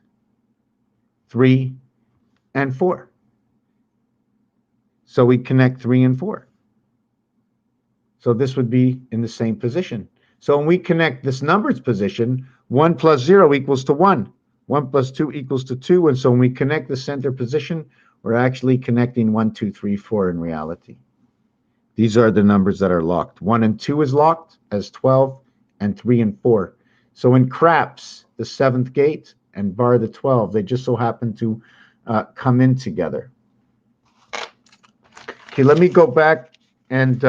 3 and 4. So we connect 3 and 4. So this would be in the same position. So when we connect this numbers position, 1 plus 0 equals to 1. 1 plus 2 equals to 2. And so when we connect the center position, we're actually connecting 1, 2, 3, 4 in reality. These are the numbers that are locked. 1 and 2 is locked as 12, and 3 and 4. So in craps, the 7th gate and bar the 12, they just so happen to come in together. Okay, let me go back and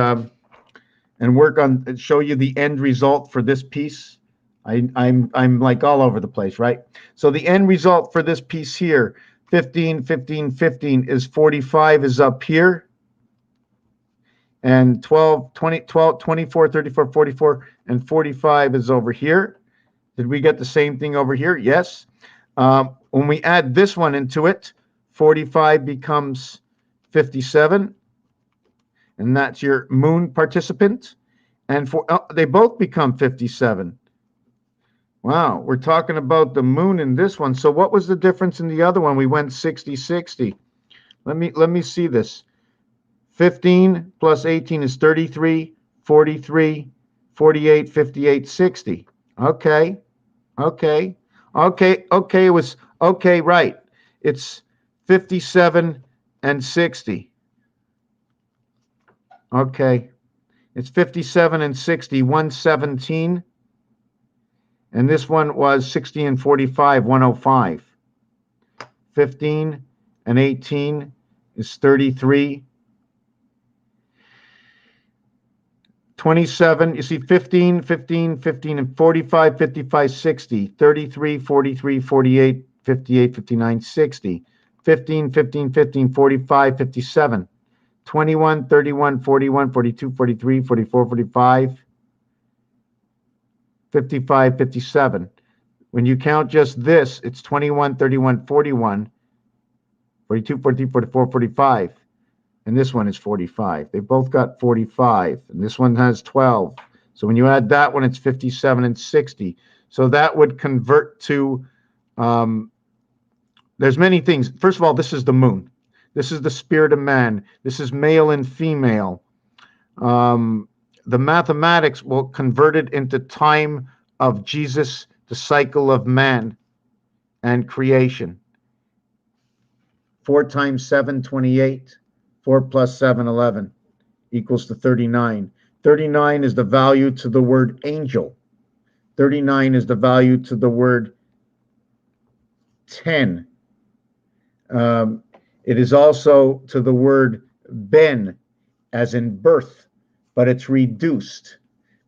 work on, show you the end result for this piece. I'm like all over the place, right? So the end result for this piece here, 15, 15, 15 is 45 is up here. And 12, 20, 12, 24, 34, 44, and 45 is over here. Did we get the same thing over here? Yes. When we add this one into it, 45 becomes 57. And that's your moon participant. And they both become 57. Wow, we're talking about the moon in this one. So what was the difference in the other one? We went 60, 60. Let me see this. 15 plus 18 is 33, 43, 48, 58, 60. Okay. It was okay, right. It's 57 and 60. Okay. It's 57 and 60, 117. And this one was 60 and 45, 105. 15 and 18 is 33. 27, you see 15, 15, 15, and 45, 55, 60, 33, 43, 48, 58, 59, 60, 15, 15, 15, 45, 57, 21, 31, 41, 42, 43, 44, 45, 55, 57. When you count just this, it's 21, 31, 41, 42, 43, 44, 45. And this one is 45. They both got 45. And this one has 12. So when you add that one, it's 57 and 60. So that would convert to, there's many things. First of all, this is the moon. This is the spirit of man. This is male and female. The mathematics will convert it into time of Jesus, the cycle of man and creation. 4 times 7, 28. 4 plus 7, 11 equals to 39. 39 is the value to the word angel. 39 is the value to the word 10. It is also to the word ben, as in birth, but it's reduced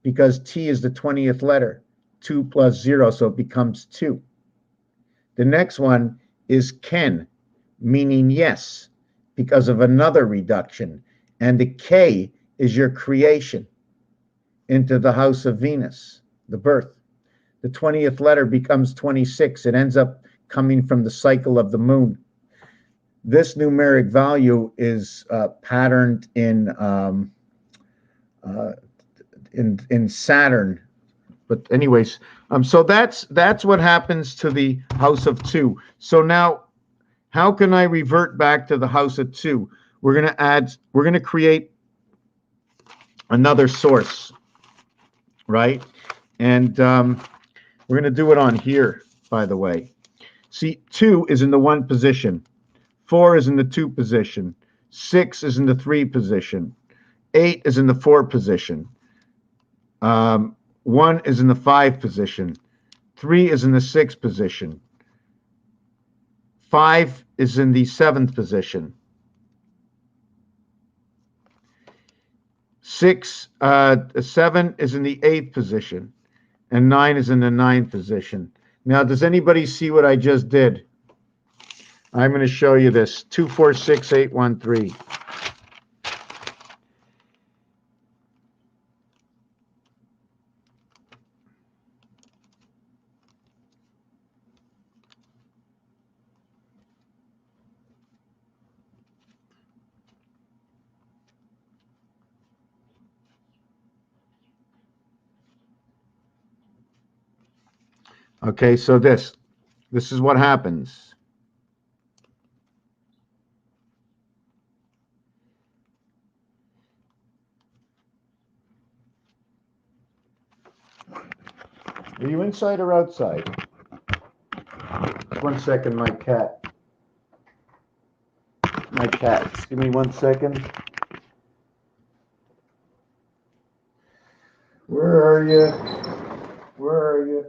because T is the 20th letter. 2 plus 0, so it becomes 2. The next one is Ken, meaning yes, because of another reduction. And the K is your creation into the house of Venus, the birth. The 20th letter becomes 26. It ends up coming from the cycle of the moon. This numeric value is patterned in Saturn. But anyways, so that's what happens to the house of 2. So now, how can I revert back to the house of 2? We're going to create another source, right? And we're going to do it on here, by the way. See, 2 is in the 1 position. 4 is in the 2 position. 6 is in the 3 position. 8 is in the 4 position. 1 is in the 5 position. 3 is in the 6 position. 5 is in the 7th position. 7 is in the 8th position. And 9 is in the 9th position. Now, does anybody see what I just did? I'm going to show you this. 2, 4, 6, 8, 1, 3. Okay, so this is what happens. Are you inside or outside? 1 second, my cat. My cat. Give me 1 second. Where are you? Where are you?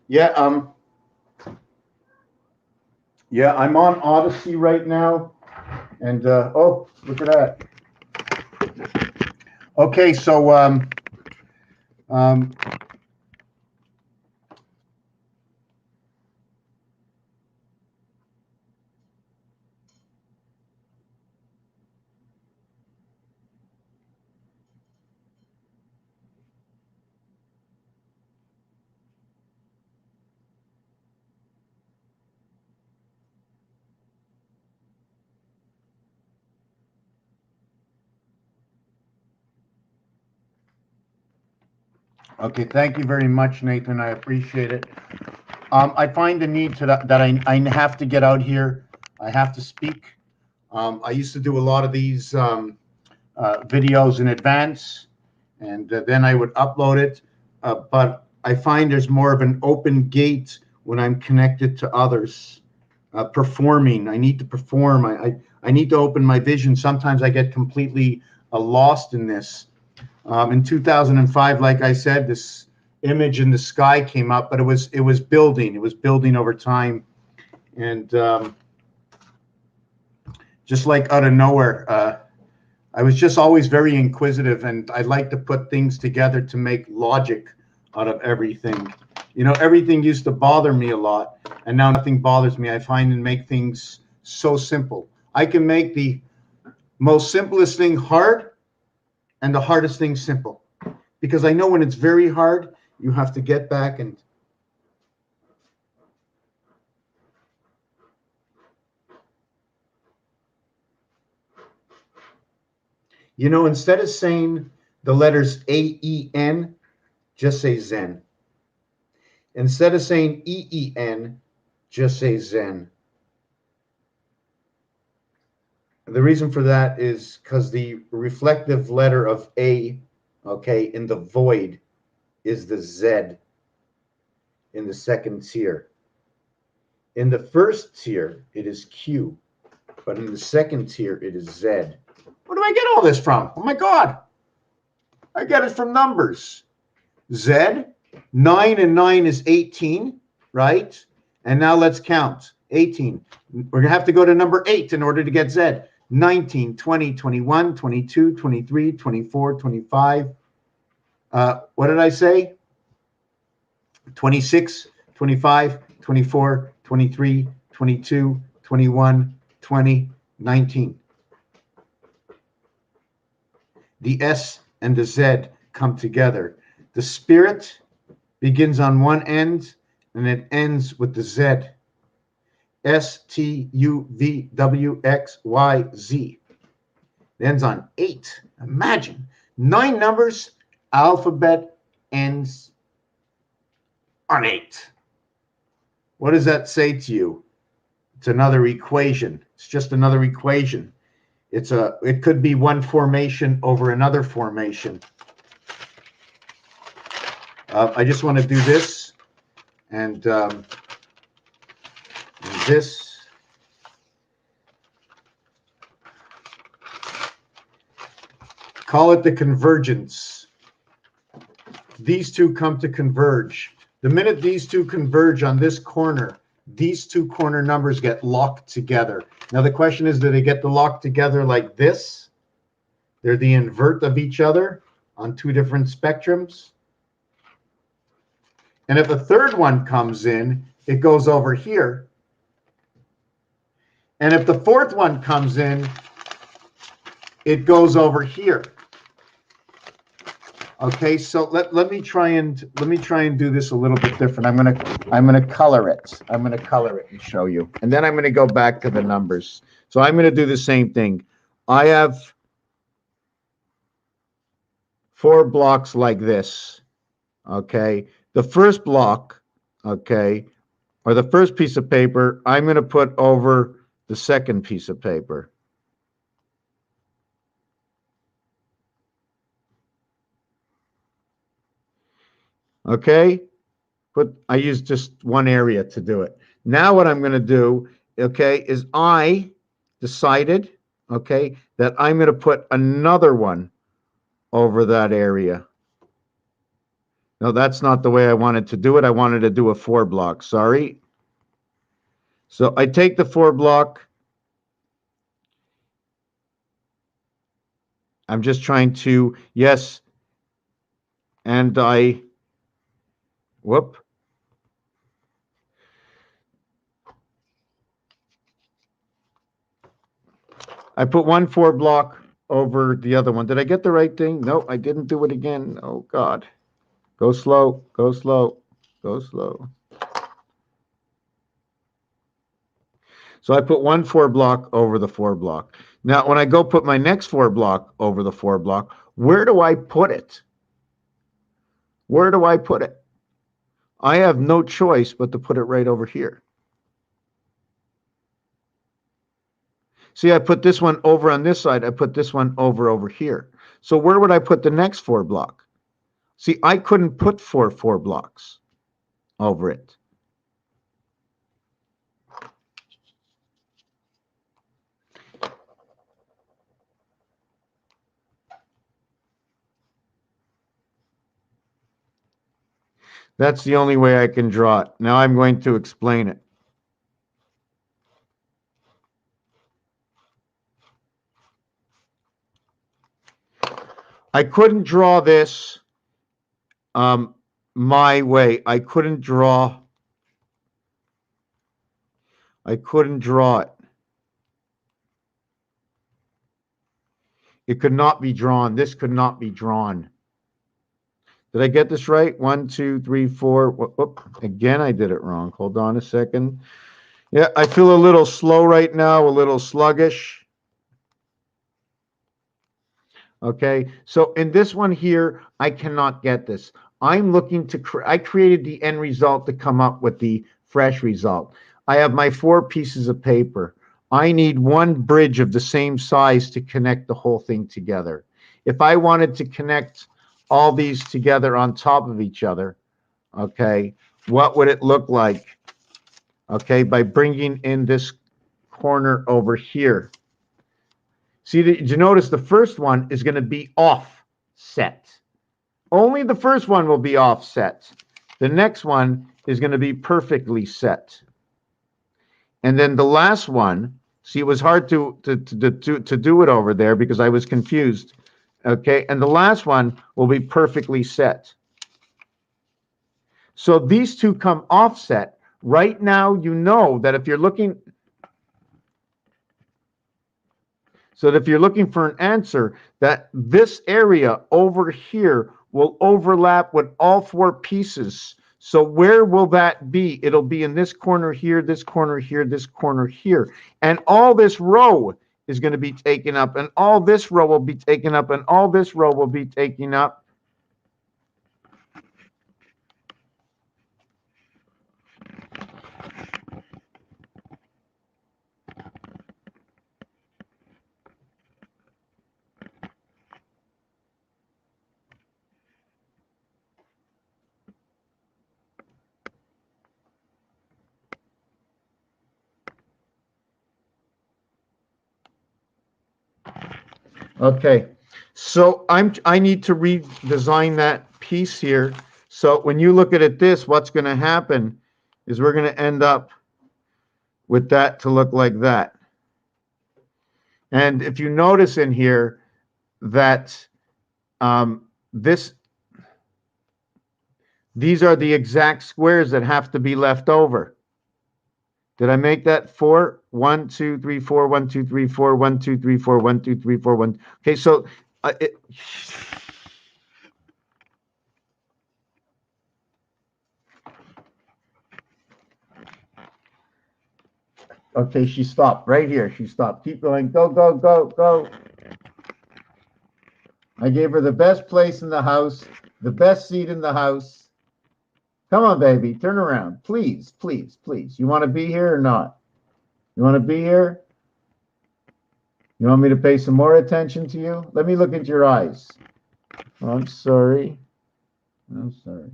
Yeah, yeah, I'm on Odyssey right now, and oh, look at that. Okay, so okay, thank you very much, Nathan. I appreciate it. I find the need that I have to get out here. I have to speak. I used to do a lot of these videos in advance, and then I would upload it. But I find there's more of an open gate when I'm connected to others. Performing, I need to perform. I need to open my vision. Sometimes I get completely lost in this. In 2005, like I said, this image in the sky came up, but it was building. It was building over time, and just like out of nowhere, I was just always very inquisitive, and I like to put things together to make logic out of everything. You know, everything used to bother me a lot, and now nothing bothers me. I find and make things so simple. I can make the most simplest thing hard and the hardest thing simple, because I know when it's very hard, you have to get back and instead of saying the letters AEN, just say Zen. Instead of saying EEN, just say Zen. The reason for that is because the reflective letter of A, okay, in the void is the Z in the second tier. In the first tier, it is Q, but in the second tier, it is Z. Where do I get all this from? Oh my God. I get it from numbers. Z, 9 and 9 is 18, right? And now let's count. 18. We're going to have to go to number 8 in order to get Z. 19, 20, 21, 22, 23, 24, 25. What did I say? 26, 25, 24, 23, 22, 21, 20, 19. The S and the Z come together. The spirit begins on one end and it ends with the Z. STUVWXYZ. It ends on 8. Imagine 9 numbers, alphabet ends on 8. What does that say to you? It's another equation. It's just another equation. It could be one formation over another formation. I just want to do this and this. Call it the convergence. These two come to converge. The minute these two converge on this corner, these two corner numbers get locked together. Now the question is, do they get the lock together like this? They're the invert of each other on two different spectrums. And if a third one comes in, it goes over here. And if the fourth one comes in, it goes over here. Okay, so let me try and do this a little bit different. I'm gonna color it. I'm gonna color it and show you. And then I'm gonna go back to the numbers. So I'm gonna do the same thing. I have 4 blocks like this. Okay. The first block, okay, or the first piece of paper, I'm gonna put over the second piece of paper. Okay, but I use just one area to do it. Now what I'm going to do, okay, is I decided, okay, that I'm going to put another one over that area. No, that's not the way I wanted to do it. I wanted to do a 4 block, sorry. So I take the 4 block. I'm just trying to, yes, and whoop. I put 1 4 block over the other one. Did I get the right thing? No, I didn't do it again. Oh, God. Go slow, go slow, go slow. So I put 1 4 block over the 4 block. Now, when I go put my next 4 block over the 4 block, where do I put it? Where do I put it? I have no choice but to put it right over here. See, I put this one over on this side. I put this one over here. So where would I put the next 4 block? See, I couldn't put 4 blocks over it. That's the only way I can draw it. Now I'm going to explain it. I couldn't draw this my way. I couldn't draw it. It could not be drawn. This could not be drawn. Did I get this right? 1, 2, 3, 4. Whoop. Again, I did it wrong. Hold on a second. Yeah, I feel a little slow right now, a little sluggish. Okay, so in this one here, I cannot get this. I'm looking to, I created the end result to come up with the fresh result. I have my 4 pieces of paper. I need one bridge of the same size to connect the whole thing together. If I wanted to connect all these together on top of each other, okay, what would it look like? Okay, by bringing in this corner over here. See, did you notice the first one is going to be offset? Only the first one will be offset. The next one is going to be perfectly set. And then the last one, see, it was hard to do it over there because I was confused. Okay, and the last one will be perfectly set. So these two come offset. Right now, you know that if you're looking, so that if you're looking for an answer, that this area over here will overlap with all four pieces. So where will that be? It'll be in this corner here, this corner here, this corner here. And all this row is going to be taken up, and all this row will be taken up, and all this row will be taken up. Okay, so I need to redesign that piece here. So when you look at it this, what's going to happen is we're going to end up with that to look like that. And if you notice in here that these are the exact squares that have to be left over. Did I make that 4? 1, 2, 3, 4, 1, 2, 3, 4, 1, 2, 3, 4, 1, 2, 3, 4, 1. Okay, so okay, she stopped right here. She stopped. Keep going. Go, go, go, go. I gave her the best place in the house, the best seat in the house. Come on, baby. Turn around. Please, please, please. You want to be here or not? You want to be here? You want me to pay some more attention to you? Let me look into your eyes. Oh, I'm sorry. I'm sorry.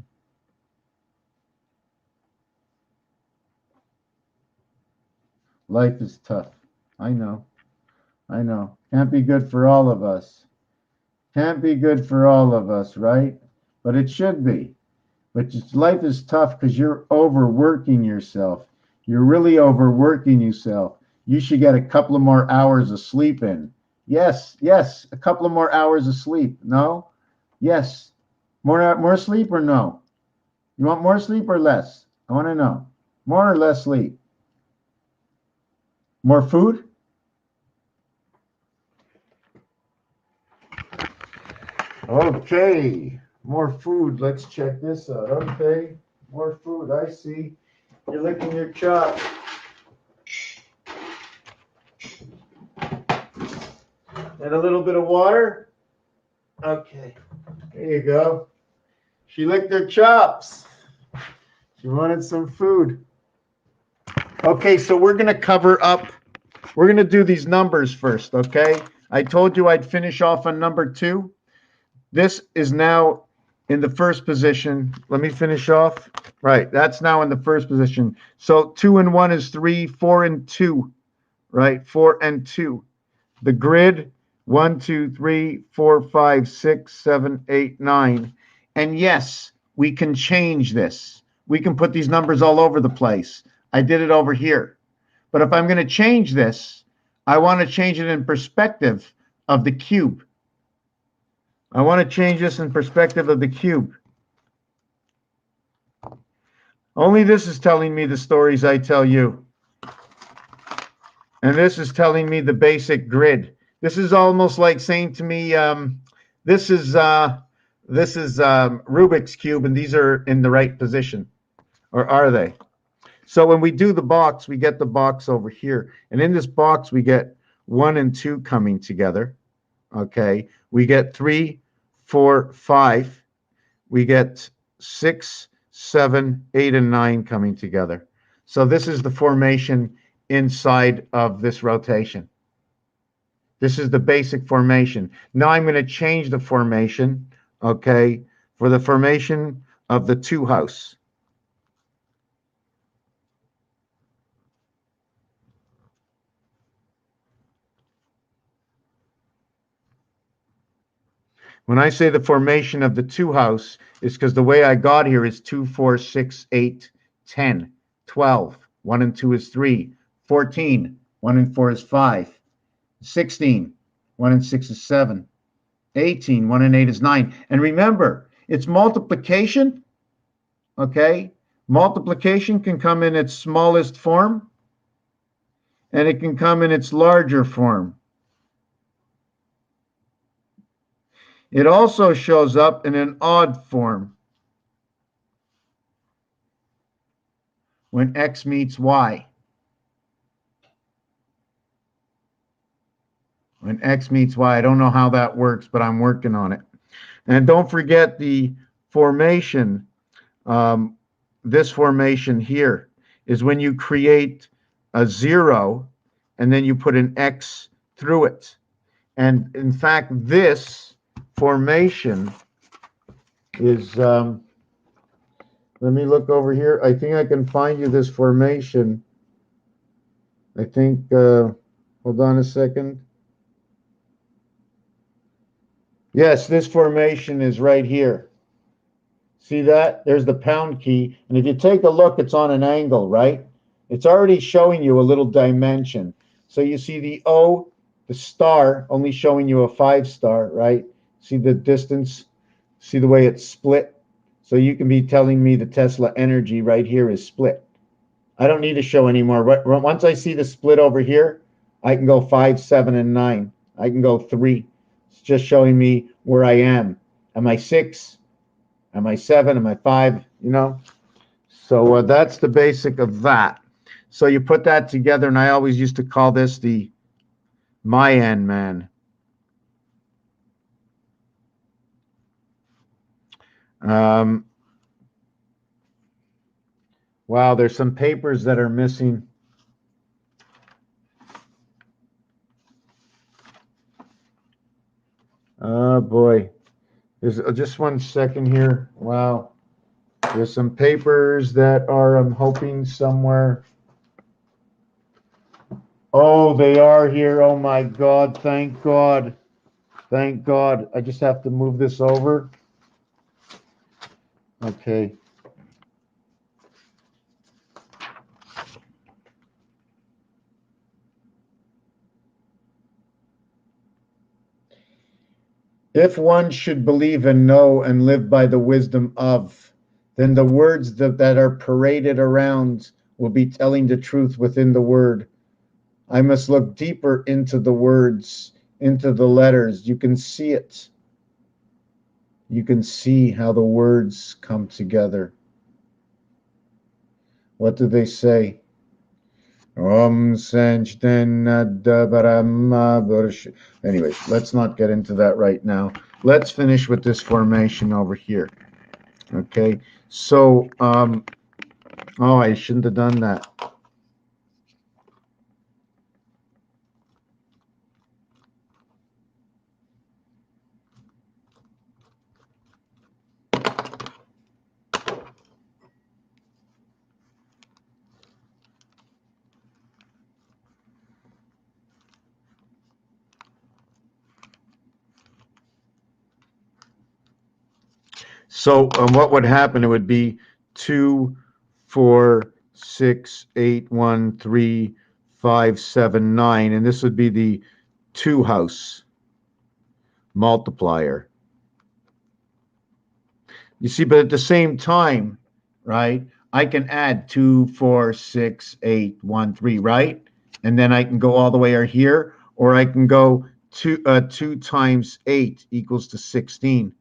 Life is tough. I know. I know. Can't be good for all of us. Can't be good for all of us, right? But it should be. But life is tough because you're overworking yourself. You're really overworking yourself. You should get a couple of more hours of sleep in. Yes, yes, a couple of more hours of sleep. No? Yes. More sleep or no? You want more sleep or less? I want to know. More or less sleep? More food? Okay. More food. Let's check this out. Okay. More food. I see. You're licking your chop. And a little bit of water. Okay. There you go. She licked her chops. She wanted some food. Okay, so we're going to cover up. We're going to do these numbers first, okay? I told you I'd finish off on number 2. This is now in the first position. Let me finish off. Right, that's now in the first position. So 2 and 1 is 3, 4 and 2, right? 4 and 2. The grid, 1, 2, 3, 4, 5, 6, 7, 8, 9. And yes, we can change this. We can put these numbers all over the place. I did it over here. But if I'm going to change this, I want to change it in perspective of the cube. I want to change this in perspective of the cube. Only this is telling me the stories I tell you. And this is telling me the basic grid. This is almost like saying to me, this is Rubik's Cube, and these are in the right position. Or are they? So when we do the box, we get the box over here. And in this box, we get 1 and 2 coming together. Okay. We get 3, 4, 5. We get 6, 7, 8, and 9 coming together. So this is the formation inside of this rotation. This is the basic formation. Now I'm going to change the formation, okay, for the formation of the two house. When I say the formation of the two house, it's because the way I got here is 2, 4, 6, 8, 10, 12. 1 and 2 is 3. 14. 1 and 4 is 5. 16. 1 and 6 is 7. 18. 1 and 8 is 9. And remember, it's multiplication. Okay? Multiplication can come in its smallest form, and it can come in its larger form. It also shows up in an odd form when x meets y. When x meets y, I don't know how that works, but I'm working on it. And don't forget the formation. This formation here is when you create a 0 and then you put an x through it. And in fact, this formation is, let me look over here. I think I can find you this formation. I think, hold on a second. Yes, this formation is right here. See that? There's the pound key. And if you take a look, it's on an angle, right? It's already showing you a little dimension. So you see the O, the star, only showing you a 5 star, right? See the distance? See the way it's split? So you can be telling me the Tesla energy right here is split. I don't need to show anymore. Once I see the split over here, I can go 5, 7, and 9. I can go 3. It's just showing me where I am. Am I 6? Am I 7? Am I 5? You know? So that's the basic of that. So you put that together, and I always used to call this the Mayan man. Wow, there's some papers that are missing. Oh boy. There's just 1 second here. Wow. There's some papers that are, I'm hoping, somewhere. Oh, they are here. Oh my God. Thank God. Thank God. I just have to move this over. Okay. If one should believe and know and live by the wisdom of, then the words that are paraded around will be telling the truth within the word. I must look deeper into the words, into the letters. You can see it. You can see how the words come together. What do they say? Anyways, let's not get into that right now. Let's finish with this formation over here. Okay, so, oh, I shouldn't have done that. So what would happen? It would be 2, 4, 6, 8, 1, 3, 5, 7, 9, and this would be the 2 house multiplier. You see, but at the same time, right, I can add 2, 4, 6, 8, 1, 3, right? And then I can go all the way over here, or I can go 2 times 8 equals to 16.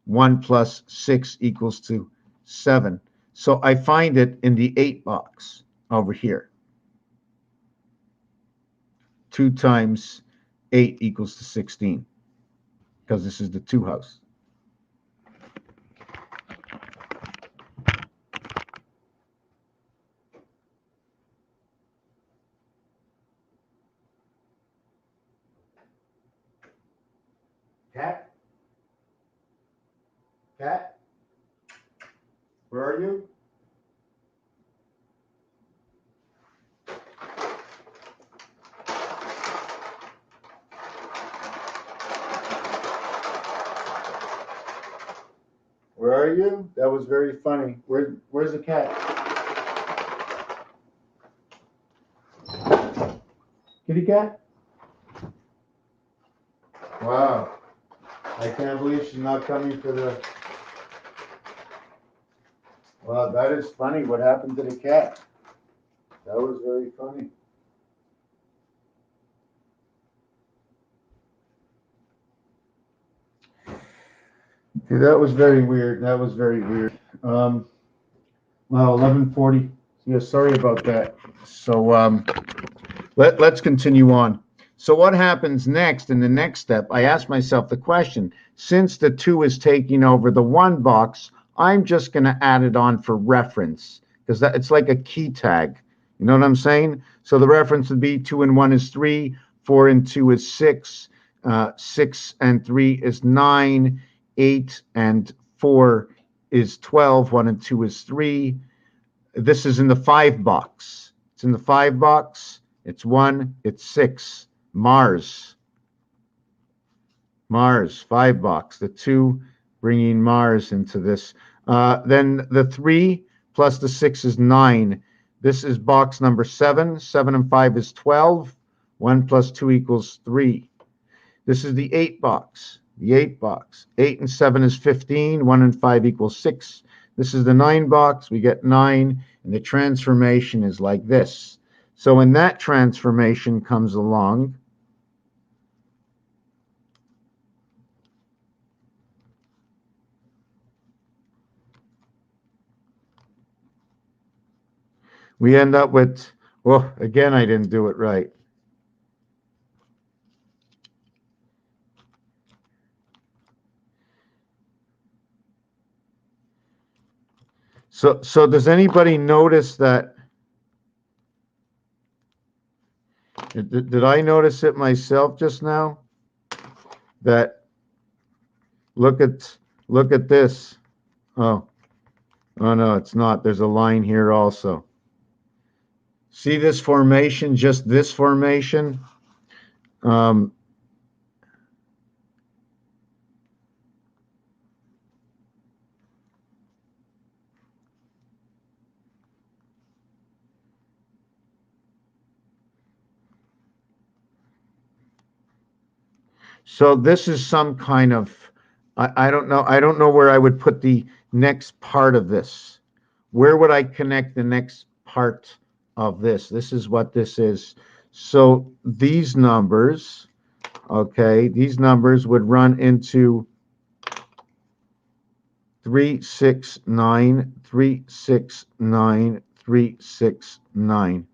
1 plus 6 equals to 7. So I find it in the 8 box over here. 2 times 8 equals to 16, because this is the 2 house. Where are you? Where are you? That was very funny. Where's the cat? Kitty cat? Wow. I can't believe she's not coming for the... Wow, that is funny. What happened to the cat? That was very funny. See, that was very weird. That was very weird. Well, 11:40. Yeah, sorry about that. So let's continue on. So what happens next in the next step? I asked myself the question, since the 2 is taking over the 1 box, I'm just going to add it on for reference because it's like a key tag. You know what I'm saying? So the reference would be 2 and 1 is 3, 4 and 2 is 6, 6 and 3 is 9, 8 and 4 is 12, 1 and 2 is 3. This is in the 5 box. It's in the 5 box. It's 1, it's 6. Mars. Mars, 5 box. The 2 bringing Mars into this. Then the 3 plus the 6 is 9. This is box number 7. 7 and 5 is 12. 1 plus 2 equals 3. This is the 8 box. The 8 box. 8 and 7 is 15. 1 and 5 equals 6. This is the 9 box. We get 9. And the transformation is like this. So when that transformation comes along, we end up with, well, again, I didn't do it right. So does anybody notice that? Did I notice it myself just now? That look at this. Oh no, it's not. There's a line here also. See this formation, just this formation? So this is some kind of, I don't know. I don't know where I would put the next part of this. Where would I connect the next part of this? This is what this is. So these numbers, okay, these numbers would run into 3, 6, 9, 3, 6, 9, 3, 6, 9.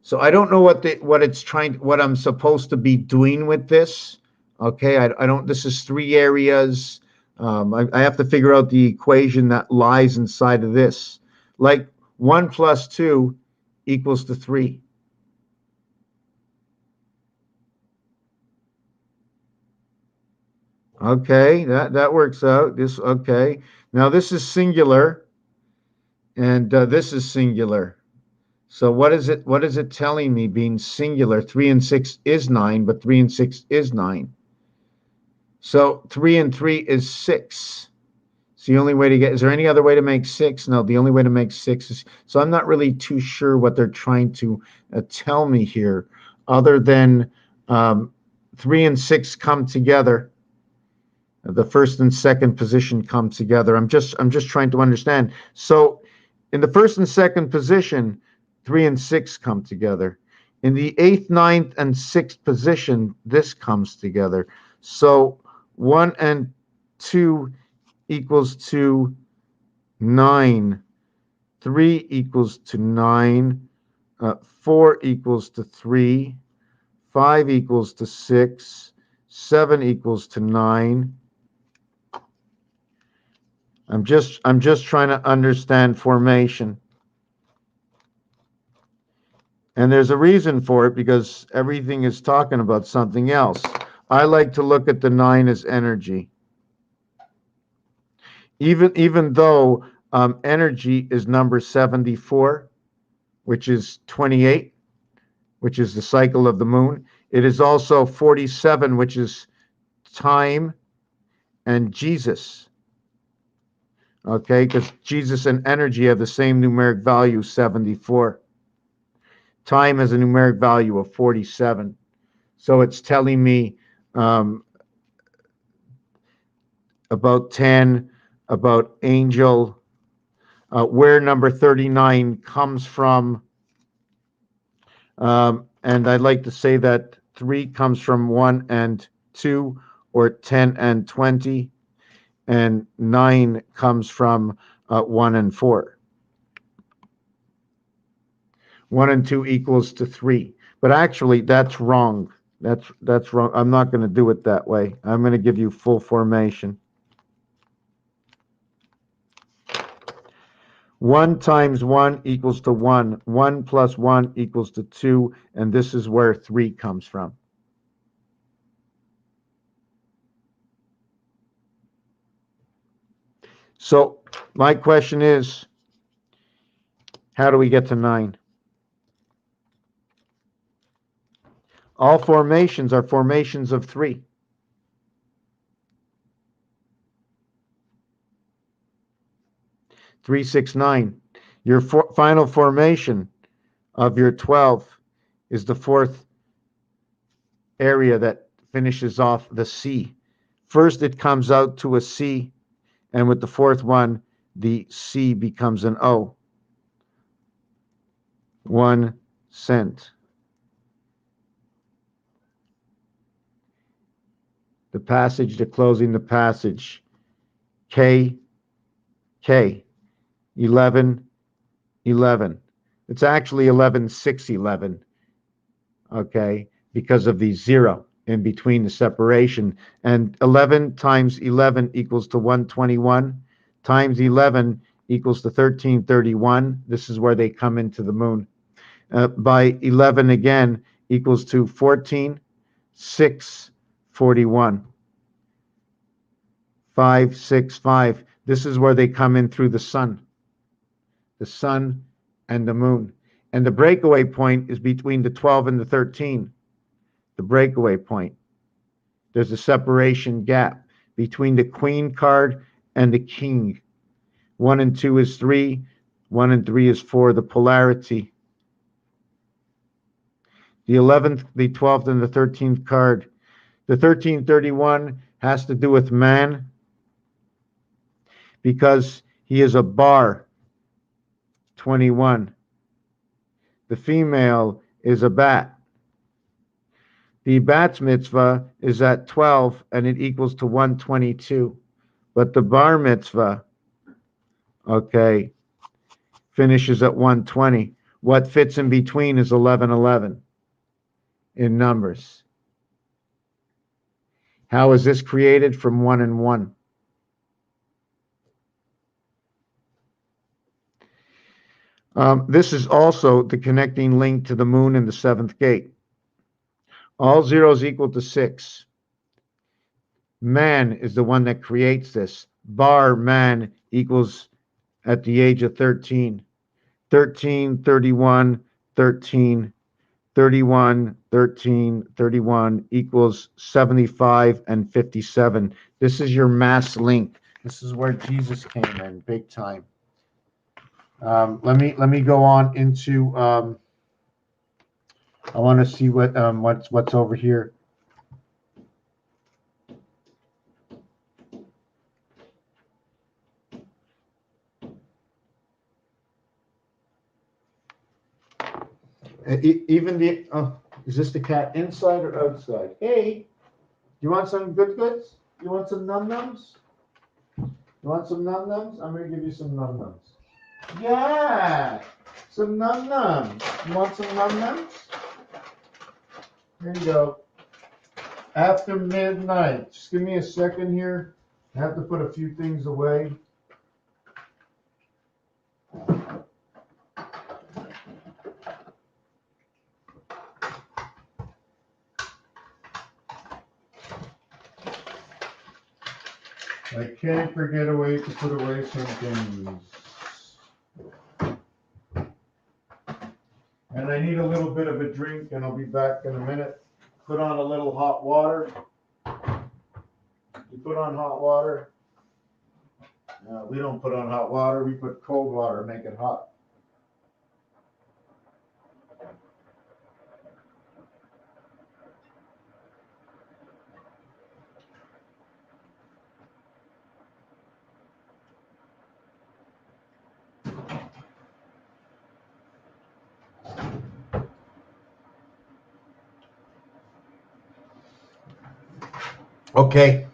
So I don't know what I'm supposed to be doing with this. Okay, I don't, this is 3 areas. I have to figure out the equation that lies inside of this. Like 1 plus 2 equals to 3. Okay, that works out. This, okay. Now this is singular, and this is singular. So what is it telling me being singular? 3 and 6 is 9, but 3 and 6 is 9. So 3 and 3 is 6. It's the only way to get, is there any other way to make 6? No, the only way to make 6 is, so I'm not really too sure what they're trying to tell me here, other than 3 and 6 come together. The first and second position come together. I'm just trying to understand. So in the first and second position, 3 and 6 come together. In the 8th, 9th, and 6th position, this comes together. So 1 and 2 equals to 9. 3 equals to 9. 4 equals to 3. 5 equals to 6. 7 equals to 9. I'm just trying to understand formation. And there's a reason for it, because everything is talking about something else. I like to look at the 9 as energy. Even though Energy is number 74, which is 28, which is the cycle of the moon. It is also 47, which is time and Jesus. Okay, because Jesus and energy have the same numeric value, 74. Time has a numeric value of 47. So it's telling me about 10, about angel, where number 39 comes from. And I'd like to say that 3 comes from 1 and 2, or 10 and 20, and 9 comes from 1 and 4. 1 and 2 equals to 3. But actually, that's wrong. That's wrong. I'm not going to do it that way. I'm going to give you full formation. 1 times 1 equals to 1. 1 plus 1 equals to 2. And this is where 3 comes from. So my question is, how do we get to 9? All formations are formations of 3. Three, 6, 9. Your final formation of your 12 is the 4th area that finishes off the C. First, it comes out to a C, and with the 4th one, the C becomes an O. 1 cent. The passage, the closing the passage. K, K. 11, 11. It's actually 11, 6, 11. Okay, because of the 0 in between the separation. And 11 times 11 equals to 121, times 11 equals to 1331. This is where they come into the moon. By 11 again equals to 14, 6, 41. 5, 6, 5. This is where they come in through the sun. The sun and the moon. And the breakaway point is between the 12 and the 13. The breakaway point. There's a separation gap between the queen card and the king. 1 and 2 is 3. 1 and 3 is 4, the polarity. The 11th, the 12th, and the 13th card. The 1331 has to do with man because he is a bar. 21. The female is a bat. The bat's mitzvah is at 12 and it equals to 122. But the bar mitzvah, okay, finishes at 120. What fits in between is 1111 in numbers. How is this created? From 1 and 1. This is also the connecting link to the moon in the 7th gate. All zeros equal to 6. Man is the one that creates this. Bar man equals at the age of 13. 13, 31, 13, 31, 13, 31 equals 75 and 57. This is your mass link. This is where Jesus came in big time. Let me go on into. I want to see what's over here. Even the is this the cat inside or outside? Hey, you want some good goods? You want some num nums? You want some num nums? I'm gonna give you some num nums. Yeah, some num nums. You want some num nums? Here you go. After midnight. Just give me a second here. I have to put a few things away. I can't forget a way to put away some things. And I need a little bit of a drink, and I'll be back in a minute. Put on a little hot water. You put on hot water. We don't put on hot water. We put cold water, make it hot. Okay,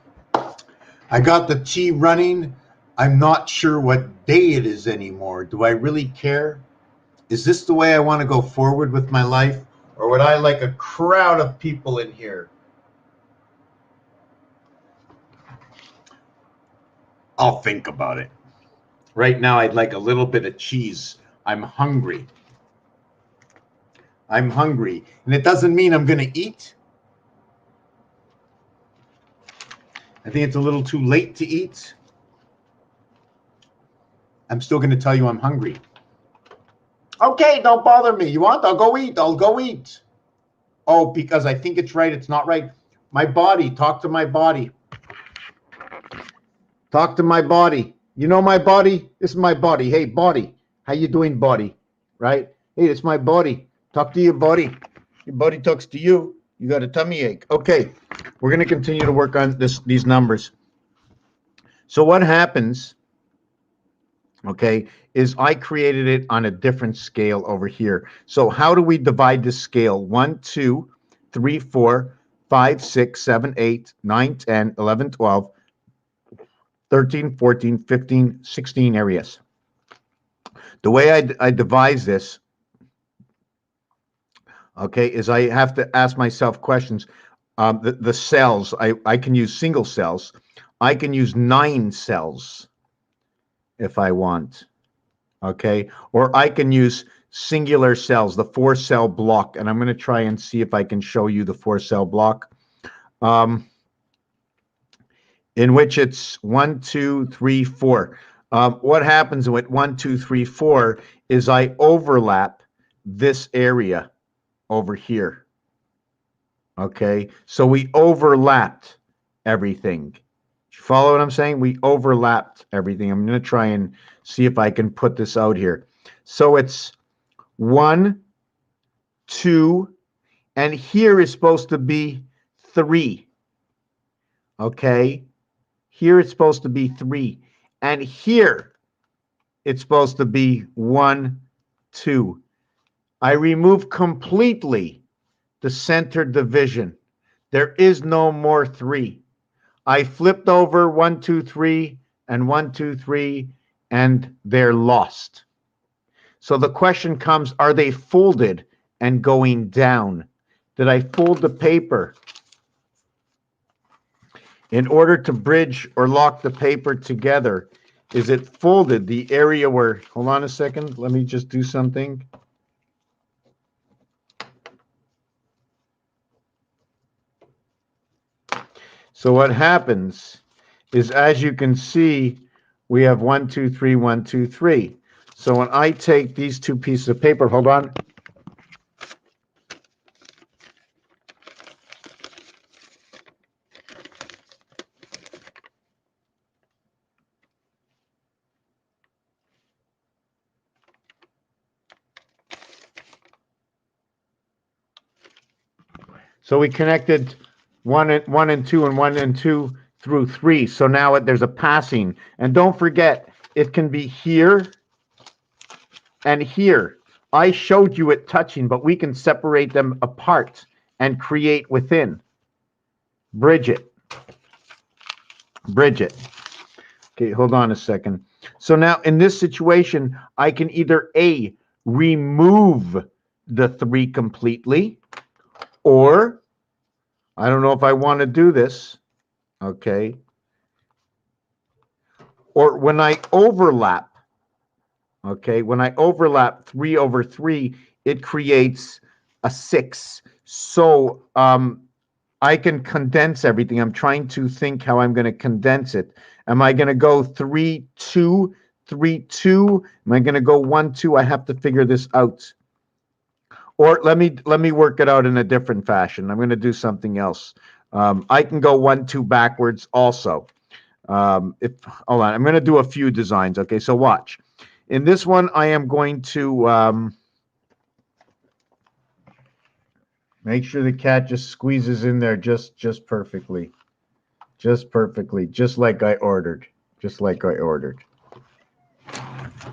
I got the tea running. I'm not sure what day it is anymore. Do I really care? Is this the way I want to go forward with my life? Or would I like a crowd of people in here? I'll think about it. Right now, I'd like a little bit of cheese. I'm hungry. I'm hungry. And it doesn't mean I'm going to eat. I think it's a little too late to eat. I'm still going to tell you I'm hungry. Okay, don't bother me. You want? I'll go eat. I'll go eat. Oh, because I think it's right. It's not right. My body. Talk to my body. Talk to my body. You know my body? This is my body. Hey, body. How you doing, body? Right? Hey, it's my body. Talk to your body. Your body talks to you. You got a tummy ache. Okay, we're going to continue to work on these numbers. So what happens, okay, is I created it on a different scale over here. So how do we divide this scale? 1, 2, 3, 4, 5, 6, 7, 8, 9, 10, 11, 12, 13, 14, 15, 16 areas. The way I devise this, okay, is I have to ask myself questions. The cells, I can use single cells. I can use 9 cells if I want, okay? Or I can use singular cells, the 4-cell block, and I'm going to try and see if I can show you the 4-cell block, in which it's 1, 2, 3, 4. What happens with 1, 2, 3, 4 is I overlap this area over here. Okay, so we overlapped everything. You follow what I'm saying? We overlapped everything. I'm going to try and see if I can put this out here. So it's 1, 2, and here is supposed to be 3. Okay, here it's supposed to be 3, and here it's supposed to be 1, 2. I remove completely the center division. There is no more 3. I flipped over 1, 2, 3, and 1, 2, 3, and they're lost. So the question comes, are they folded and going down? Did I fold the paper? In order to bridge or lock the paper together, is it folded? The area where, hold on a second, let me just do something. So what happens is, as you can see, we have 1, 2, 3, 1, 2, 3. So when I take these 2 pieces of paper, hold on. So we connected 1 and 2 and 1 and 2 through 3. So now there's a passing. And don't forget, it can be here and here. I showed you it touching, but we can separate them apart and create within. Bridge it. Bridge it. Okay, hold on a second. So now in this situation, I can either A, remove the 3 completely, or I don't know if I want to do this, okay? Or when I overlap, okay, when I overlap 3 over 3, it creates a 6. So I can condense everything. I'm trying to think how I'm going to condense it. Am I going to go 3, 2, 3, 2? Am I going to go 1, 2? I have to figure this out. Or let me work it out in a different fashion. I'm going to do something else. I can go 1, 2 backwards also. If hold on, I'm going to do a few designs. Okay, so watch. In this one, I am going to make sure the cat just squeezes in there just perfectly, just like I ordered, just like I ordered.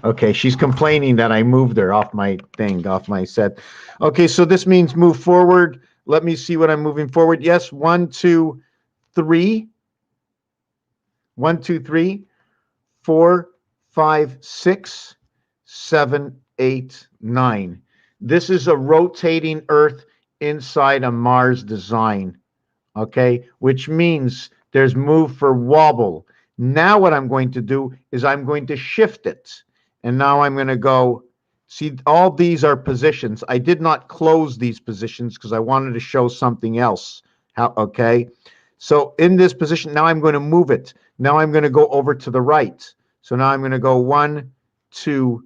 Okay, she's complaining that I moved her off my thing, off my set. Okay, so this means move forward. Let me see what I'm moving forward. Yes, 1, 2, 3. 1, 2, 3, 4, 5, 6, 7, 8, 9. This is a rotating Earth inside a Mars design, okay? Which means there's move for wobble. Now what I'm going to do is I'm going to shift it. And now I'm going to go, see, all these are positions. I did not close these positions because I wanted to show something else. How, okay? So in this position, now I'm going to move it. Now I'm going to go over to the right. So now I'm going to go 1, 2,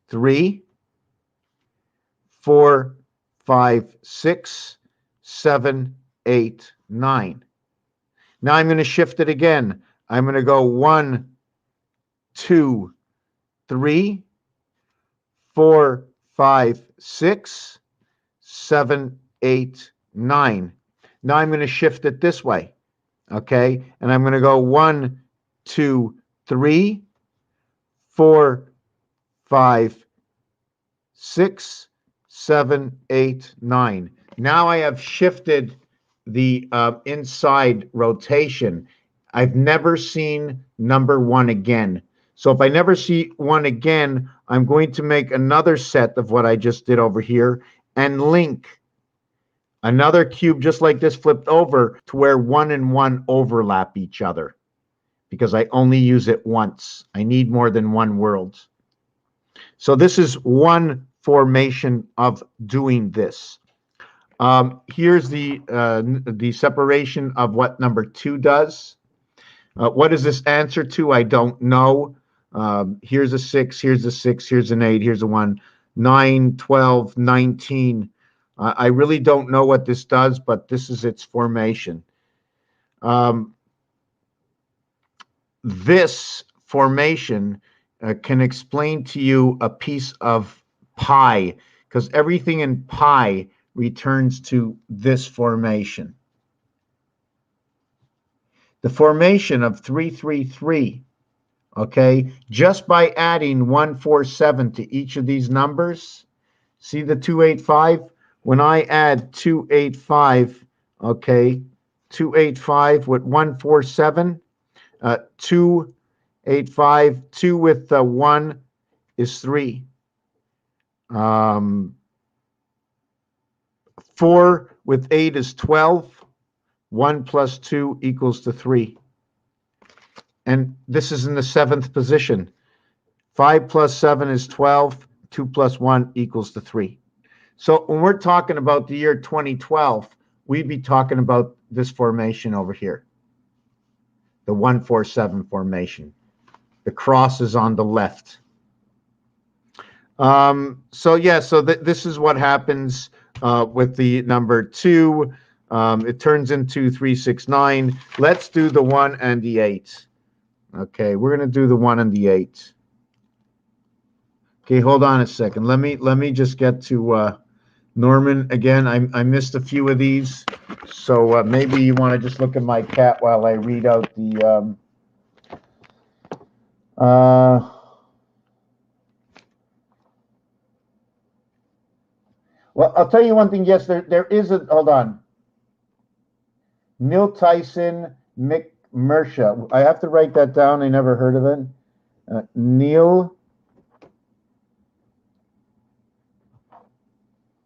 3, 4, 5, 6, 7, 8, 9. Now I'm going to shift it again. I'm going to go 1, 2, 3, 4, 5, 6, 7, 8, 9. Now I'm going to shift it this way. Okay. And I'm going to go 1, 2, 3, 4, 5, 6, 7, 8, 9. Now I have shifted the inside rotation. I've never seen number 1 again. So if I never see 1 again, I'm going to make another set of what I just did over here and link another cube just like this flipped over to where 1 and 1 overlap each other because I only use it once. I need more than one world. So this is one formation of doing this. Here's the separation of what number 2 does. What is this answer to? I don't know. Here's a 6, here's a 6, here's an 8, here's a 1, 9, 12, 19. I really don't know what this does, but this is its formation. This formation can explain to you a piece of pi, because everything in pi returns to this formation. The formation of 333, okay, just by adding 147 to each of these numbers, see the 285? When I add 285, okay, 285 with 147, 285, 2 with 1 is 3. 4 with 8 is 12. 1 plus 2 equals to 3. And this is in the 7th position. 5 plus 7 is 12. 2 plus 1 equals to 3. So when we're talking about the year 2012, we'd be talking about this formation over here. The 147 formation. The cross is on the left. So yeah, so this is what happens with the number 2. It turns into 369. Let's do the 1 and the 8. Okay, we're gonna do the 1 and the 8. Okay, hold on a second. Let me just get to Norman again. I missed a few of these, so maybe you want to just look at my cat while I read out the. Well, I'll tell you one thing. Yes, there is a. Hold on. Neil Tyson McMurcia. I have to write that down. I never heard of it. Neil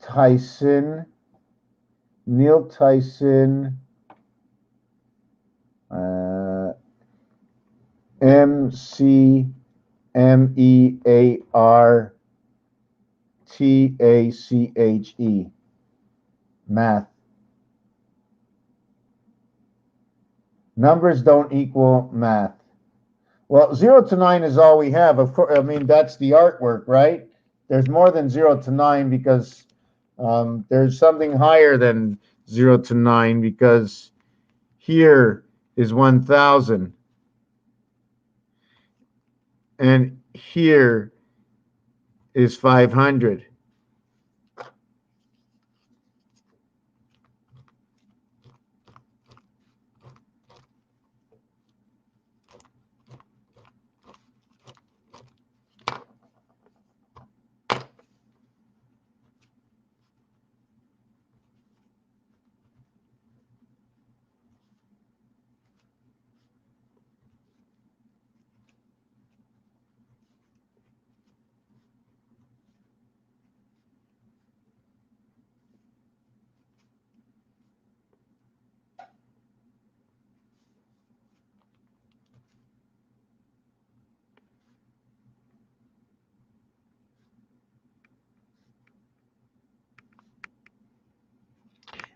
Tyson. McMearTache. Math. Numbers don't equal math. Well, 0 to 9 is all we have. Of course, I mean, that's the artwork, right? there's more than 0 to 9 because there's something higher than 0 to 9 because here is 1,000 and here is 500.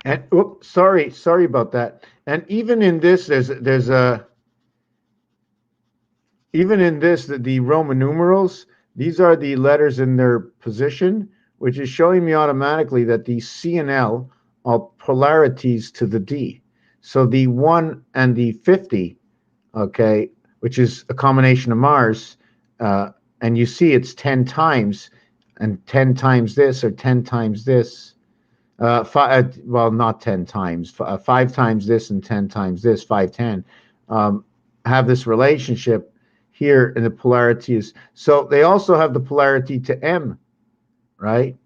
And oops, sorry about that. And even in this, there's a even in this the Roman numerals. These are the letters in their position, which is showing me automatically that the C and L are polarities to the D. So the 1 and the 50, okay, which is a combination of Mars, and you see it's 10 times, and 10 times this or 10 times this. Well, not 10 times, 5 times this and 10 times this, 5, 10, have this relationship here in the polarities. So they also have the polarity to M, right?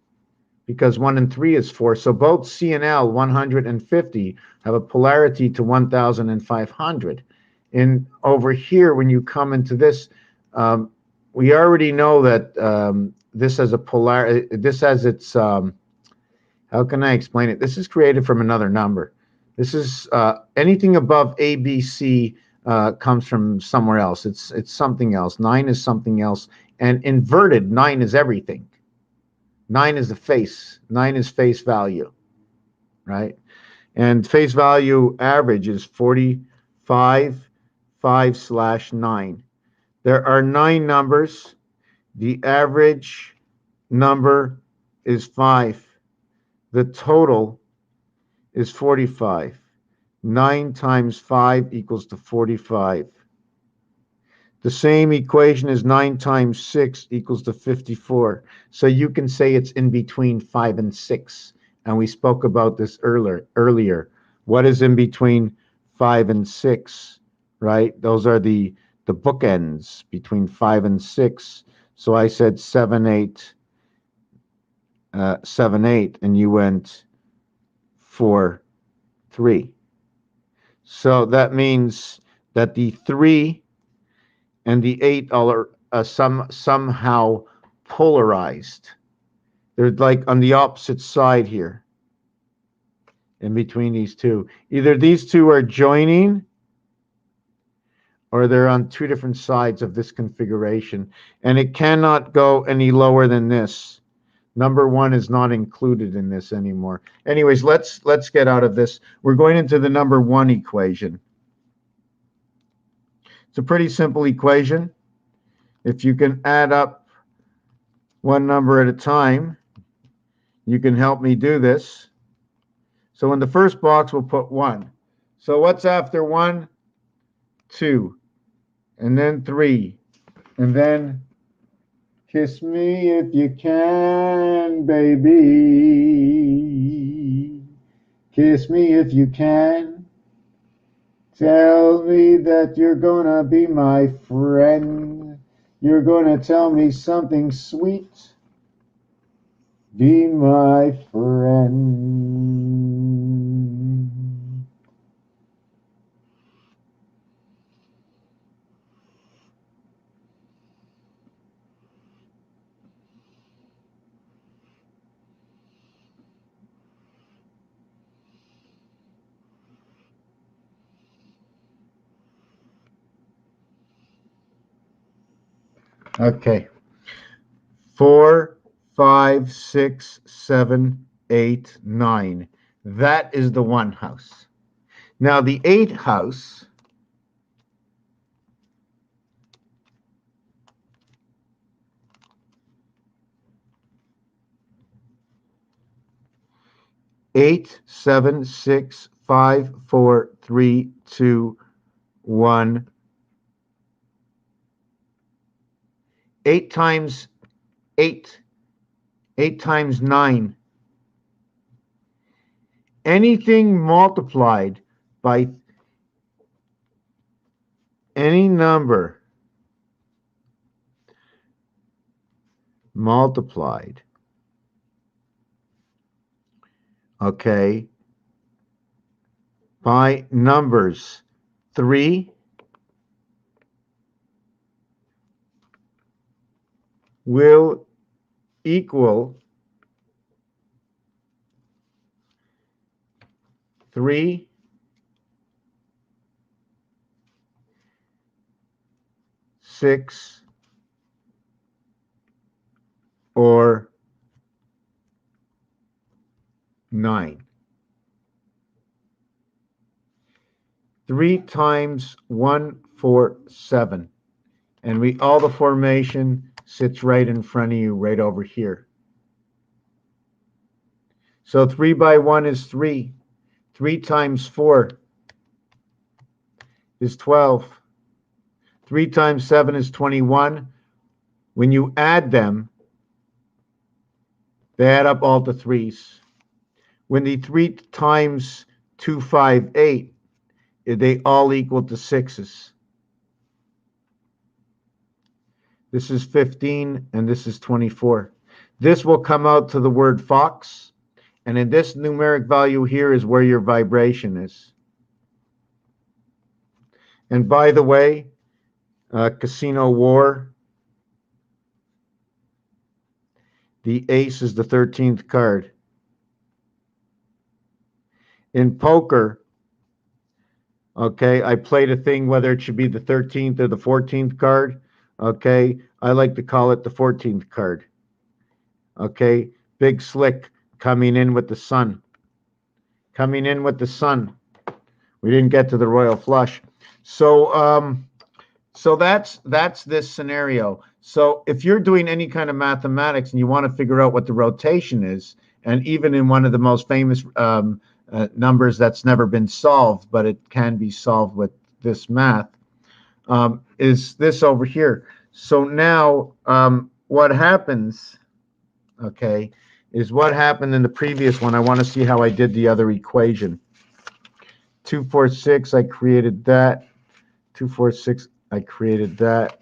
Because 1 and 3 is 4. So both C and L, 150, have a polarity to 1,500. And over here, when you come into this, we already know that this has a this has its, how can I explain it? This is created from another number. This is anything above ABC comes from somewhere else. It's something else. 9 is something else. And inverted, 9 is everything. 9 is the face. 9 is face value, right? And face value average is 45, 5/9. There are 9 numbers. The average number is 5. The total is 45. 9 times 5 equals to 45. The same equation as 9 times 6 equals to 54. So you can say it's in between 5 and 6. And we spoke about this earlier. What is in between 5 and 6, right? Those are the bookends between 5 and 6. So I said 7, 8, 7, 8, and you went 4, 3. So that means that the 3 and the 8 are somehow polarized. They're like on the opposite side here in between these two. Either these two are joining or they're on two different sides of this configuration. And it cannot go any lower than this. Number 1 is not included in this anymore. Anyways, let's get out of this. We're going into the number 1 equation. It's a pretty simple equation. If you can add up one number at a time, you can help me do this. So in the first box, we'll put 1. So what's after 1? 2. And then 3. And then kiss me if you can, baby. Kiss me if you can. Tell me that you're gonna be my friend. You're gonna tell me something sweet. Be my friend. Okay. 4, 5, 6, 7, 8, 9. That is the 1 house. Now the 8 house 8, 7, 6, 5, 4, 3, 2, 1. 8 times 8. 8 times 9. Anything multiplied by any number multiplied, okay, by numbers 3 will equal 3, 6, or 9. 3 times 1, 4, 7. And all the formation sits right in front of you, right over here. So 3 by 1 is 3. 3 times 4 is 12. 3 times 7 is 21. When you add them, they add up all to threes. When the 3 times 2, 5, 8, they all equal to 6s. This is 15, and this is 24. This will come out to the word fox, and in this numeric value here is where your vibration is. And by the way, Casino War, the ace is the 13th card. In poker, okay, I played a thing whether it should be the 13th or the 14th card. Okay, I like to call it the 14th card. Okay, Big Slick coming in with the sun. Coming in with the sun. We didn't get to the royal flush. So that's this scenario. So if you're doing any kind of mathematics and you want to figure out what the rotation is, and even in one of the most famous numbers that's never been solved, but it can be solved with this math, is this over here. So now what happens, okay, is what happened in the previous one. I want to see how I did the other equation. 2, 4, 6, I created that. 2, 4, 6, I created that.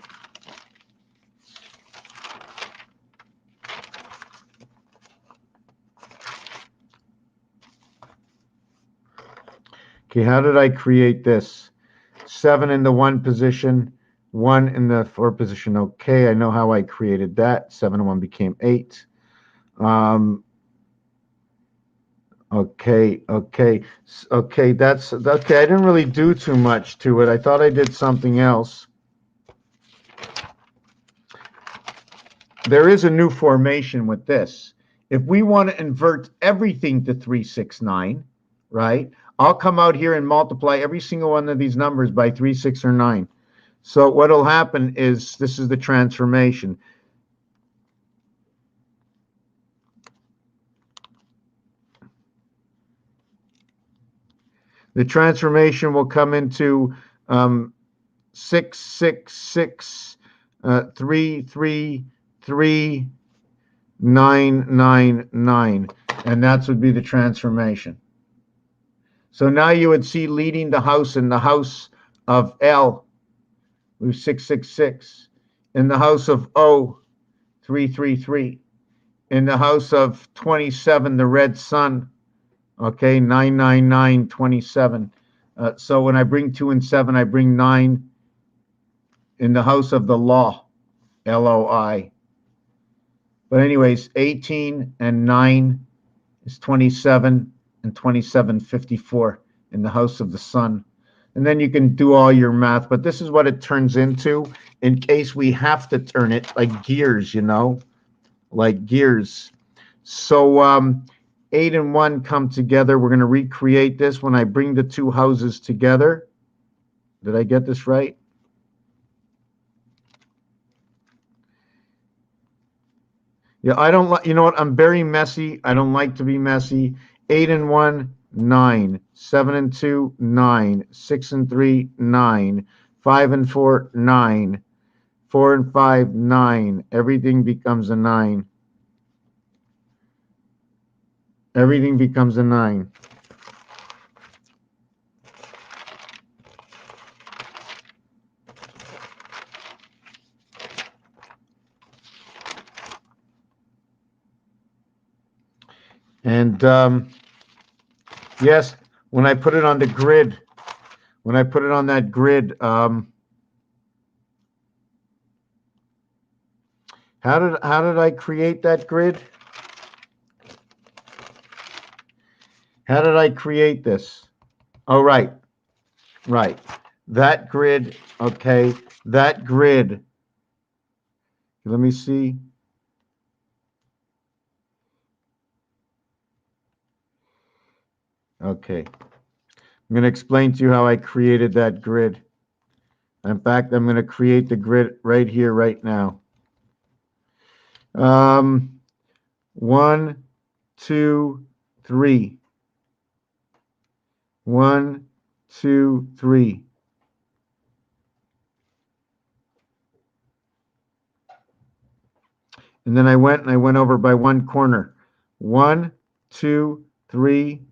Okay, how did I create this? 7 in the 1 position, 1 in the 4 position. Okay, I know how I created that. 7 and 1 became 8. Okay, that's okay. I didn't really do too much to it. I thought I did something else. There is a new formation with this. If we want to invert everything to 3, 6, 9, right? I'll come out here and multiply every single one of these numbers by 3, 6, or 9. So what will happen is this is the transformation. The transformation will come into 6, 6, 6, 3, 3, 3, 9, 9, 9. And that would be the transformation. So now you would see leading the house in the house of L, 666. In the house of O, 333. In the house of 27, the red sun, okay, 999, 27. So when I bring 2 and 7, I bring 9 in the house of the law, LOI. But anyways, 18 and 9 is 27, and 27, 54 in the house of the sun. And then you can do all your math, but this is what it turns into in case we have to turn it like gears, you know, like gears. So 8 and 1 come together. We're going to recreate this when I bring the 2 houses together. Did I get this right? Yeah, I don't like, you know what? I'm very messy. I don't like to be messy. 8 and 1, 9. 7 and 2, 9. 6 and 3, 9. 5 and 4, 9. 4 and 5, 9. Everything becomes a 9. Everything becomes a 9. And yes, when I put it on the grid, when I put it on that grid, how did I create that grid? How did I create this? Oh, right. Right. That grid, okay, that grid. Let me see. Okay. I'm going to explain to you how I created that grid. In fact, I'm going to create the grid right here, right now. 1, 2, 3. 1, 2, 3. And then I went over by one corner. 1, 2, 3.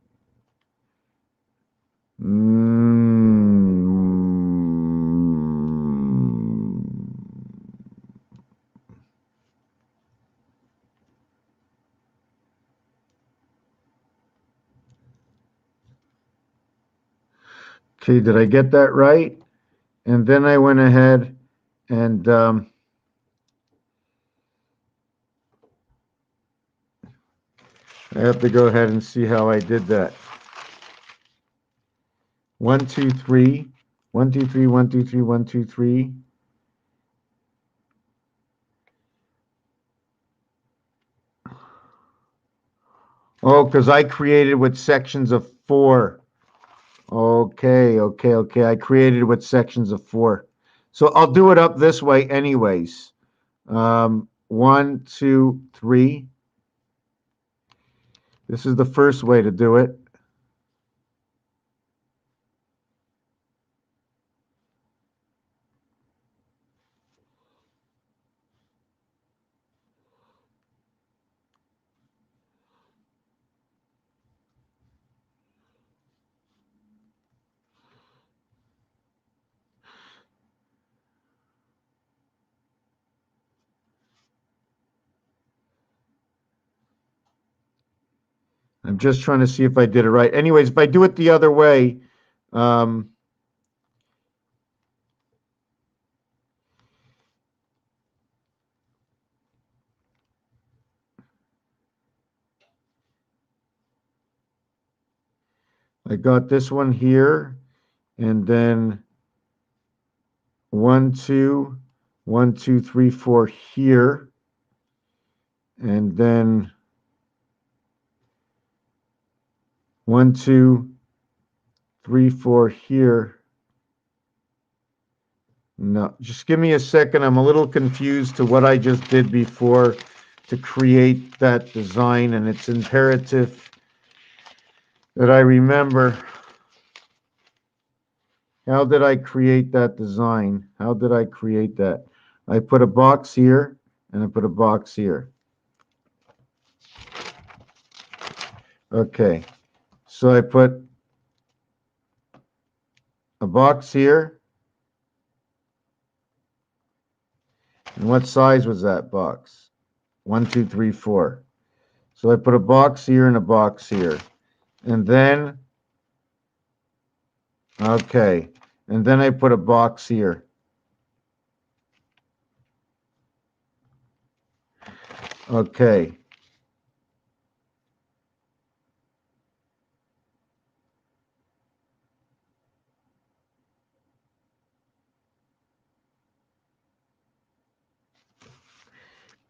Okay, did I get that right? And then I went ahead and I have to go ahead and see how I did that. 1, 2, 3. 1, 2, 3, 1, 2, 3, 1, 2, 3. Oh, because I created with sections of 4. Okay. I created with sections of 4. So I'll do it up this way anyways. 1, 2, 3. This is the first way to do it. I'm just trying to see if I did it right. Anyways, if I do it the other way, I got this one here, and then 1, 2, 1, 2, 3, 4 here, and then 1, 2, 3, 4 here. No, just give me a second. I'm a little confused to what I just did before to create that design, and it's imperative that I remember. How did I create that design? How did I create that? I put a box here, and I put a box here. Okay, so I put a box here. And what size was that box? 1, 2, 3, 4. So I put a box here and a box here. And then, okay, and then I put a box here. Okay.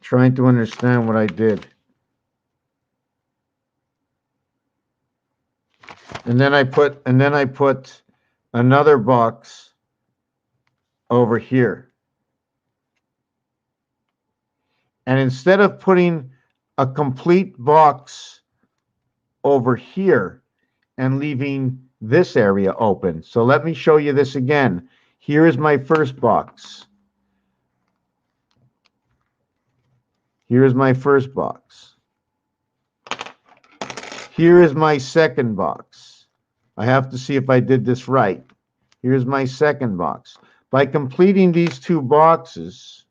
Trying to understand what I did. And then I put another box over here. And instead of putting a complete box over here and leaving this area open. So let me show you this again. Here is my first box. Here is my first box. Here is my second box. I have to see if I did this right. Here's my second box. By completing these two boxes,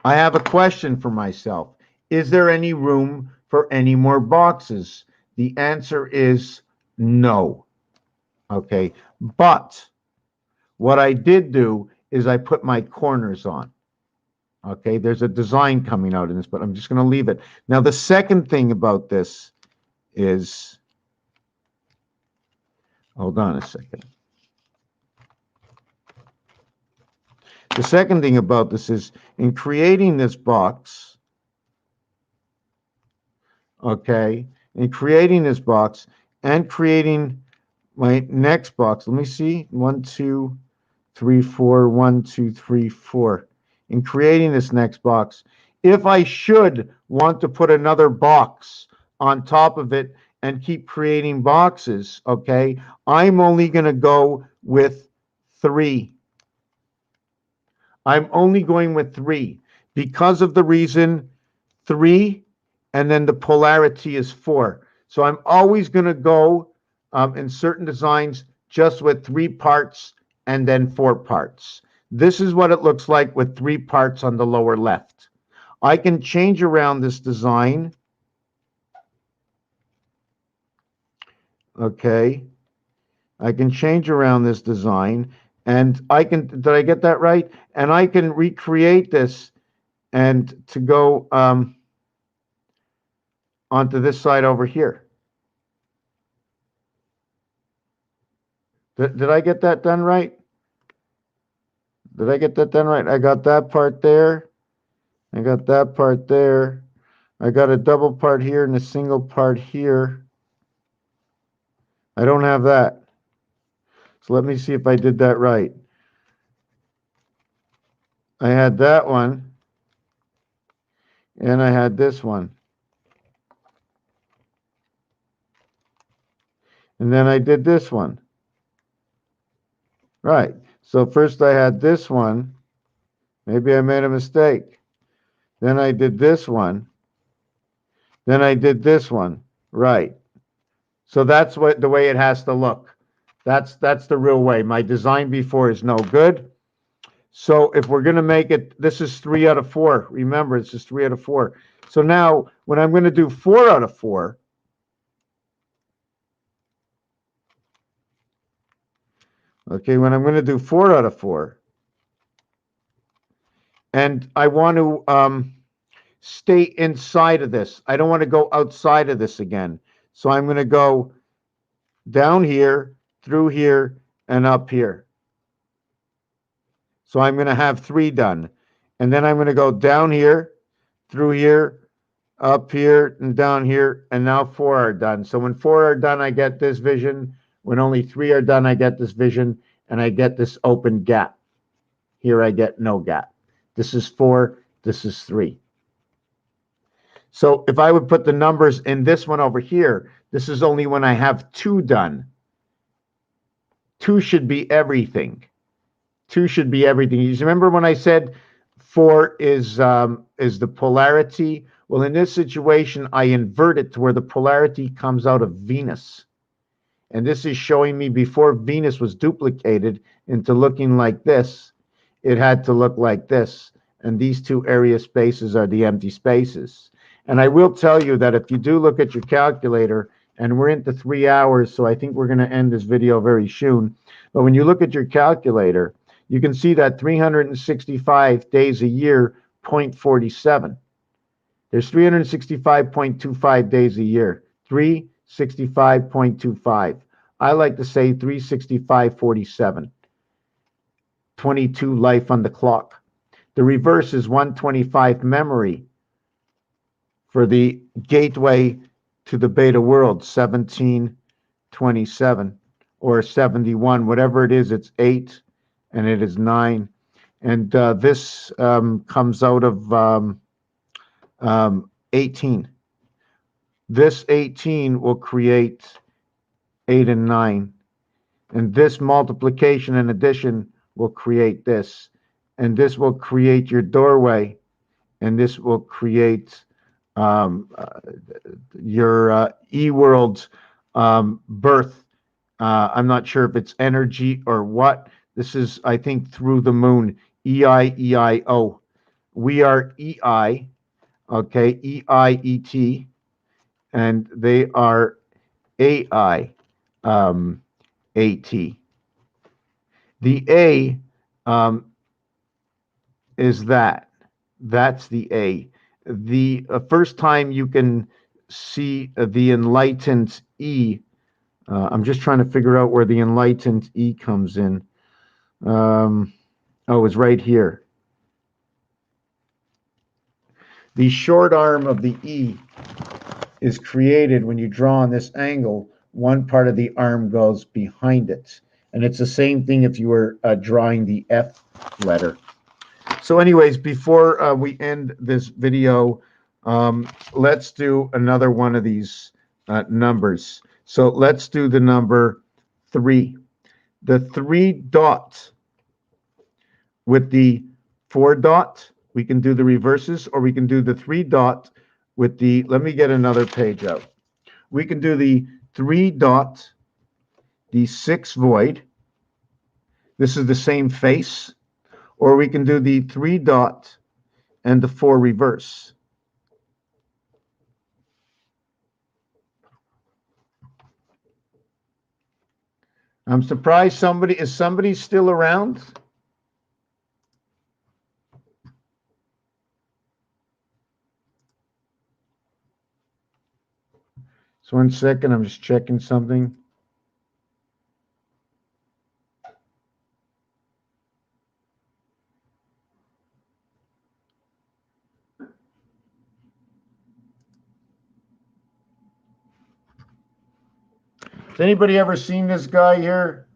I have a question for myself. Is there any room for any more boxes? The answer is no. Okay, but what I did do is I put my corners on. Okay, there's a design coming out in this, but I'm just going to leave it. Now, the second thing about this is, hold on a second. The second thing about this is, in creating this box, okay, in creating this box and creating my next box, let me see, 1, 2, 3, 4, 1, 2, 3, 4. In creating this next box, if I should want to put another box on top of it and keep creating boxes, okay, I'm only going to go with 3. I'm only going with 3 because of the reason 3 and then the polarity is 4. So I'm always going to go in certain designs just with 3 parts and then 4 parts. This is what it looks like with 3 parts on the lower left. I can change around this design. Okay. I can change around this design, and I can, did I get that right? And I can recreate this and to go onto this side over here. Did I get that done right? Did I get that done right? I got that part there. I got that part there. I got a double part here and a single part here. I don't have that. So let me see if I did that right. I had that one. And I had this one. And then I did this one. Right. So first I had this one. Maybe I made a mistake. Then I did this one. Then I did this one. Right. So that's what the way it has to look. That's the real way. My design before is no good. So if we're going to make it, this is 3 out of 4. Remember, this is 3 out of 4. So now when I'm going to do 4 out of 4, okay, when I'm going to do 4 out of 4, and I want to stay inside of this. I don't want to go outside of this again. So I'm going to go down here, through here, and up here. So I'm going to have 3 done. And then I'm going to go down here, through here, up here, and down here, and now 4 are done. So when 4 are done, I get this vision. When only 3 are done, I get this vision, and I get this open gap. Here I get no gap. This is 4, this is 3. So if I would put the numbers in this one over here, this is only when I have 2 done. 2 should be everything. 2 should be everything. You remember when I said 4 is the polarity? Well, in this situation, I invert it to where the polarity comes out of Venus. And this is showing me before Venus was duplicated into looking like this, it had to look like this. And these 2 area spaces are the empty spaces. And I will tell you that if you do look at your calculator, and we're into 3 hours, so I think we're going to end this video very soon. But when you look at your calculator, you can see that 365 days a year, 0.47. There's 365.25 days a year, 365.25. I like to say 365.47. 22 life on the clock. The reverse is 125 memory for the gateway to the beta world, 1727 or 71, whatever it is, it's 8 and it is 9. And this comes out of 18. This 18 will create 8 and 9. And this multiplication and addition will create this. And this will create your doorway. And this will create your e-world's birth. I'm not sure if it's energy or what. This is, I think, through the moon. EIEIO. We are EI, okay, EIET, and they are AI, AT. The A is that. That's the A. The first time you can see the enlightened E, I'm just trying to figure out where the enlightened E comes in. Oh, it's right here. The short arm of the E is created when you draw on this angle. One part of the arm goes behind it. And it's the same thing if you were drawing the F letter. So anyways, before we end this video, let's do another one of these numbers. So let's do the number 3. The 3 dot with the 4 dot, we can do the reverses, or we can do the 3 dot with the, let me get another page out. We can do the 3 dot, the 6 void. This is the same face. Or we can do the 3 dot and the 4 reverse. I'm surprised is somebody still around? So 1 second, I'm just checking something. Has anybody ever seen this guy here?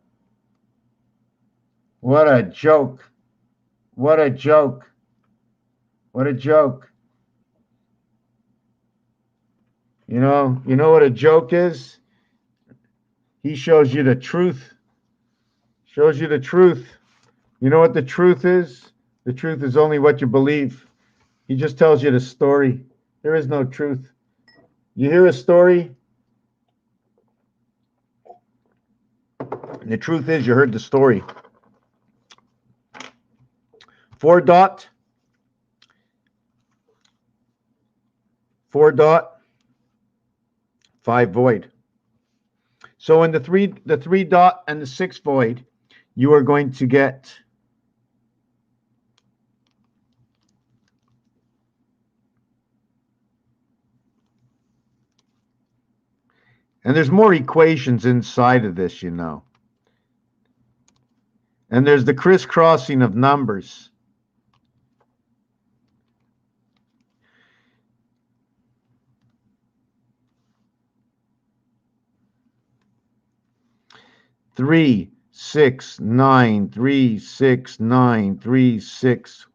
What a joke. What a joke. What a joke. You know what a joke is? He shows you the truth. Shows you the truth. You know what the truth is? The truth is only what you believe. He just tells you the story. There is no truth. You hear a story, and the truth is you heard the story. 4 dot, 4 dot, 5 void. So in the three dot and the 6 void, you are going to get and there's more equations inside of this, you know. And there's the crisscrossing of numbers. Three, 6, 9, 3, 6, 9, 3, 6.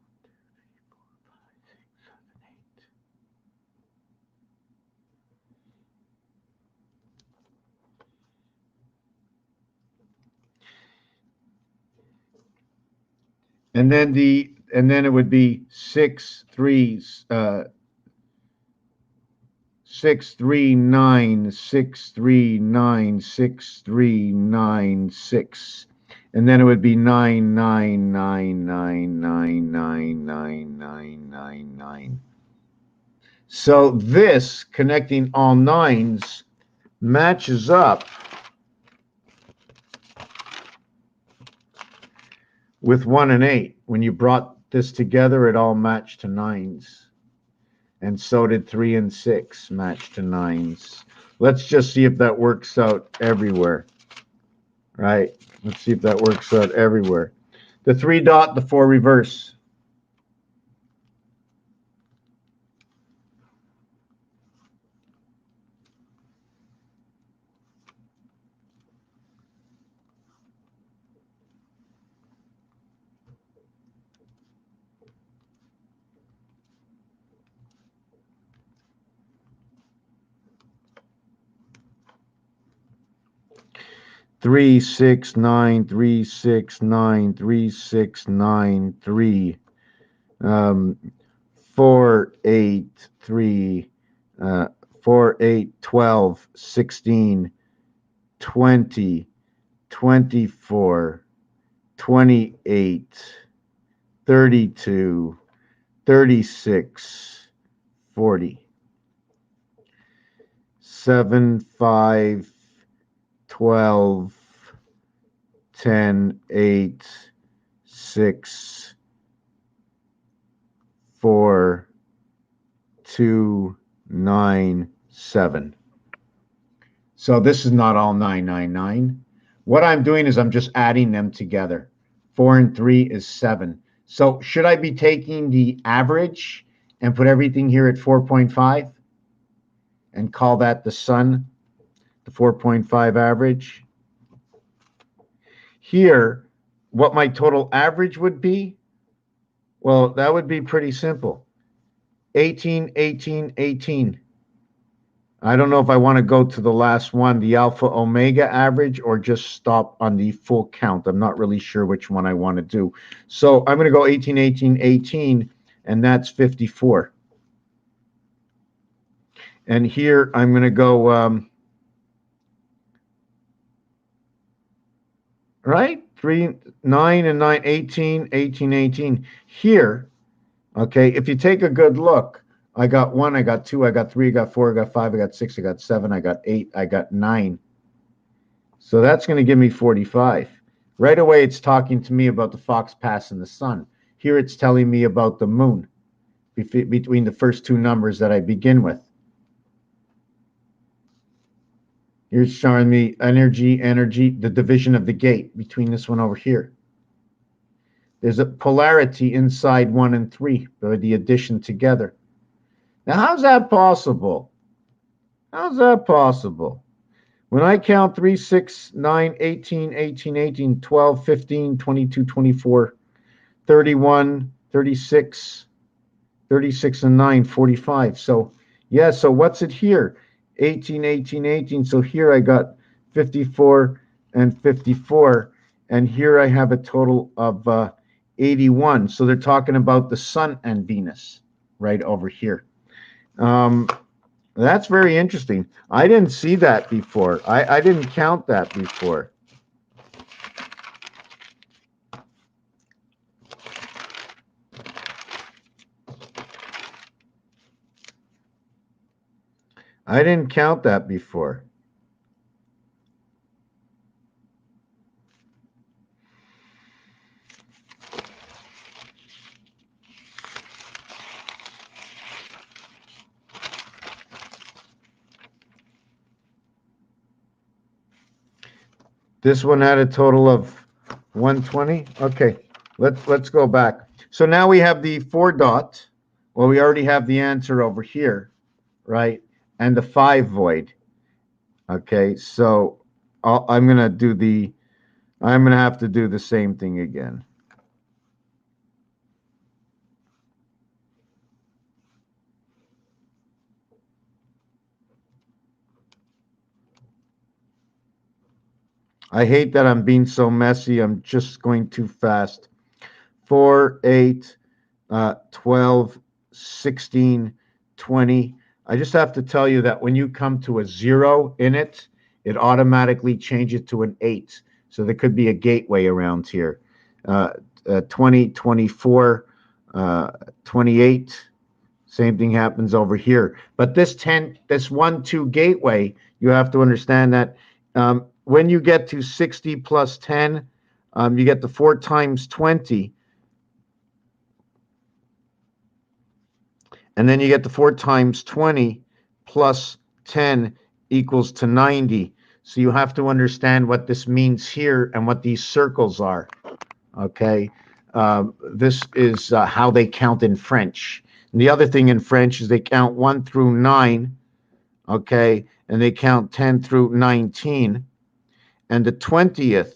And then it would be 6, 3, 6, 3, 9, 6, 3, 9, 6, 3, 9, 6. And then it would be 9, 9, 9, 9, 9, 9, 9, 9, 9, 9. So this, connecting all nines, matches up with 1 and 8. When you brought this together, it all matched to nines. And so did 3 and 6 match to nines. Let's just see if that works out everywhere. Right? Let's see if that works out everywhere. The 3 dot, the 4 reverse. 369, 369, 3693, 483, 48, 12, 16, 20, 24, 28, 32, 36, 40, 7, 5, 12, 10, 8, 6, 4, 2, 9, 7. So this is not all 999. What I'm doing is I'm just adding them together. 4 and 3 is 7. So should I be taking the average and put everything here at 4.5 and call that the sun, the 4.5 average? Here, what my total average would be, well, that would be pretty simple. 18, 18, 18. I don't know if I want to go to the last one, the alpha omega average, or just stop on the full count. I'm not really sure which one I want to do. So I'm going to go 18, 18, 18, and that's 54. And here I'm going to go, right? 3, 9, and 9, 18, 18, 18. Here, okay, if you take a good look, I got 1, I got 2, I got 3, I got 4, I got 5, I got 6, I got 7, I got 8, I got 9. So that's going to give me 45. Right away, it's talking to me about the fox passing the sun. Here it's telling me about the moon between the first two numbers that I begin with. Here's showing me energy, the division of the gate between this one over here. There's a polarity inside 1 and 3, or the addition together. Now, how's that possible? How's that possible? When I count 3, 6, 9, 18, 18, 18, 12, 15, 22, 24, 31, 36, 36 and 9, 45. So, yeah, so what's it here? 18, 18, 18. So here I got 54 and 54. And here I have a total of 81. So they're talking about the sun and Venus right over here. That's very interesting. I didn't see that before. I didn't count that before. I didn't count that before. This one had a total of 120. Okay, let's go back. So now we have the 4 dot. Well, we already have the answer over here, right? And the 5 void. Okay, so I'm gonna have to do the same thing again. I hate that I'm being so messy. I'm just going too fast. 4, 8, 12, 16, 20. I just have to tell you that when you come to a 0 in it, it automatically changes to an 8. So there could be a gateway around here. 20, 24, 28. Same thing happens over here. But this 1, 2 gateway, you have to understand that when you get to 60 plus 10, you get the 4 times 20. And then you get the 4 times 20 plus 10 equals to 90. So you have to understand what this means here and what these circles are. Okay. This is how they count in French. And the other thing in French is they count 1 through 9. Okay. And they count 10 through 19. And the 20th,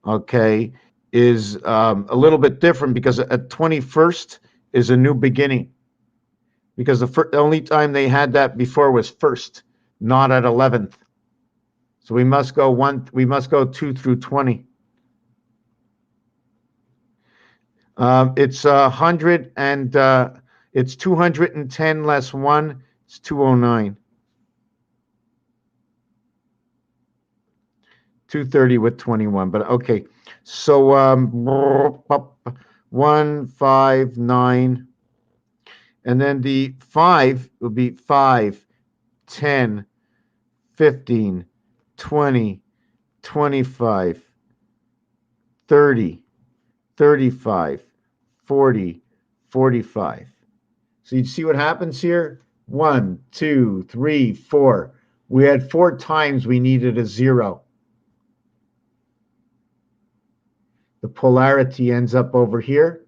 okay, is a little bit different because at 21st is a new beginning. Because the only time they had that before was 1st, not at 11th. So we must go 2 through 20. It's 100 and it's 210 less 1. It's 209. 230 with 21. But okay. So 1, 5, 9. And then the 5 will be 5, 10, 15, 20, 25, 30, 35, 40, 45. So you see what happens here? 1, 2, 3, 4. We had 4 times we needed a 0. The polarity ends up over here.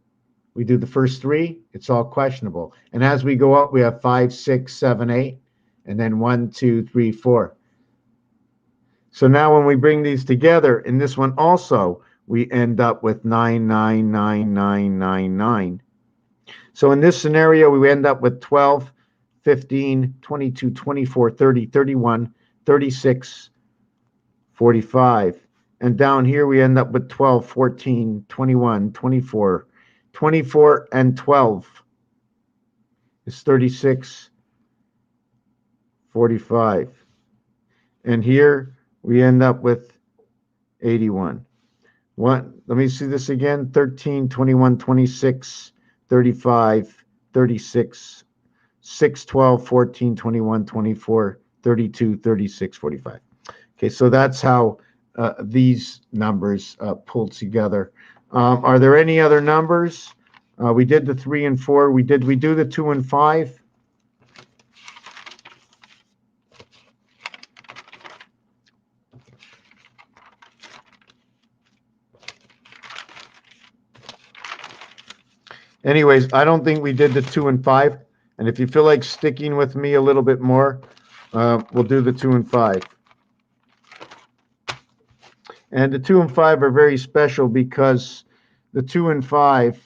We do the first 3. It's all questionable. And as we go up, we have 5, 6, 7, 8. And then 1, 2, 3, 4. So now when we bring these together, in this one also, we end up with 9, 9, 9, 9, 9, 9. So in this scenario, we end up with 12, 15, 22, 24, 30, 31, 36, 45. And down here, we end up with 12, 14, 21, 24. 24 and 12 is 36, 45. And here, we end up with 81. Let me see this again. 13, 21, 26, 35, 36, 6, 12, 14, 21, 24, 32, 36, 45. Okay, so that's how these numbers pull together. Are there any other numbers? We did the 3 and 4. We do the 2 and 5? Anyways, I don't think we did the 2 and 5. And if you feel like sticking with me a little bit more, we'll do the 2 and 5. And the 2 and 5 are very special because the 2 and 5,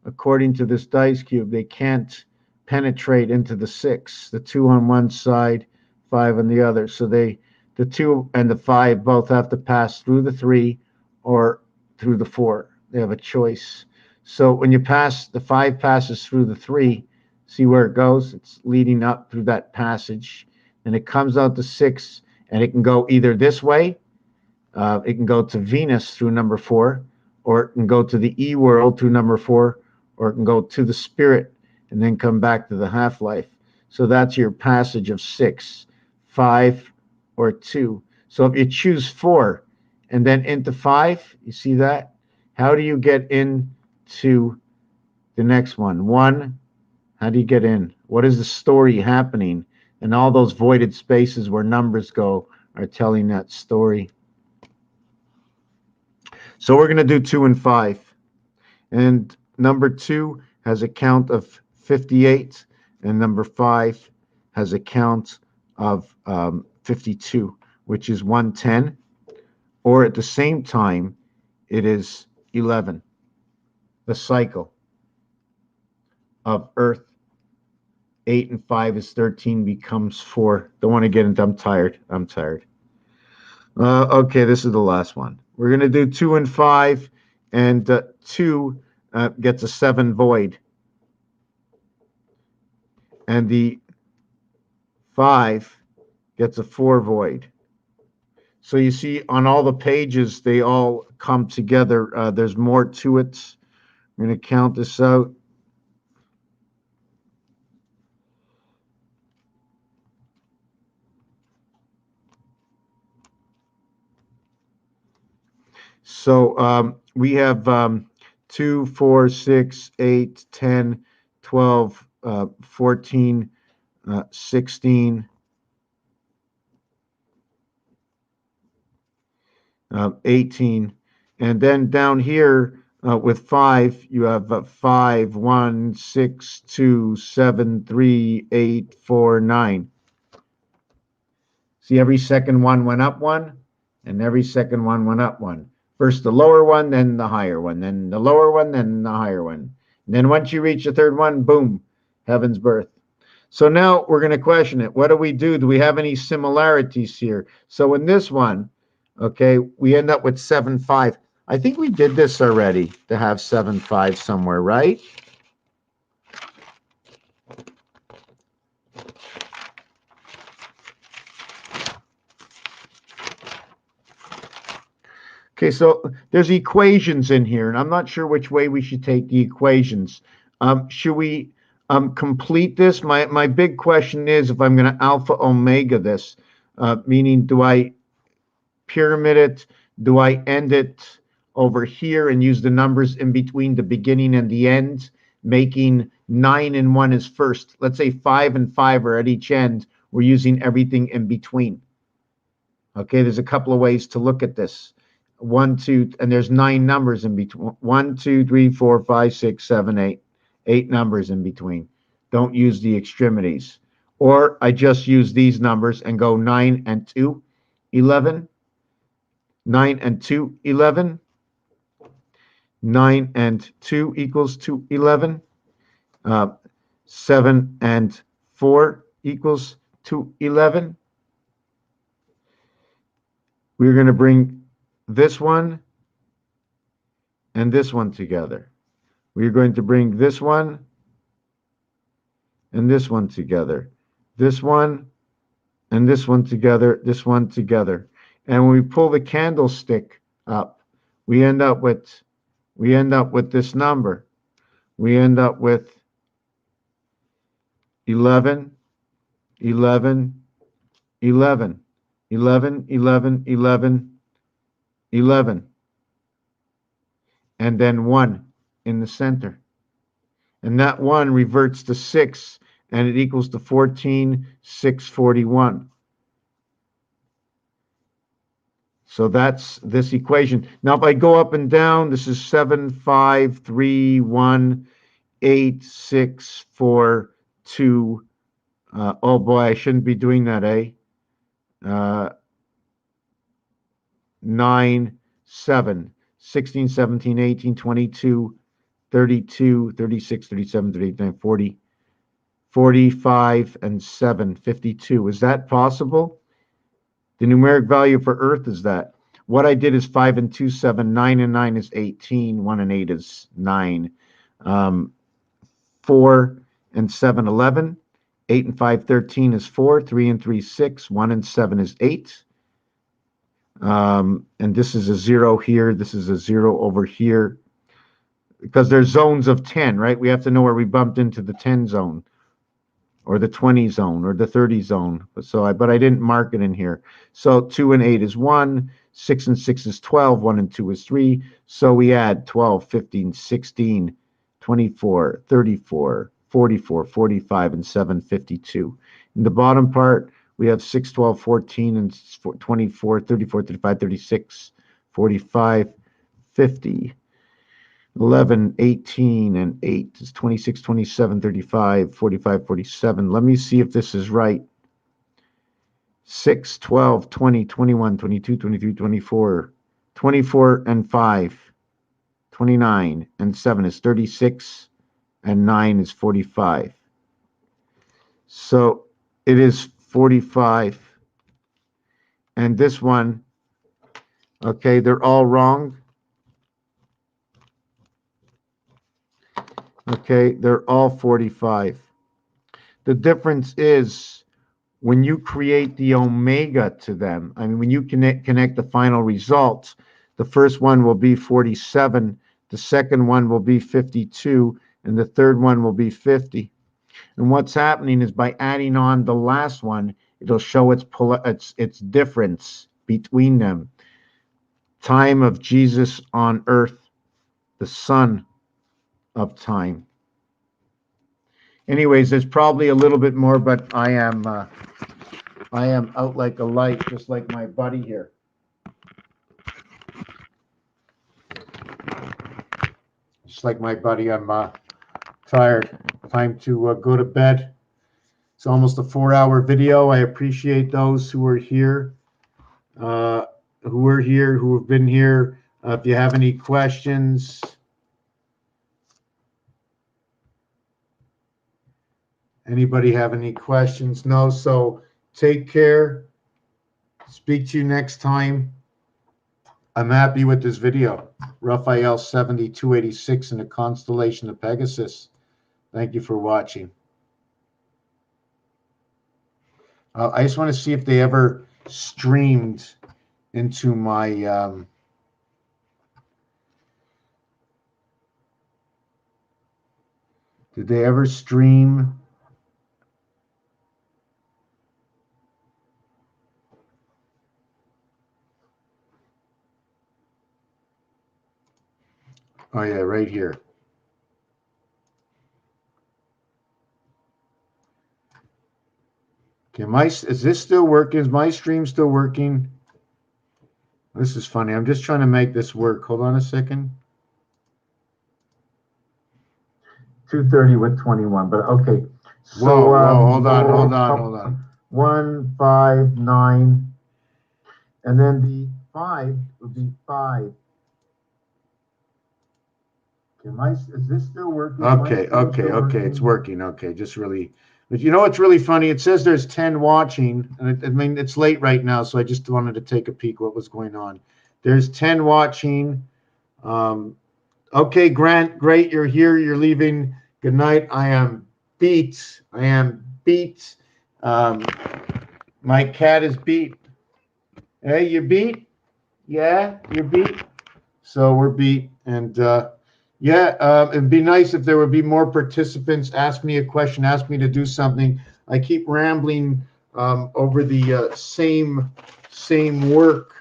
according to this dice cube, they can't penetrate into the 6. The 2 on one side, 5 on the other. So the 2 and the 5 both have to pass through the 3 or through the 4. They have a choice. So when you pass, the 5 passes through the 3, see where it goes? It's leading up through that passage. And it comes out to 6, and it can go either this way. It can go to Venus through number 4, or it can go to the E world through number 4, or it can go to the spirit and then come back to the half-life. So that's your passage of 6, 5, or 2. So if you choose 4 and then into 5, you see that? How do you get into the next one? 1, how do you get in? What is the story happening? And all those voided spaces where numbers go are telling that story. So we're going to do 2 and 5. And number 2 has a count of 58, and number 5 has a count of 52, which is 110. Or at the same time, it is 11. The cycle of Earth. 8 and 5 is 13, becomes 4. Don't want to get into, I'm tired. Okay, this is the last one. We're going to do 2 and 5, and 2 gets a 7 void. And the 5 gets a 4 void. So you see on all the pages, they all come together. There's more to it. I'm going to count this out. So we have 2, 4, 6, 8, 10, 12, 14, 16, 18. And then down here with 5, you have 5, 1, 6, 2, 7, 3, 8, 4, 9. See, every second one went up 1, and every second one went up 1. First the lower one, then the higher one, then the lower one, then the higher one. And then once you reach the third one, boom, heaven's birth. So now we're going to question it. What do we do? Do we have any similarities here? So in this one, okay, we end up with 7, 5. I think we did this already to have 7, 5 somewhere, right? Okay, so there's equations in here, and I'm not sure which way we should take the equations. Should we complete this? My big question is if I'm going to alpha omega this, meaning do I pyramid it? Do I end it over here and use the numbers in between the beginning and the end, making 9 and 1 is first? Let's say 5 and 5 are at each end. We're using everything in between. Okay, there's a couple of ways to look at this. 1, 2, and there's 9 numbers in between. 1, 2, 3, 4, 5, 6, 7, 8. 8 numbers in between. Don't use the extremities. Or I just use these numbers and go 9 and 2, 11. 9 and 2, 11. 9 and 2 equals 11. 7 and 4 equals 11. We're going to bring this one and this one together. We're going to bring this one and this one together. This one and this one together, this one together. And when we pull the candlestick up, we end up with this number. We end up with 11, 11, 11, 11, 11, 11, 11, and then 1 in the center. And that 1 reverts to 6, and it equals to 14, 6, 41. So that's this equation. Now, if I go up and down, this is 7, 5, 3, 1, 8, 6, 4, 2. Oh boy, I shouldn't be doing that, eh? 9, 7, 16, 17, 18, 22, 32, 36, 37, 39, 40, 45, and 7, 52. Is that possible? The numeric value for Earth is that. What I did is 5 and 2, 7, 9 and 9 is 18, 1 and 8 is 9. 4 and 7, 11. 8 and 5, 13 is 4. 3 and 3, 6. 1 and 7 is 8. And this is a 0 here. This is a 0 over here. Because there's zones of 10, right? We have to know where we bumped into the 10 zone, or the 20 zone, or the 30 zone. But I didn't mark it in here. So 2 and 8 is 1. 6 and 6 is 12. 1 and 2 is 3. So we add 12, 15, 16, 24, 34, 44, 45, and 7, 52. In the bottom part, we have 6, 12, 14, and 24, 34, 35, 36, 45, 50. 11, 18, and 8 is 26, 27, 35, 45, 47. Let me see if this is right. 6, 12, 20, 21, 22, 23, 24. 24 and 5. 29 and 7 is 36, and 9 is 45. So it is 45. And this one, okay, they're all wrong. Okay, they're all 45. The difference is when you create the omega to them, I mean, when you connect the final result, the first one will be 47, the second one will be 52, and the third one will be 50. And what's happening is by adding on the last one, it'll show its difference between them. Time of Jesus on earth, the Son of time. Anyways, there's probably a little bit more, but I am out like a light, just like my buddy here. Just like my buddy, I'm tired. Time to go to bed. It's almost a 4-hour video. I appreciate those who are here, who have been here. If you have any questions, Anybody have any questions? No. So take care. Speak to you next time. I'm happy with this video. Raphael 7286 in the constellation of Pegasus. Thank you for watching. I just want to see if they ever streamed into my did they ever stream? Oh yeah, right here. Okay, is this still working? Is my stream still working? This is funny. I'm just trying to make this work. Hold on a second. 2:30 with 21, but okay. So whoa, hold on. 1, 5, 9, and then the 5 would be 5. Is this still working? Okay, it's working. Okay, just really. But you know what's really funny? It says there's 10 watching, and I mean it's late right now, so I just wanted to take a peek what was going on. There's 10 watching. Okay, Grant, great, you're here. You're leaving. Good night. I am beat. My cat is beat. Hey, you beat? Yeah, you're beat. So we're beat, and it'd be nice if there would be more participants. Ask me a question, ask me to do something. I keep rambling over the same work.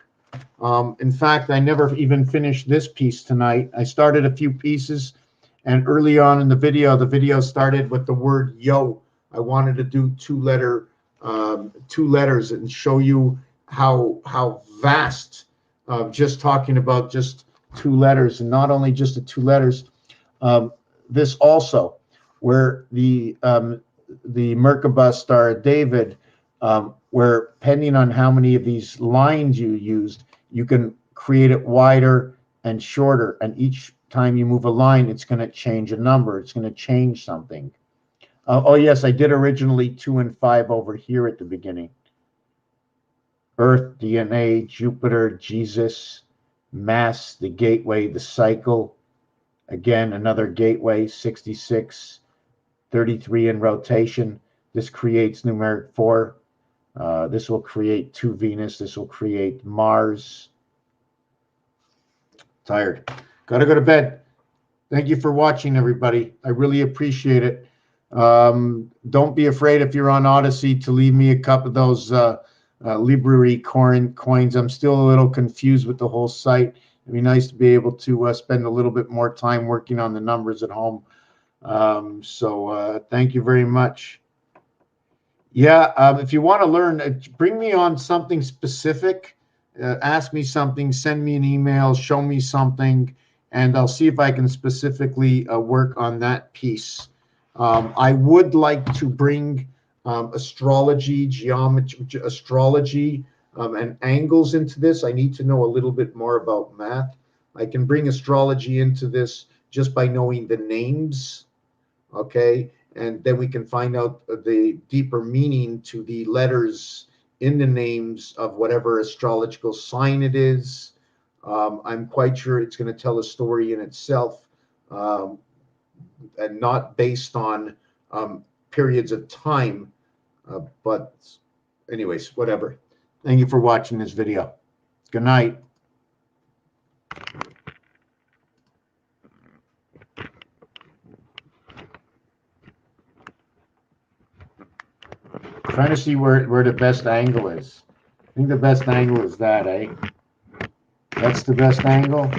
In fact, I never even finished this piece tonight. I started a few pieces, and early on in the video started with the word yo. I wanted to do two letters and show you how vast just talking about just 2 letters, and not only just the 2 letters. This also, where the Merkaba Star of David, where depending on how many of these lines you used, you can create it wider and shorter, and each time you move a line, it's going to change a number. It's going to change something. Oh yes, I did originally 2 and 5 over here at the beginning. Earth, DNA, Jupiter, Jesus, Mass, the gateway, the cycle. Again, another gateway, 66, 33 in rotation. This creates numeric 4. This will create 2 Venus. This will create Mars. Tired. Gotta go to bed. Thank you for watching, everybody. I really appreciate it. Don't be afraid if you're on Odyssey to leave me a couple of those Library coins. I'm still a little confused with the whole site. It'd be nice to be able to spend a little bit more time working on the numbers at home. So thank you very much. Yeah, if you want to learn, bring me on something specific. Ask me something, send me an email, show me something, and I'll see if I can specifically work on that piece. I would like to bring astrology, geometry, and angles into this. I need to know a little bit more about math. I can bring astrology into this just by knowing the names, okay? And then we can find out the deeper meaning to the letters in the names of whatever astrological sign it is. I'm quite sure it's going to tell a story in itself, and not based on periods of time. But anyways, whatever. Thank you for watching this video. Good night. Trying to see where the best angle is. I think the best angle is that, eh? That's the best angle.